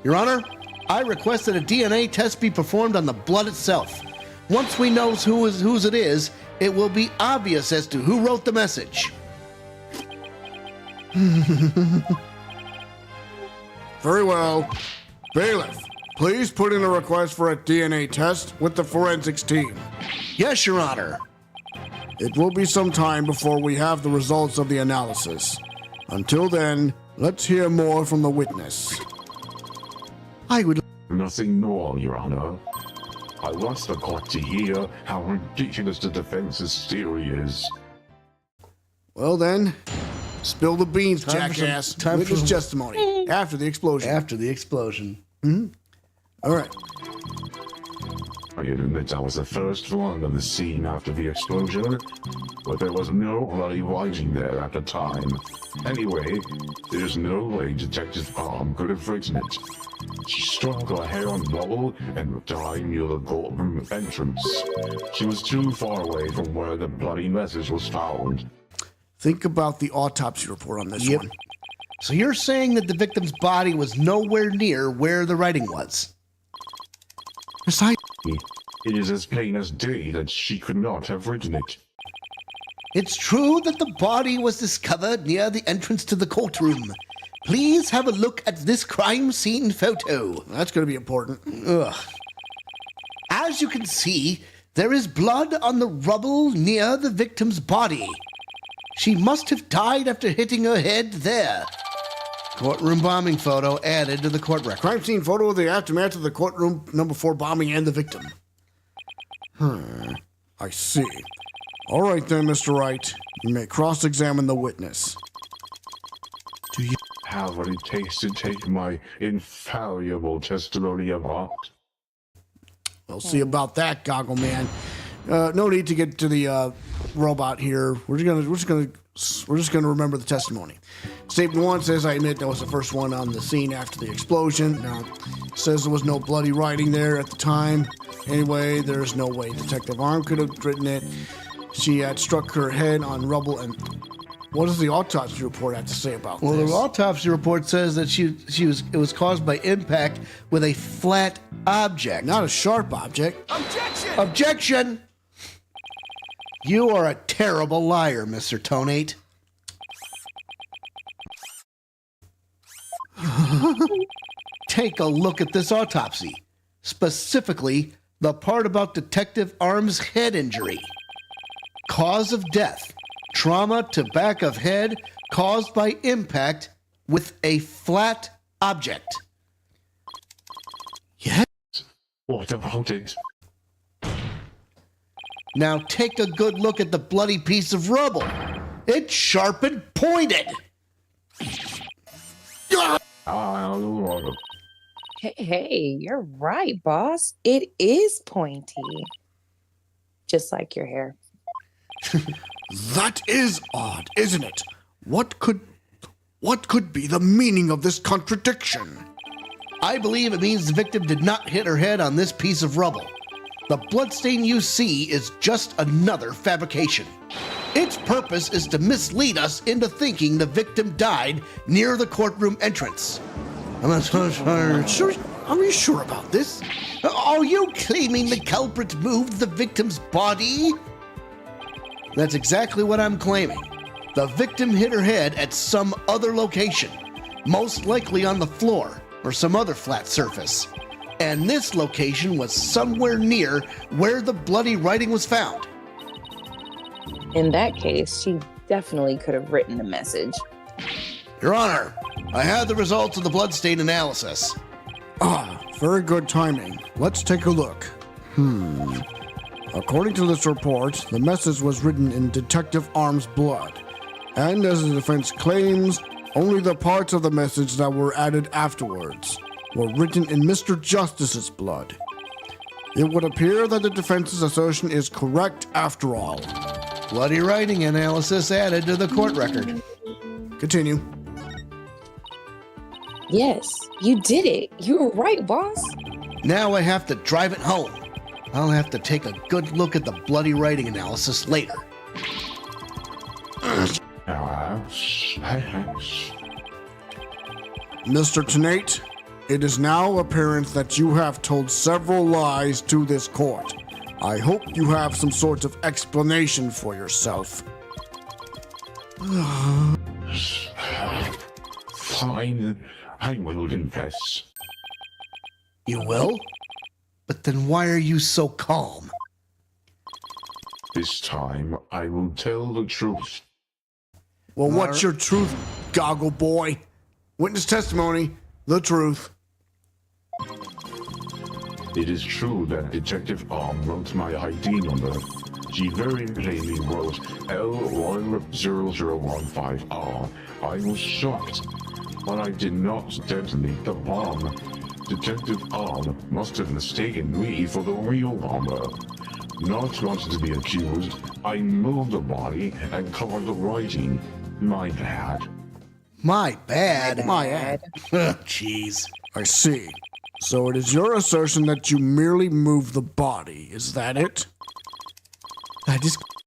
Your Honor, I request that a DNA test be performed on the blood itself. Once we know whose it is, it will be obvious as to who wrote the message. Very well. Bailiff, please put in a request for a DNA test with the forensics team. Yes, Your Honor. It will be some time before we have the results of the analysis. Until then, let's hear more from the witness. I would... Nothing more, Your Honor. I want the court to hear how ridiculous the defense's theory is. Well then, spill the beans, Time for some- jackass. time for Witness some- testimony. After the explosion. After the explosion. All right. I admit I was the first one on the scene after the explosion, but there was no bloody writing there at the time. Anyway, there's no way Detective Arm could have written it. She struck her head on rubble and died near the courtroom entrance. She was too far away from where the bloody message was found. Think about the autopsy report on this one. So you're saying that the victim's body was nowhere near where the writing was? Besides, It is as plain as day that she could not have written it. It's true that the body was discovered near the entrance to the courtroom. Please have a look at this crime scene photo. that's going to be important. Ugh. As you can see, there is blood on the rubble near the victim's body. She must have died after hitting her head there. Courtroom bombing photo added to the court record. Crime scene photo of the aftermath of the courtroom number 4 bombing and the victim. I see. All right then, Mr. Wright. You may cross-examine the witness. Do you have what it takes to take my infallible testimony apart? We'll see about that, Goggle Man. No need to get to the robot here. We're just gonna remember the testimony. Statement 1 says, I admit that was the first one on the scene after the explosion. Now, it says there was no bloody writing there at the time. Anyway, there's no way Detective Arm could have written it. She had struck her head on rubble. And what does the autopsy report have to say about Well, this? the autopsy report says that it was caused by impact with a flat object. Not a sharp object. Objection! Objection! You are a terrible liar, Mr. Tonate. Take a look at this autopsy, specifically the part about Detective Arm's head injury. Cause of death, trauma to back of head caused by impact with a flat object. Yes. What about it? Now take a good look at the bloody piece of rubble. It's sharp and pointed. Hey, you're right, boss. It is pointy. Just like your hair. That is odd, isn't it? What could be the meaning of this contradiction? I believe it means the victim did not hit her head on this piece of rubble. The bloodstain you see is just another fabrication. Its purpose is to mislead us into thinking the victim died near the courtroom entrance. Are you sure about this? Are you claiming the culprit moved the victim's body? That's exactly what I'm claiming. The victim hit her head at some other location, most likely on the floor or some other flat surface. And this location was somewhere near where the bloody writing was found. In that case, she definitely could have written the message. Your Honor, I have the results of the bloodstain analysis. Very good timing. Let's take a look. According to this report, the message was written in Detective Arm's blood. And as the defense claims, only the parts of the message that were added afterwards were written in Mr. Justice's blood. It would appear that the defense's assertion is correct after all. Bloody writing analysis added to the court record. Continue. Yes, you did it. You were right, boss. Now I have to drive it home. I'll have to take a good look at the bloody writing analysis later. Mr. Tenate, it is now apparent that you have told several lies to this court. I hope you have some sort of explanation for yourself. Fine, I will confess. You will? But then why are you so calm? This time, I will tell the truth. Well, what's your truth, Goggle Boy? Witness testimony, the truth. It is true that Detective Arm wrote my ID number. She very plainly wrote L10015R. I was shocked, but I did not detonate the bomb. Detective Arm must have mistaken me for the real bomber. Not wanting to be accused, I moved the body and covered the writing. My bad. My bad. My ad. Jeez. I see. So it is your assertion that you merely moved the body, is that it?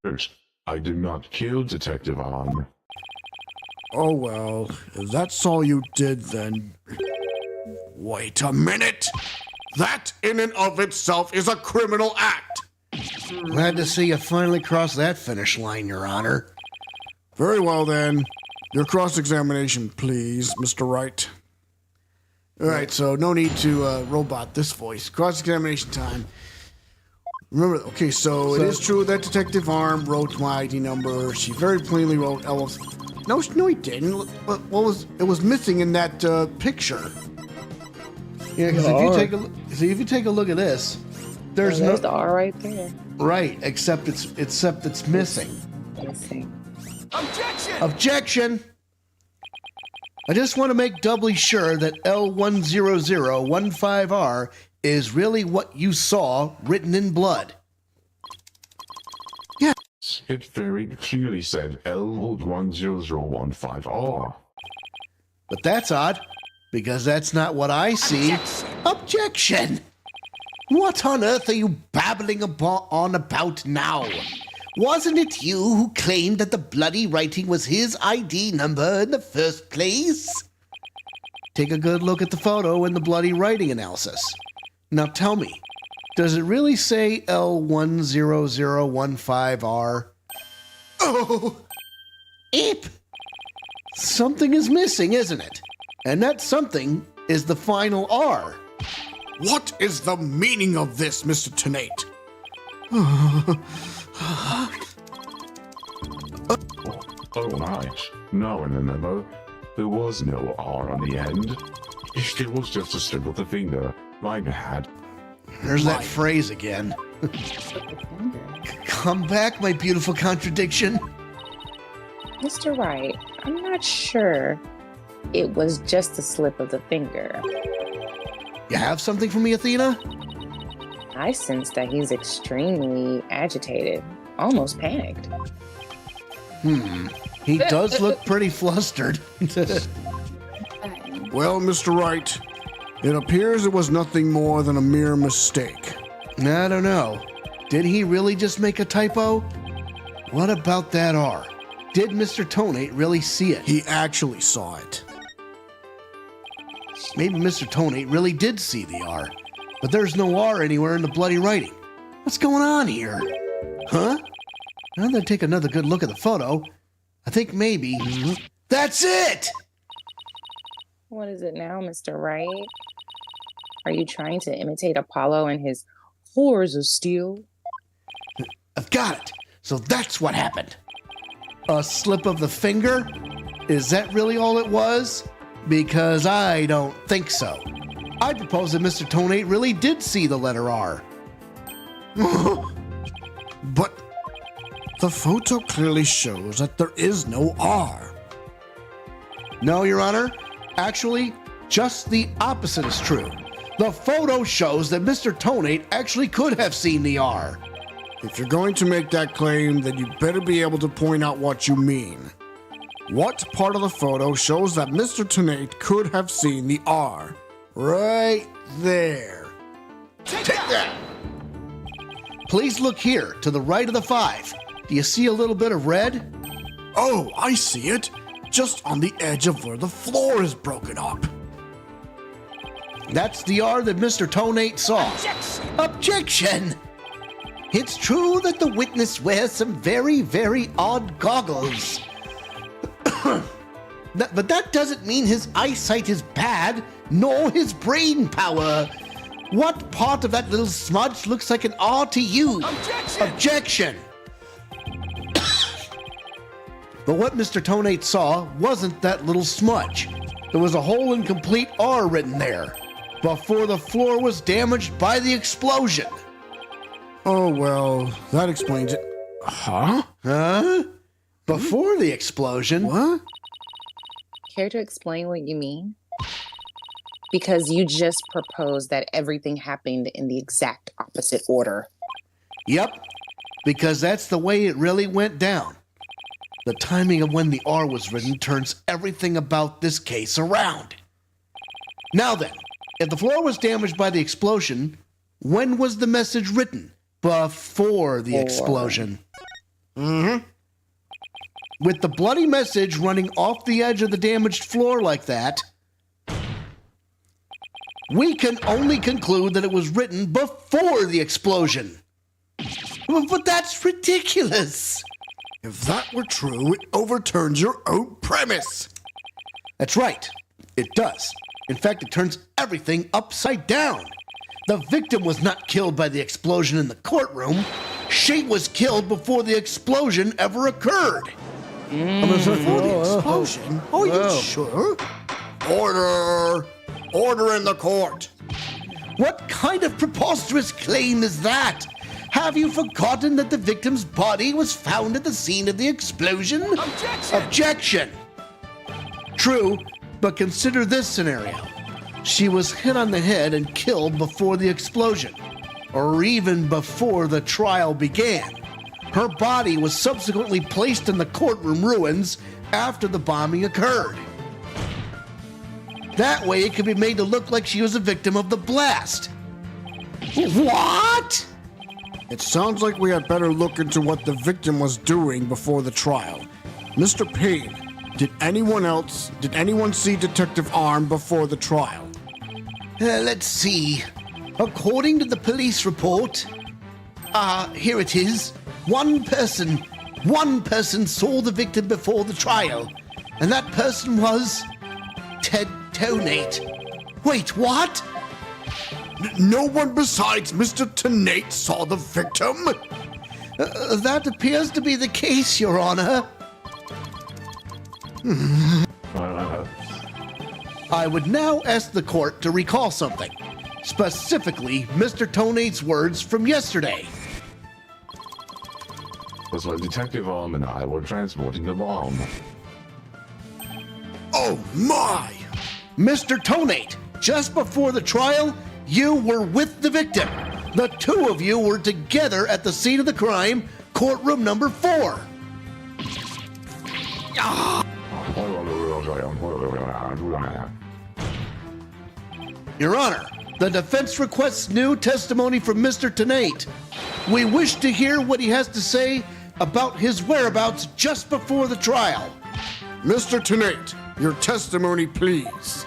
First, I did not kill Detective Hahn. Oh well, if that's all you did then... Wait a minute! That in and of itself is a criminal act! Glad to see you finally crossed that finish line, Your Honor. Very well then. Your cross-examination, please, Mr. Wright. All right, so no need to robot this voice. Cross-examination time. Remember, okay, so it is true that Detective Arm wrote my ID number. She very plainly wrote Ellis. No, he didn't. What was it was missing in that picture? Yeah, because if you take a look at this, there's the R right there. Right, except it's missing. Objection! I just want to make doubly sure that L10015R is really what you saw written in blood. Yes, it very clearly said L10015R. But that's odd, because that's not what I see. Objection! What on earth are you babbling on about now? Wasn't it you who claimed that the bloody writing was his ID number in the first place? Take a good look at the photo and the bloody writing analysis. Now tell me, does it really say L10015R? Oh! Eep! Something is missing, isn't it? And that something is the final R. What is the meaning of this, Mr. Tenate? Oh, right. Now in the memo, there was no R on the end. It was just a slip of the finger. My bad. There's that phrase again. Come back, my beautiful contradiction. Mr. Wright, I'm not sure it was just a slip of the finger. You have something for me, Athena? I sense that he's extremely agitated, almost panicked. He does look pretty flustered. Well, Mr. Wright, it appears it was nothing more than a mere mistake. I don't know. Did he really just make a typo? What about that R? Did Mr. Tonate really see it? He actually saw it. Maybe Mr. Tonate really did see the R, but there's no R anywhere in the bloody writing. What's going on here? Huh? Now that I take another good look at the photo, I think maybe... That's it! What is it now, Mr. Wright? Are you trying to imitate Apollo and his horrors of steel? I've got it. So that's what happened. A slip of the finger? Is that really all it was? Because I don't think so. I propose that Mr. Tonate really did see the letter R. But the photo clearly shows that there is no R. No, Your Honor. Actually, just the opposite is true. The photo shows that Mr. Tonate actually could have seen the R. If you're going to make that claim, then you better be able to point out what you mean. What part of the photo shows that Mr. Tenate could have seen the R? Right there. Take that! Please look here, to the right of the 5. Do you see a little bit of red? Oh, I see it. Just on the edge of where the floor is broken up. That's the R that Mr. Tonate saw. Objection! It's true that the witness wears some very, very odd goggles. But that doesn't mean his eyesight is bad, nor his brain power. What part of that little smudge looks like an R to you? Objection! But what Mr. Tonate saw wasn't that little smudge. There was a whole incomplete R written there, before the floor was damaged by the explosion. Oh, well, that explains it. Huh? Huh? Before the explosion? What? Care to explain what you mean? Because you just proposed that everything happened in the exact opposite order. Yep, because that's the way it really went down. The timing of when the R was written turns everything about this case around. Now then, If the floor was damaged by the explosion, when was the message written? Before the explosion. Mm-hmm. With the bloody message running off the edge of the damaged floor like that, we can only conclude that it was written before the explosion. But that's ridiculous. If that were true, it overturns your own premise. That's right. It does. In fact, it turns everything upside down. The victim was not killed by the explosion in the courtroom. She was killed before the explosion ever occurred. Before the explosion? Are you sure? Order! Order in the court! What kind of preposterous claim is that? Have you forgotten that the victim's body was found at the scene of the explosion? Objection! True, but consider this scenario. She was hit on the head and killed before the explosion, or even before the trial began. Her body was subsequently placed in the courtroom ruins after the bombing occurred. That way it could be made to look like she was a victim of the blast. What? It sounds like we had better look into what the victim was doing before the trial. Mr. Payne, did anyone see Detective Arm before the trial? Let's see. According to the police report, here it is. One person saw the victim before the trial, and that person was Ted Tonate. Wait, what? No one besides Mr. Tonate saw the victim? That appears to be the case, Your Honor. I would now ask the court to recall something, specifically Mr. Tonate's words from yesterday. Was when Detective Arm and I were transporting the bomb. Oh my! Mr. Tonate, just before the trial, you were with the victim. The two of you were together at the scene of the crime, courtroom number 4. Your Honor, the defense requests new testimony from Mr. Tonate. We wish to hear what he has to say about his whereabouts just before the trial. Mr. Tonate, your testimony, please.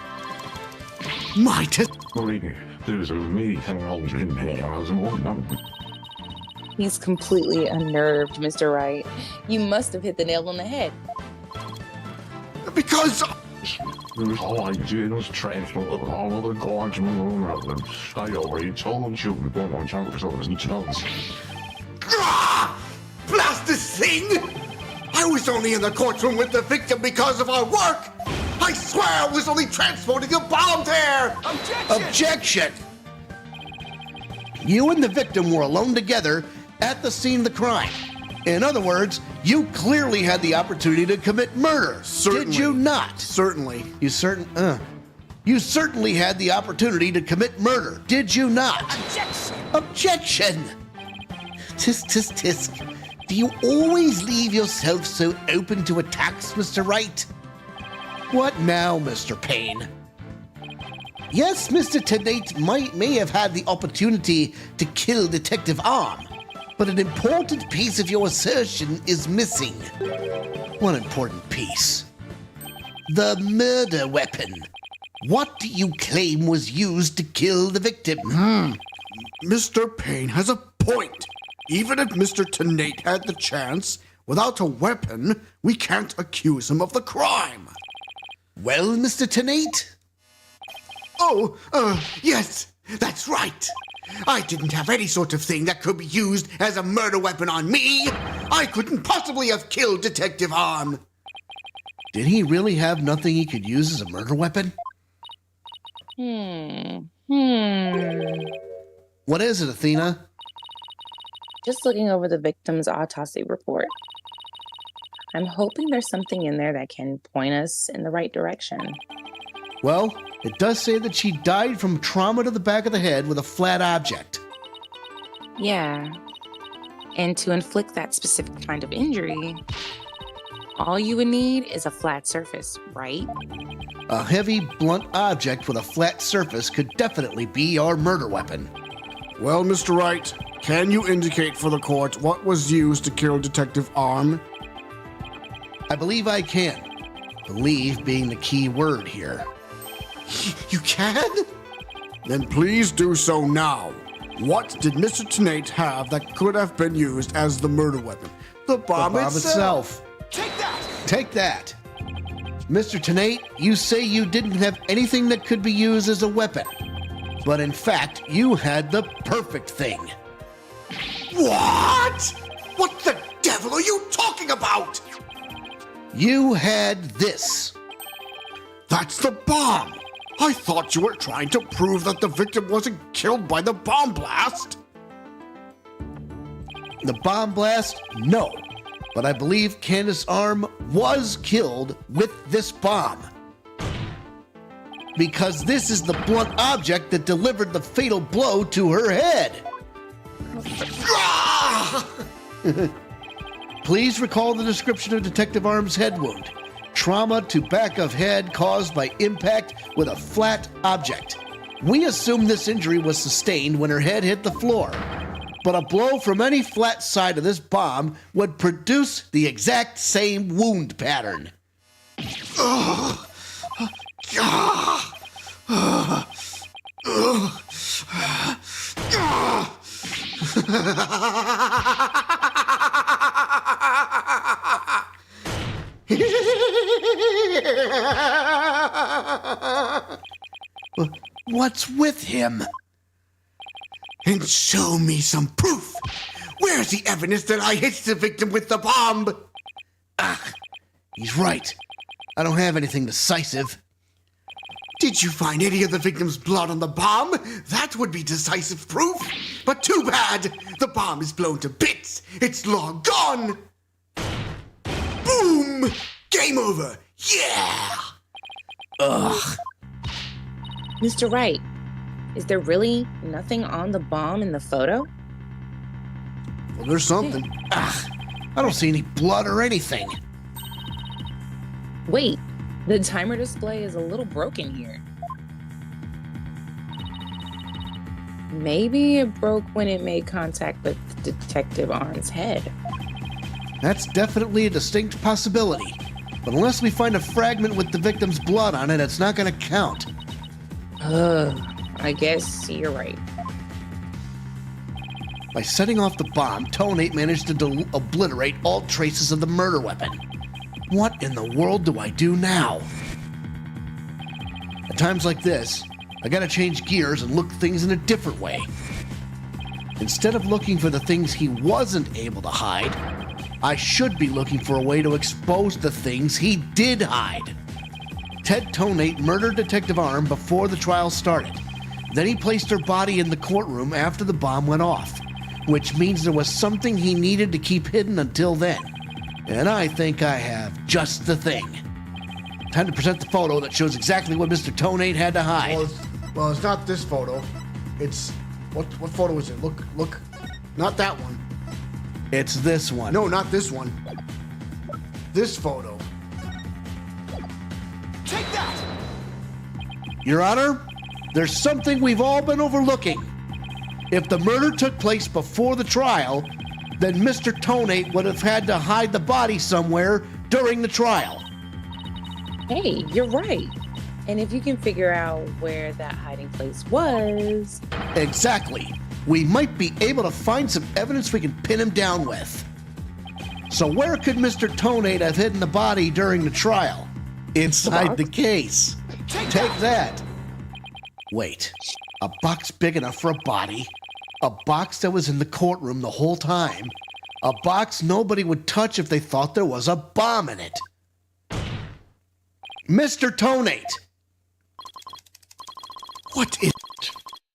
My testimony. He's completely unnerved, Mr. Wright. You must have hit the nail on the head. Because all I did was transfer all of the guards room. I already told you we don't want to. Blast this thing! I was only in the courtroom with the victim because of our work! I swear I was only transporting a bomb there! Objection! You and the victim were alone together at the scene of the crime. In other words, you clearly had the opportunity to commit murder. Certainly. Did you not? Certainly. You certainly had the opportunity to commit murder. Did you not? Objection! Tisk, tisk, tisk. Do you always leave yourself so open to attacks, Mr. Wright? What now, Mr. Payne? Yes, Mr. Tonate may have had the opportunity to kill Detective Arm, but an important piece of your assertion is missing. What important piece? The murder weapon. What do you claim was used to kill the victim? Mr. Payne has a point. Even if Mr. Tonate had the chance, without a weapon, we can't accuse him of the crime. Well, Mr. Tonate? Oh, yes, that's right. I didn't have any sort of thing that could be used as a murder weapon on me. I couldn't possibly have killed Detective Arm. Did he really have nothing he could use as a murder weapon? What is it, Athena? Just looking over the victim's autopsy report. I'm hoping there's something in there that can point us in the right direction. Well, it does say that she died from trauma to the back of the head with a flat object. Yeah. And to inflict that specific kind of injury, All you would need is a flat surface, right? A heavy, blunt object with a flat surface could definitely be our murder weapon. Well, Mr. Wright, can you indicate for the court what was used to kill Detective Arm? I believe I can. Believe being the key word here. You can? Then please do so now. What did Mr. Tenate have that could have been used as the murder weapon? The bomb itself. Take that! Take that. Mr. Tenate, you say you didn't have anything that could be used as a weapon. But in fact, you had the perfect thing. What? What the devil are you talking about? You had this. That's the bomb. I thought you were trying to prove that the victim wasn't killed by the bomb blast. The bomb blast? No. But I believe Candace Arm was killed with this bomb. Because this is the blunt object that delivered the fatal blow to her head. Please recall the description of Detective Arm's head wound. Trauma to back of head caused by impact with a flat object. We assume this injury was sustained when her head hit the floor. But a blow from any flat side of this bomb would produce the exact same wound pattern. What's with him? And show me some proof. Where's the evidence that I hit the victim with the bomb? He's right. I don't have anything decisive. Did you find any of the victim's blood on the bomb? That would be decisive proof. But too bad. The bomb is blown to bits. It's long gone. Boom! Game over. Yeah! Ugh. Mr. Wright, is there really nothing on the bomb in the photo? Well, there's something. I don't see any blood or anything. Wait, the timer display is a little broken here. Maybe it broke when it made contact with Detective Arm's head. That's definitely a distinct possibility. But unless we find a fragment with the victim's blood on it, it's not going to count. I guess you're right. By setting off the bomb, Tonate managed to obliterate all traces of the murder weapon. What in the world do I do now? At times like this, I gotta change gears and look things in a different way. Instead of looking for the things he wasn't able to hide, I should be looking for a way to expose the things he did hide. Ted Tonate murdered Detective Arm before the trial started. Then he placed her body in the courtroom after the bomb went off, which means there was something he needed to keep hidden until then. And I think I have just the thing. Time to present the photo that shows exactly what Mr. Tonate had to hide. Well, it's not this photo. It's what photo is it? Look. Not that one. It's this one. No, not this one. This photo. Take that! Your Honor, there's something we've all been overlooking. If the murder took place before the trial, then Mr. Tonate would have had to hide the body somewhere during the trial. Hey, you're right. And if you can figure out where that hiding place was... Exactly. We might be able to find some evidence we can pin him down with. So where could Mr. Tonate have hidden the body during the trial? Inside the case. Take that. Wait, a box big enough for a body? A box that was in the courtroom the whole time? A box nobody would touch if they thought there was a bomb in it? Mr. Tonate! What is...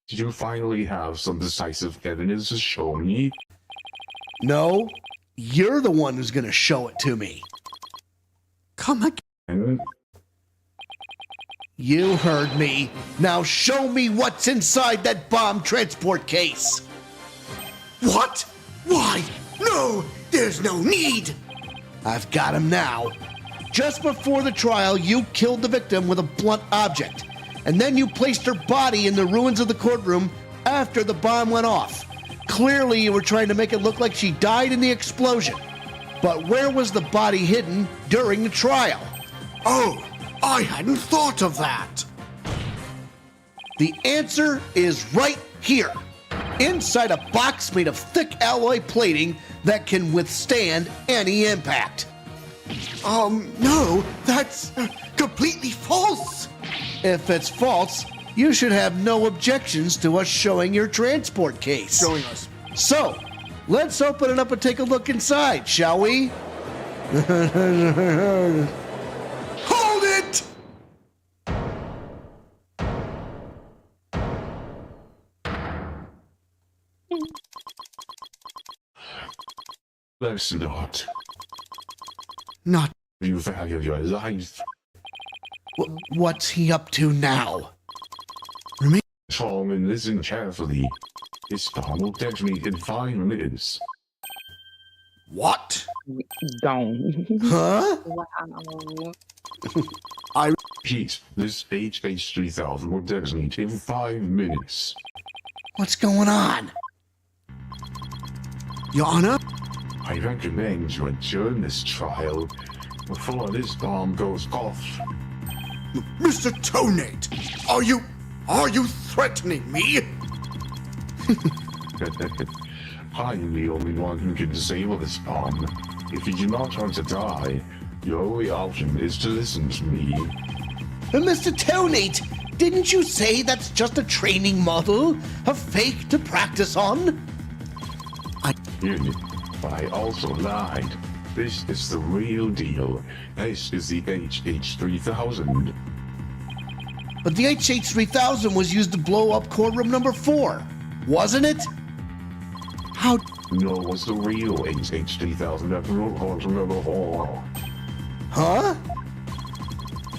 Did you finally have some decisive evidence to show me? No, you're the one who's gonna show it to me. Come again. You heard me. Now show me what's inside that bomb transport case. What? Why? No! There's no need! I've got him now. Just before the trial, you killed the victim with a blunt object, and then you placed her body in the ruins of the courtroom after the bomb went off. Clearly, you were trying to make it look like she died in the explosion. But where was the body hidden during the trial? Oh, I hadn't thought of that. The answer is right here. Inside a box made of thick alloy plating that can withstand any impact. No, that's completely false. If it's false, you should have no objections to us showing your transport case. Showing us. So, let's open it up and take a look inside, shall we? Hold it! Let's not. Not. You value your life. What's he up to now? Tom and listen carefully. His bomb will detonate in 5 minutes. What? Gone. Huh? Wow. Pete, this HH3000 will detonate in 5 minutes. What's going on? Your Honor? I recommend you adjourn this trial before this bomb goes off. Mr. Tonate, are you threatening me? I'm the only one who can disable this bomb. If you do not want to die, your only option is to listen to me. Mr. Tonate, didn't you say that's just a training model? A fake to practice on? I also lied. This is the real deal. This is the HH3000. But the HH3000 was used to blow up courtroom number 4, wasn't it? How? No, it was the real HH3000 at the courtroom number 4. Huh?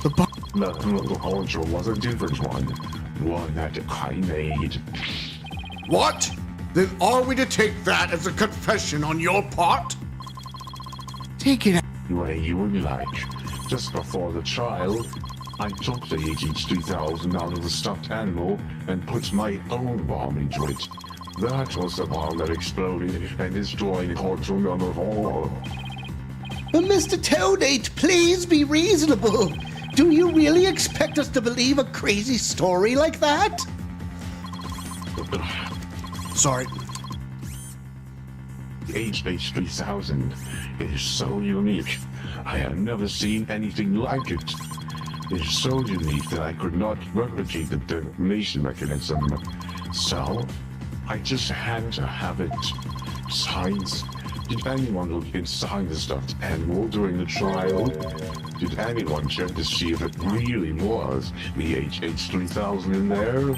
The culture was a different one that I made. What? Then are we to take that as a confession on your part? Take it. The way you would like. Just before the trial, I took the HH3000 out of the stuffed animal and put my own bomb into it. That was the bomb that exploded and destroyed courtroom number 4. But Mr. Tonate, please be reasonable. Do you really expect us to believe a crazy story like that? Sorry. The HH3000 is so unique. I have never seen anything like it. It's so unique that I could not replicate the detonation mechanism. So, I just had to have it. Besides, did anyone look inside the stuffed animal during the trial? Did anyone check to see if it really was the HH3000 in there?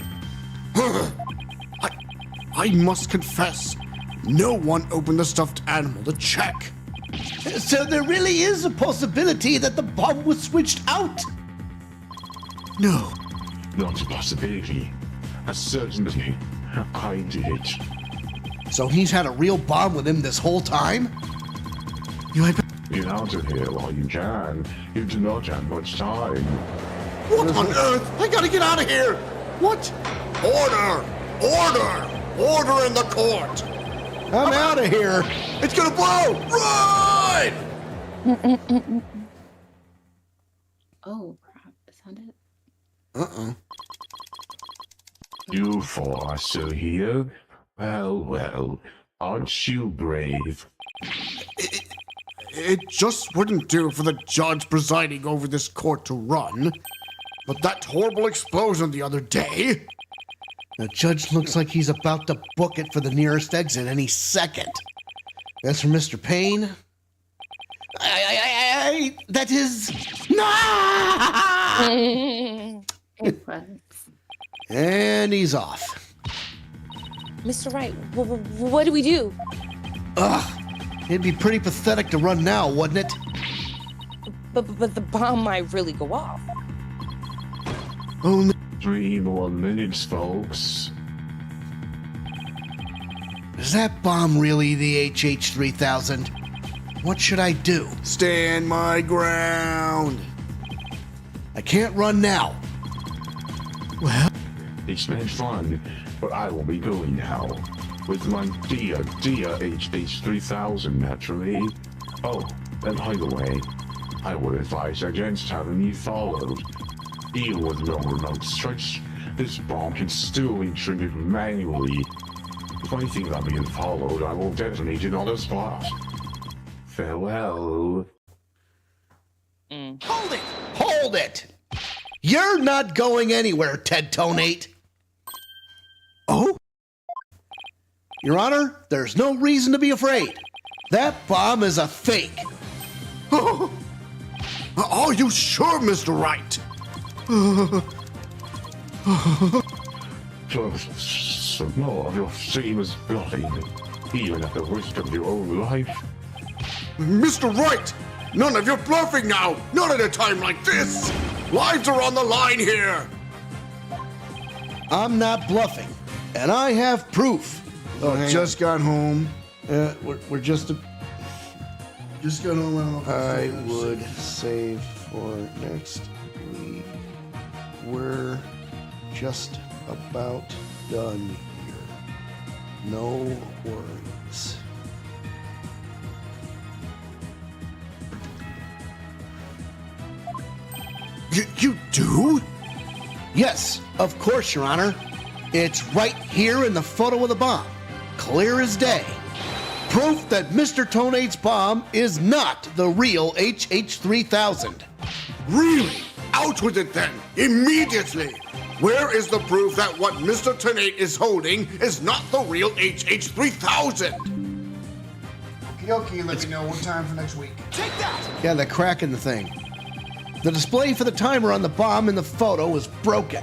I must confess, no one opened the stuffed animal to check. So there really is a possibility that the bomb was switched out? No. Not a possibility. A certainty. I did it. So he's had a real bomb with him this whole time? You had. Get out of here while you can. You do not have much time. What on earth? I gotta get out of here! What? Order! Order! Order in the court! I'm out of here. It's gonna blow! Run! Oh, crap. Is that it? Uh-oh. You four are still here? Well, aren't you brave? It just wouldn't do for the judge presiding over this court to run. But that horrible explosion the other day... The judge looks like he's about to book it for the nearest exit any second. As for Mr. Payne... that is... It was. And he's off. Mr. Wright, what do we do? Ugh. It'd be pretty pathetic to run now, wouldn't it? But the bomb might really go off. Only 3 more minutes, folks. Is that bomb really the HH3000? What should I do? Stand my ground. I can't run now. Well, It's been fun, but I will be going now. With my dear HH3000, naturally. Oh, and by the way, I would advise against having me followed. Even with no remote stretch, this bomb can still be triggered manually. If I think I'm being followed, I will detonate it on the spot. Farewell. Hold it! Hold it! You're not going anywhere, Ted Tonate. Oh? Your Honor, there's no reason to be afraid. That bomb is a fake. Are you sure, Mr. Wright? Just more of your famous bluffing, even at the risk of your own life. Mr. Wright, none of your bluffing now. Not at a time like this. Lives are on the line here. I'm not bluffing, and I have proof. Oh, just got home. We're just... Just got home. I would save for next week. We're just about done here. No worries. You do? Yes, of course, Your Honor. It's right here in the photo of the bomb. Clear as day. Proof that Mr. Tonate's bomb is not the real HH3000. Really? Out with it then, immediately. Where is the proof that what Mr. Tonate is holding is not the real HH3000? Okay, let me know what time for next week. Take that! Yeah, the crack in the thing. The display for the timer on the bomb in the photo was broken.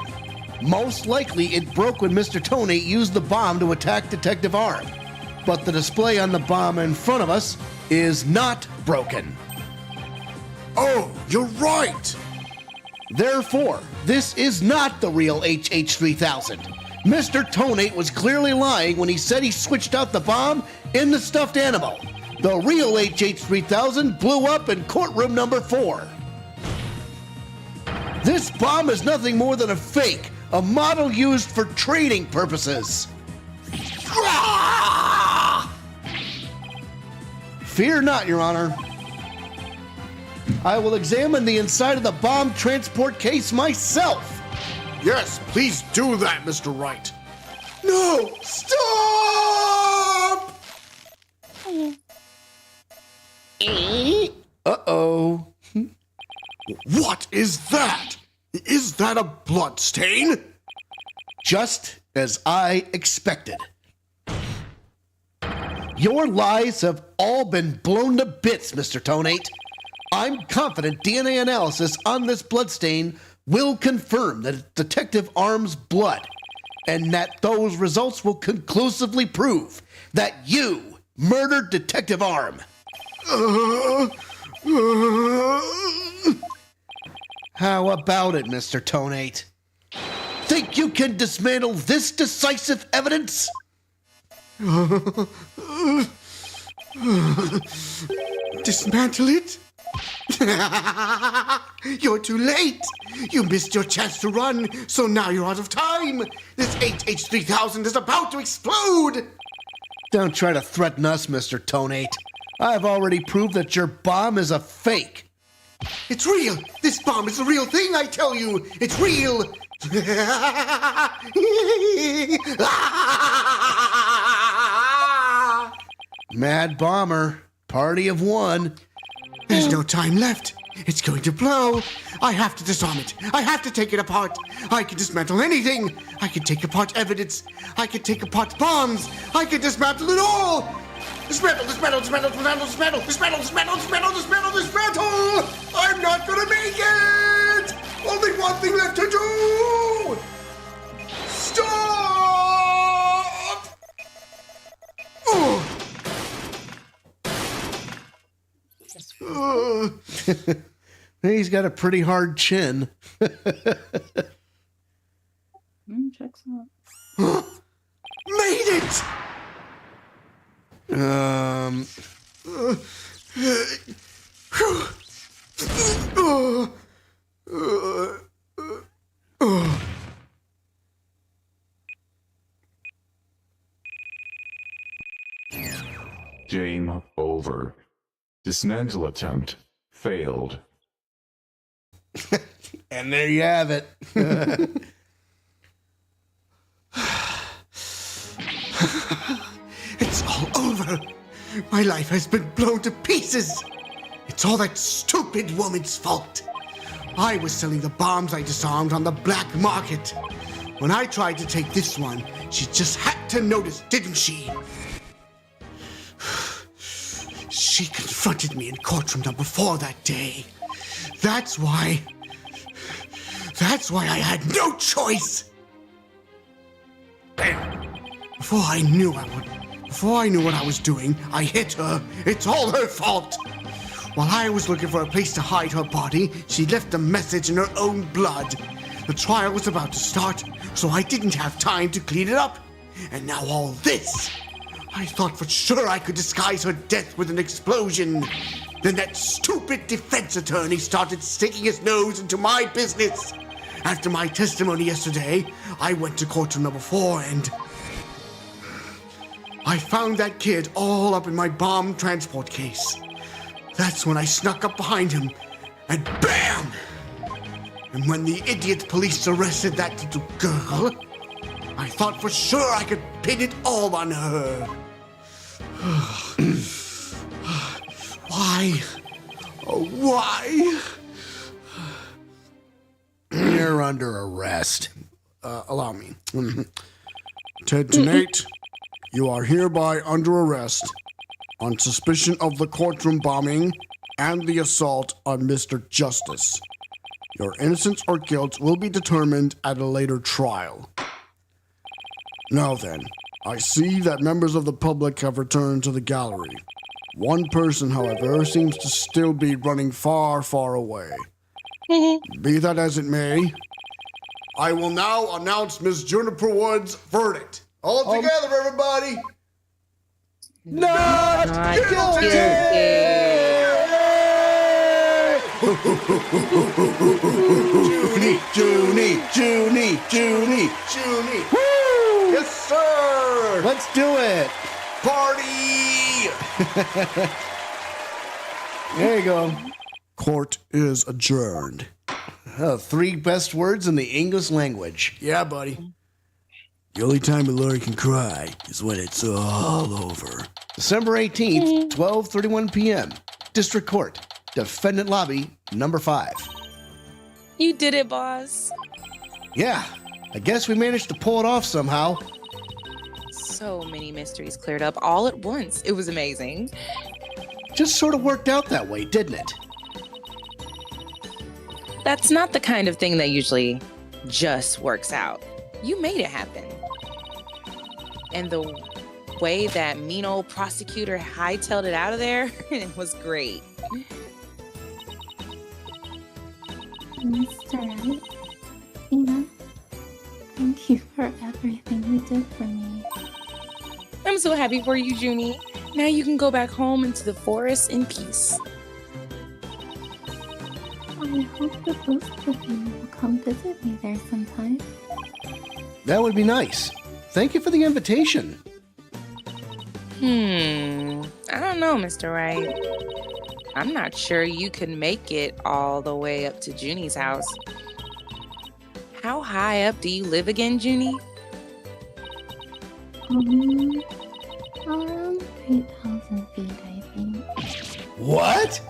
Most likely, it broke when Mr. Tonate used the bomb to attack Detective Arm. But the display on the bomb in front of us is not broken. Oh, you're right. Therefore, this is not the real HH3000. Mr. Tonate was clearly lying when he said he switched out the bomb in the stuffed animal. The real HH3000 blew up in courtroom number 4. This bomb is nothing more than a fake, a model used for trading purposes. Fear not, Your Honor. I will examine the inside of the bomb transport case myself. Yes, please do that, Mr. Wright. No! Stop! Uh-oh. What is that? Is that a blood stain? Just as I expected. Your lies have all been blown to bits, Mr. Tonate. I'm confident DNA analysis on this bloodstain will confirm that it's Detective Arm's blood, and that those results will conclusively prove that you murdered Detective Arm. How about it, Mr. Tonate? Think you can dismantle this decisive evidence? Dismantle it? You're too late. You missed your chance to run, so now you're out of time. This HH3000 is about to explode. Don't try to threaten us, Mr. Tonate. I've already proved that your bomb is a fake. It's real. This bomb is the real thing, I tell you. It's real. Mad bomber, party of one. There's no time left. It's going to blow. I have to disarm it. I have to take it apart. I can dismantle anything. I can take apart evidence. I can take apart bombs. I can dismantle it all. Dismantle, dismantle, dismantle, dismantle, dismantle, dismantle, dismantle, dismantle, dismantle, dismantle. I'm not gonna make it. Only one thing left to do. Stop. He's got a pretty hard chin. Checks out. Made it. Game over. Dismantle attempt failed. And there you have it. It's all over. My life has been blown to pieces. It's all that stupid woman's fault. I was selling the bombs I disarmed on the black market. When I tried to take this one, she just had to notice, didn't she? She confronted me in courtroom number 4 that day. That's why I had no choice. Bam! Before I knew what I was doing, I hit her. It's all her fault. While I was looking for a place to hide her body, she left a message in her own blood. The trial was about to start, so I didn't have time to clean it up. And now all this. I thought for sure I could disguise her death with an explosion. Then that stupid defense attorney started sticking his nose into my business. After my testimony yesterday, I went to courtroom number 4 and I found that kid all up in my bomb transport case. That's when I snuck up behind him and BAM! And when the idiot police arrested that little girl, I thought for sure I could pin it all on her. Why? Oh, why? You're under arrest. Allow me. Ted to Nate, you are hereby under arrest on suspicion of the courtroom bombing and the assault on Mr. Justice. Your innocence or guilt will be determined at a later trial. Now then, I see that members of the public have returned to the gallery. One person, however, seems to still be running far, far away. Be that as it may, I will now announce Ms. Juniper Wood's verdict. All together, everybody! Not Junie! Woo! Yes, sir! Let's do it. Party! There you go. Court is adjourned. 3 best words in the English language. Yeah, buddy. The only time a lawyer can cry is when it's all over. December 18th, 12:31 p.m. District Court, Defendant Lobby, number 5. You did it, boss. Yeah, I guess we managed to pull it off somehow. So many mysteries cleared up all at once. It was amazing. Just sort of worked out that way, didn't it? That's not the kind of thing that usually just works out. You made it happen. And the way that mean old prosecutor hightailed it out of there, it was great. Mr. Wright, Athena, thank you for everything you did for me. I'm so happy for you, Junie. Now you can go back home into the forest in peace. I hope the both of you will come visit me there sometime. That would be nice. Thank you for the invitation. I don't know, Mr. Wright. I'm not sure you can make it all the way up to Junie's house. How high up do you live again, Junie? Around 8,000 feet, I think. What?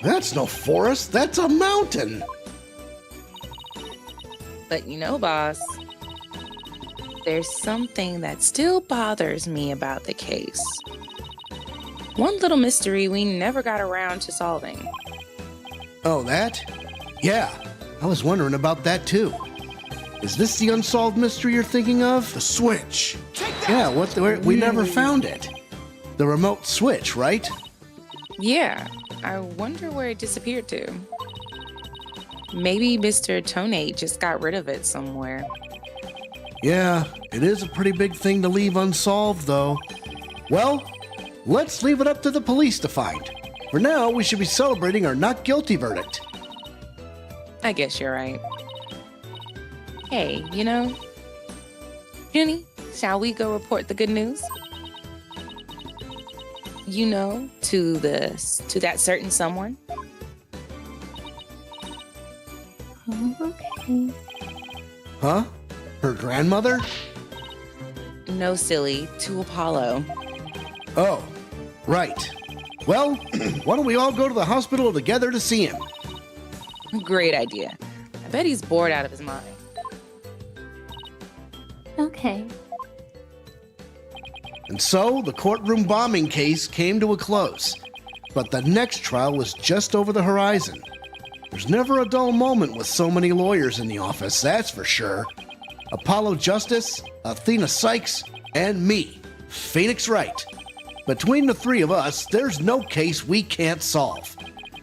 That's no forest. That's a mountain. But you know, boss, there's something that still bothers me about the case. One little mystery we never got around to solving. Oh, that? Yeah, I was wondering about that too. Is this the unsolved mystery you're thinking of? The switch. Yeah, we never found it. The remote switch, right? Yeah, I wonder where it disappeared to. Maybe Mr. Tonate just got rid of it somewhere. Yeah, it is a pretty big thing to leave unsolved, though. Well, let's leave it up to the police to find. For now, we should be celebrating our not guilty verdict. I guess you're right. Hey, Junie, shall we go report the good news? To that certain someone. Okay. Huh? Her grandmother? No, silly, to Apollo. Oh, right. Well, why don't we all go to the hospital together to see him? Great idea. I bet he's bored out of his mind. Okay. And so, the courtroom bombing case came to a close. But the next trial was just over the horizon. There's never a dull moment with so many lawyers in the office, that's for sure. Apollo Justice, Athena Cykes, and me, Phoenix Wright. Between the three of us, there's no case we can't solve.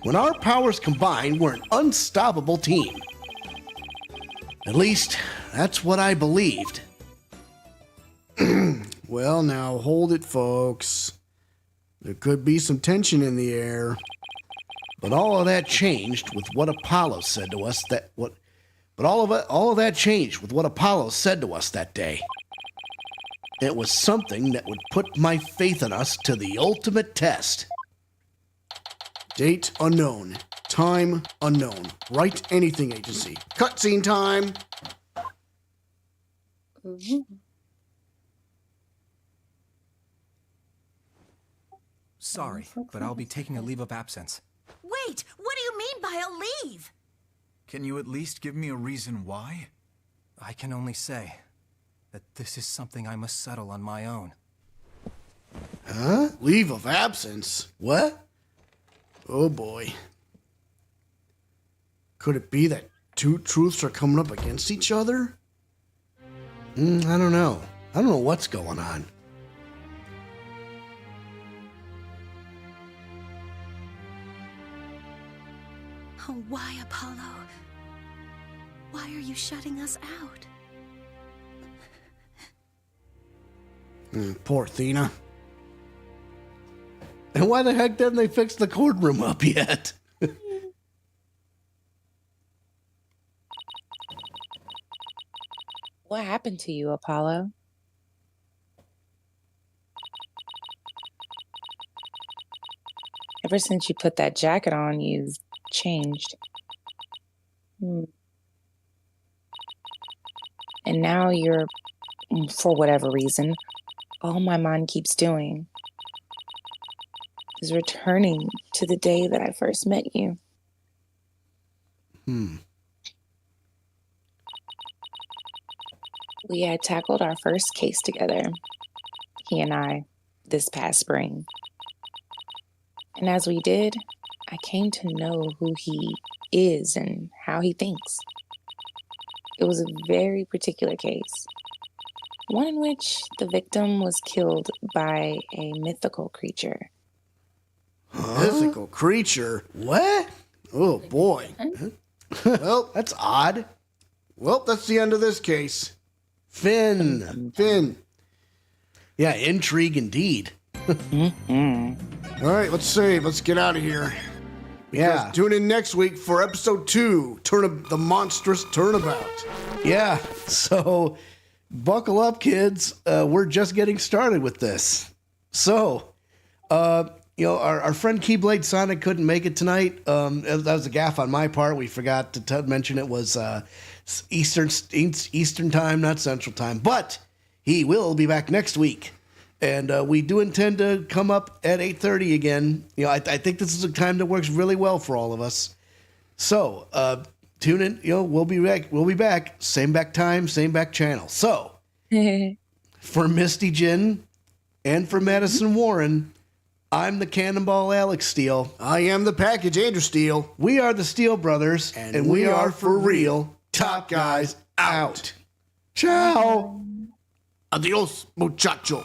When our powers combine, we're an unstoppable team. At least, that's what I believed. Well, now hold it, folks. There could be some tension in the air. But all of that changed with what Apollo said to us all of that changed with what Apollo said to us that day. It was something that would put my faith in us to the ultimate test. Date unknown. Time unknown. Write anything, agency. Cutscene time. Sorry, but I'll be taking a leave of absence. Wait, what do you mean by a leave? Can you at least give me a reason why? I can only say that this is something I must settle on my own. Huh? Leave of absence? What? Oh boy. Could it be that two truths are coming up against each other? I don't know. I don't know what's going on. Oh, why, Apollo? Why are you shutting us out? Poor Athena. And why the heck didn't they fix the courtroom up yet? What happened to you, Apollo? Ever since you put that jacket on, you've changed. And now you're, for whatever reason, all my mind keeps doing is returning to the day that I first met you. We had tackled our first case together, he and I, this past spring. And as we did, I came to know who he is and how he thinks. It was a very particular case, one in which the victim was killed by a mythical creature. Mythical creature? What? Oh boy. Well, that's odd. Well, that's the end of this case. Finn. Yeah, intrigue indeed. All right, let's save. Let's get out of here. Yeah. Tune in next week for episode 2, The Monstrous Turnabout. Yeah, so buckle up, kids. We're just getting started with this. So, our friend Keyblade Sonic couldn't make it tonight. That was a gaffe on my part. We forgot to mention it was Eastern time, not Central time. But he will be back next week. And we do intend to come up at 8:30 again. I think this is a time that works really well for all of us. So tune in. We'll be back. We'll be back. Same back time, same back channel. So for Misty Jin and for Madison Warren, I'm the Cannonball Alex Steele. I am the Package Andrew Steele. We are the Steele Brothers, and we are for real. Top guys out. Ciao. Adios, muchacho.